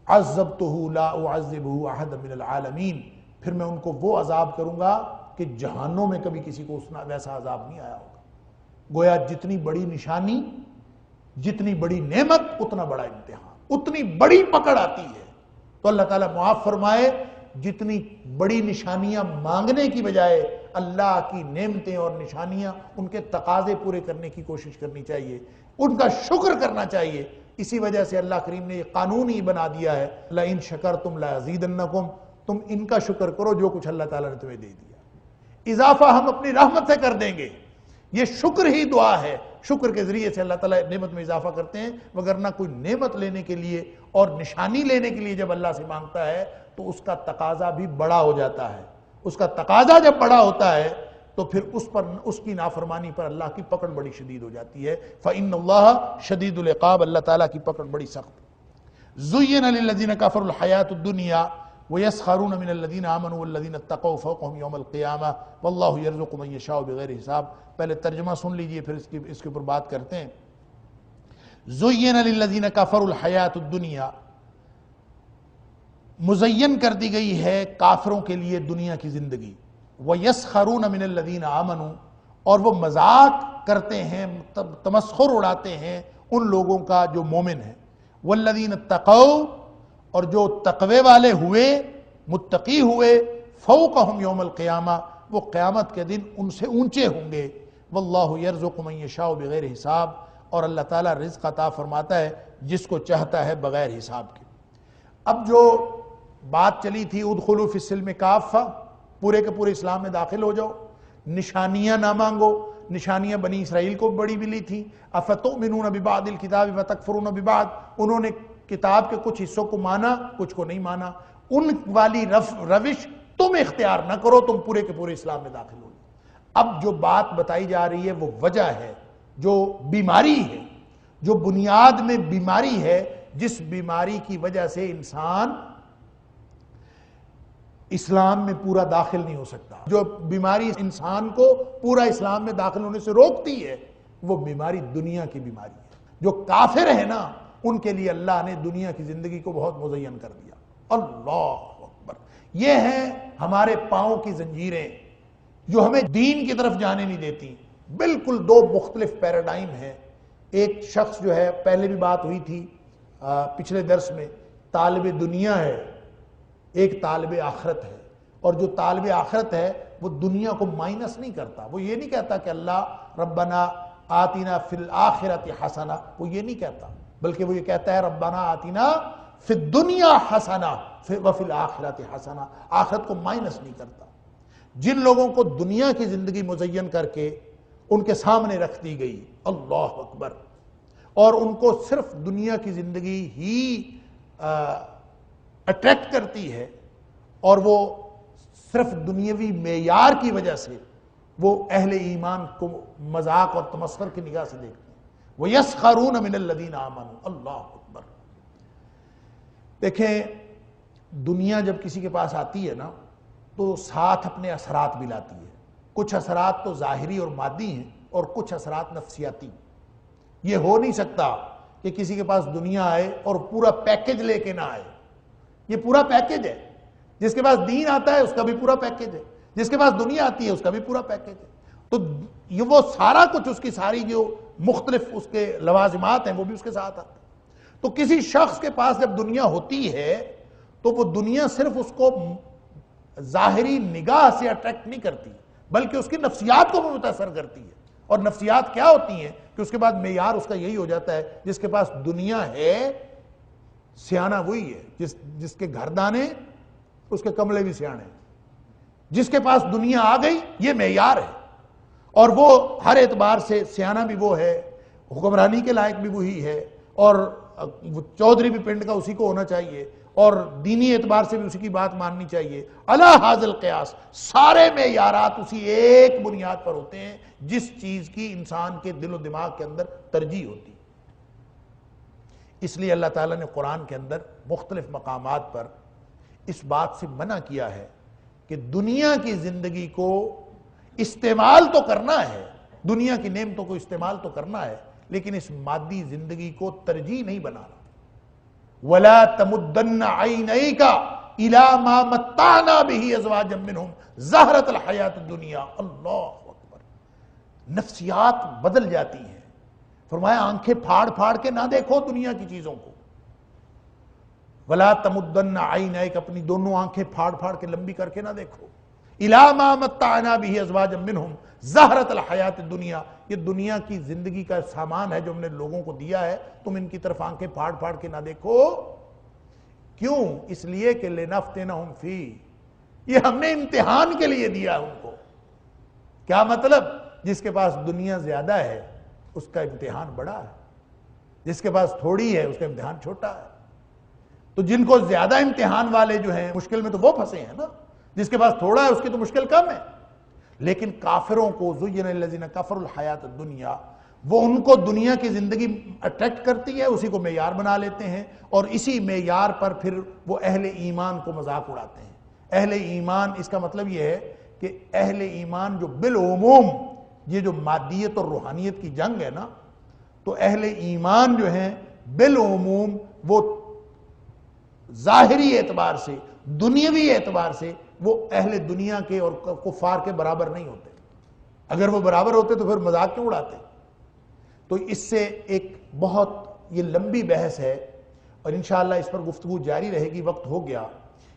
عذبتہ لا اعذبہ احد من العالمین، پھر میں ان کو وہ عذاب کروں گا کہ جہانوں میں کبھی کسی کو ویسا عذاب نہیں آیا ہوگا۔ گویا جتنی بڑی نشانی، جتنی بڑی نعمت، اتنا بڑا امتحان، اتنی بڑی پکڑ آتی ہے۔ تو اللہ تعالیٰ معاف فرمائے، جتنی بڑی نشانیاں مانگنے کی بجائے اللہ کی نعمتیں اور نشانیاں ان کے تقاضے پورے کرنے کی کوشش کرنی چاہیے، ان کا شکر کرنا چاہیے۔ اسی وجہ سے اللہ کریم نے یہ قانون ہی بنا دیا ہے لَإِن شَكَرْتُمْ لَأَزِيدَنَّكُمْ، تم ان کا شکر کرو جو کچھ اللہ تعالیٰ نے تمہیں دے دیا، اضافہ ہم اپنی رحمت سے کر دیں گے۔ یہ شکر ہی دعا ہے، شکر کے ذریعے سے اللہ تعالیٰ نعمت میں اضافہ کرتے ہیں، وگرنہ کوئی نعمت لینے کے لیے اور نشانی لینے کے لیے جب اللہ سے مانگتا ہے تو اس کا تقاضا بھی بڑا ہو جاتا ہے۔ اس کا تقاضا جب بڑا ہوتا ہے تو پھر اس کی نافرمانی پر اللہ کی پکڑ بڑی شدید ہو جاتی ہے۔ فَإِنَّ اللَّهَ شَدِيدُ الْعِقَابِ، اللہ تعالیٰ کی پکڑ بڑی سخت۔ زُيِّنَ لِلَّذِينَ كَفَرُوا الْحَيَاةُ الدُّنْيَا وَيَسْخَرُونَ مِنَ الَّذِينَ آمَنُوا وَالَّذِينَ اتَّقَوْا فَوْقَهُمْ يَوْمَ الْقِيَامَةِ وَاللَّهُ يَرْزُقُ مَن يَشَاءُ بِغَيْرِ حساب۔ پہلے ترجمہ سن لیجئے پھر اس کے اوپر بات کرتے ہیں۔ زُيِّنَ لِلَّذِينَ كَفَرُوا الْحَيَاةُ الدُّنْيَا، مزین کر دی گئی ہے کافروں کے لیے دنیا کی زندگی۔ وَيَسْخَرُونَ مِنَ الَّذِينَ آمَنُوا، اور وہ مذاق کرتے ہیں، تمسخر اڑاتے ہیں ان لوگوں کا جو مومن ہیں۔ وَالَّذِينَ اتَّقَوْا، اور جو تقوی والے ہوئے، متقی ہوئے، فوقہم یوم القیامہ، وہ قیامت کے دن ان سے اونچے ہوں گے۔ وَاللَّهُ يَرْزُقُ مَن يَشَاءُ بِغَيْرِ حساب، اور اللہ تعالیٰ رزق عطا فرماتا ہے جس کو چاہتا ہے بغیر حساب کے۔ اب جو بات چلی تھی ادخلوا فی السلم کافہ، پورے کے پورے اسلام میں داخل ہو جاؤ، نشانیاں نہ مانگو، نشانیاں بنی اسرائیل کو بڑی ملی تھی۔ افتؤمنون ببعض الکتاب وتکفرون ببعض، انہوں نے کتاب کے کچھ حصوں کو مانا، کچھ کو نہیں مانا۔ ان والی روش تم اختیار نہ کرو، تم پورے کے پورے اسلام میں داخل ہو۔ اب جو بات بتائی جا رہی ہے وہ وجہ ہے، جو بیماری ہے، جو بنیاد میں بیماری ہے، جس بیماری کی وجہ سے انسان اسلام میں پورا داخل نہیں ہو سکتا، جو بیماری انسان کو پورا اسلام میں داخل ہونے سے روکتی ہے، وہ بیماری دنیا کی بیماری ہے۔ جو کافر ہے نا، ان کے لیے اللہ نے دنیا کی زندگی کو بہت مزین کر دیا۔ اللہ اکبر، یہ ہیں ہمارے پاؤں کی زنجیریں جو ہمیں دین کی طرف جانے نہیں دیتی۔ بالکل دو مختلف پیراڈائم ہیں۔ ایک شخص جو ہے، پہلے بھی بات ہوئی تھی پچھلے درس میں، طالب دنیا ہے، ایک طالب آخرت ہے، اور جو طالب آخرت ہے وہ دنیا کو مائنس نہیں کرتا۔ وہ یہ نہیں کہتا کہ اللہ ربنا آتنا فی الآخرۃ حسنہ، وہ یہ نہیں کہتا، بلکہ وہ یہ کہتا ہے ربنا آتنا فی الدنیا حسنہ وفی الآخرۃ حسنہ، آخرت کو مائنس نہیں کرتا۔ جن لوگوں کو دنیا کی زندگی مزین کر کے ان کے سامنے رکھ دی گئی، اللہ اکبر، اور ان کو صرف دنیا کی زندگی ہی اٹریکٹ کرتی ہے، اور وہ صرف دنیاوی معیار کی وجہ سے وہ اہل ایمان کو مذاق اور تمسخر کی نگاہ سے دیکھتے ہیں۔ وَيَسْخَرُونَ مِنَ الَّذِينَ آمَنُوا، اللہ اکبر۔ دیکھیں، دنیا جب کسی کے پاس آتی ہے نا تو ساتھ اپنے اثرات بھی لاتی ہے۔ کچھ اثرات تو ظاہری اور مادی ہیں، اور کچھ اثرات نفسیاتی۔ یہ ہو نہیں سکتا کہ کسی کے پاس دنیا آئے اور پورا پیکج لے کے نہ آئے۔ یہ پورا پیکج ہے۔ جس کے پاس دین آتا ہے اس کا بھی پورا پیکج ہے، جس کے پاس دنیا آتی ہے اس کا بھی پورا پیکج ہے۔ تو یہ وہ سارا کچھ، اس کی ساری جو مختلف اس کے لوازمات ہیں وہ بھی اس کے ساتھ آتے ہیں۔ تو کسی شخص کے پاس جب دنیا ہوتی ہے تو وہ دنیا صرف اس کو ظاہری نگاہ سے اٹریکٹ نہیں کرتی، بلکہ اس کی نفسیات کو بھی متاثر کرتی ہے۔ اور نفسیات کیا ہوتی ہیں کہ اس کے بعد معیار اس کا یہی ہو جاتا ہے، جس کے پاس دنیا ہے سیانہ وہی ہے، جس کے گھر دانے اس کے کملے بھی سیانے۔ جس کے پاس دنیا آ گئی یہ معیار ہے، اور وہ ہر اعتبار سے سیانہ بھی وہ ہے، حکمرانی کے لائق بھی وہی ہے، اور چودھری بھی پنڈ کا اسی کو ہونا چاہیے، اور دینی اعتبار سے بھی اسی کی بات ماننی چاہیے۔ علی ھذا القیاس، سارے معیارات اسی ایک بنیاد پر ہوتے ہیں جس چیز کی انسان کے دل و دماغ کے اندر ترجیح ہوتی۔ اس لیے اللہ تعالیٰ نے قرآن کے اندر مختلف مقامات پر اس بات سے منع کیا ہے کہ دنیا کی زندگی کو استعمال تو کرنا ہے، دنیا کی نعمتوں کو استعمال تو کرنا ہے، لیکن اس مادی زندگی کو ترجیح نہیں بنانا۔ وَلَا تَمُدَّنَّ عَيْنَيْكَ إِلَى مَا مَتَّعْنَا بِهِ أَزْوَاجًا مِّنْهُمْ زَهْرَةَ الْحَيَاةِ الدُّنْيَا۔ اللہ اکبر، نفسیات بدل جاتی ہیں۔ فرمایا آنکھیں پھاڑ پھاڑ کے نہ دیکھو دنیا کی چیزوں کو۔ وَلَا تَمُدَّنَّ عَيْنَيْكَ، اپنی دونوں آنکھیں پھاڑ پھاڑ کے لمبی کر کے نہ دیکھو۔ إِلَى مَا مَتَّعْنَا بِهِ أَزْوَاجًا مِّنْهُمْ زَهْرَةَ الْحَيَاةِ الدُّنْيَا، یہ دنیا کی زندگی کا سامان ہے جو ہم نے لوگوں کو دیا ہے، تم ان کی طرف آنکھیں پھاڑ پھاڑ کے نہ دیکھو۔ کیوں؟ اس لیے کہ لِنَفْتِنَهُمْ فِيهِ، یہ ہم نے امتحان کے لیے دیا ان کو۔ کیا مطلب؟ جس کے پاس دنیا زیادہ ہے اس کا امتحان بڑا ہے، جس کے پاس تھوڑی ہے اس کا امتحان چھوٹا ہے۔ تو جن کو زیادہ امتحان والے جو ہیں مشکل میں تو وہ پھنسے ہیں نا، جس کے پاس تھوڑا ہے اس کی تو مشکل کم ہے۔ لیکن کافروں کو زین الذین کفروا الحیات الدنیا، وہ ان کو دنیا کی زندگی اٹریکٹ کرتی ہے، اسی کو معیار بنا لیتے ہیں، اور اسی معیار پر پھر وہ اہل ایمان کو مذاق اڑاتے ہیں۔ اہل ایمان، اس کا مطلب یہ ہے کہ اہل ایمان جو بالعموم، یہ جو مادیت اور روحانیت کی جنگ ہے نا، تو اہل ایمان جو ہیں بالعموم وہ ظاہری اعتبار سے، دنیاوی اعتبار سے وہ اہل دنیا کے اور کفار کے برابر نہیں ہوتے۔ اگر وہ برابر ہوتے تو پھر مذاق کیوں اڑاتے؟ تو اس سے ایک بہت یہ لمبی بحث ہے، اور انشاءاللہ اس پر گفتگو جاری رہے گی، وقت ہو گیا۔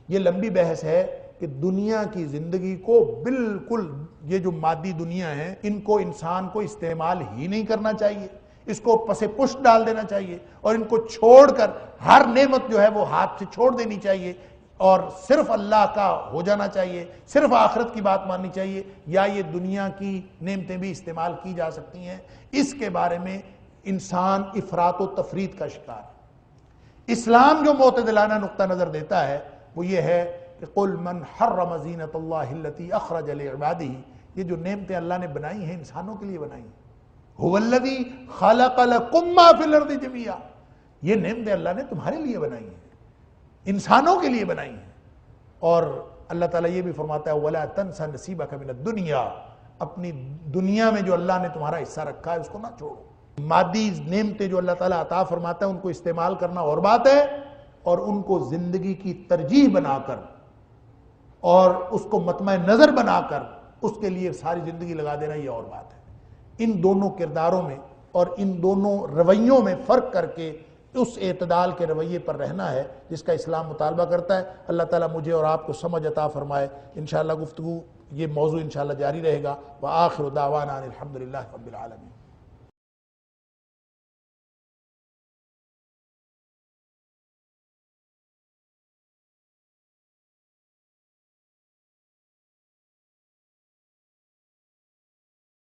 یہ لمبی بحث ہے کہ دنیا کی زندگی کو بالکل، یہ جو مادی دنیا ہے ان کو انسان کو استعمال ہی نہیں کرنا چاہیے، اس کو پس پشت ڈال دینا چاہیے، اور ان کو چھوڑ کر ہر نعمت جو ہے وہ ہاتھ سے چھوڑ دینی چاہیے، اور صرف اللہ کا ہو جانا چاہیے، صرف آخرت کی بات ماننی چاہیے، یا یہ دنیا کی نعمتیں بھی استعمال کی جا سکتی ہیں۔ اس کے بارے میں انسان افراط و تفریط کا شکار ہے۔ اسلام جو معتدلانہ نقطہ نظر دیتا ہے وہ یہ ہے کہ قل من حرم زینت اللہ التی اخرج لعبادہ، یہ جو نعمتیں اللہ نے بنائی ہیں انسانوں کے لیے بنائی ہیں، هو الذی خلق لکم ما فی الارض جميعا، یہ نعمتیں اللہ نے تمہارے لیے بنائی ہیں، انسانوں کے لیے بنائی ہیں۔ اور اللہ تعالیٰ یہ بھی فرماتا ہے وَلَا تَنْسَ نَصِيبَكَ مِنَ الدُّنْيَا، اپنی دنیا میں جو اللہ نے تمہارا حصہ رکھا ہے اس کو نہ چھوڑو۔ مادی نعمتیں جو اللہ تعالیٰ عطا فرماتا ہے ان کو استعمال کرنا اور بات ہے، اور ان کو زندگی کی ترجیح بنا کر اور اس کو مطمع نظر بنا کر اس کے لیے ساری زندگی لگا دینا یہ اور بات ہے۔ ان دونوں کرداروں میں اور ان دونوں رویوں میں فرق کر کے اس اعتدال کے رویے پر رہنا ہے جس کا اسلام مطالبہ کرتا ہے۔ اللہ تعالیٰ مجھے اور آپ کو سمجھ عطا فرمائے۔ انشاءاللہ گفتگو یہ موضوع انشاءاللہ جاری رہے گا۔ وآخر دعوانا الحمدللہ رب العالمین۔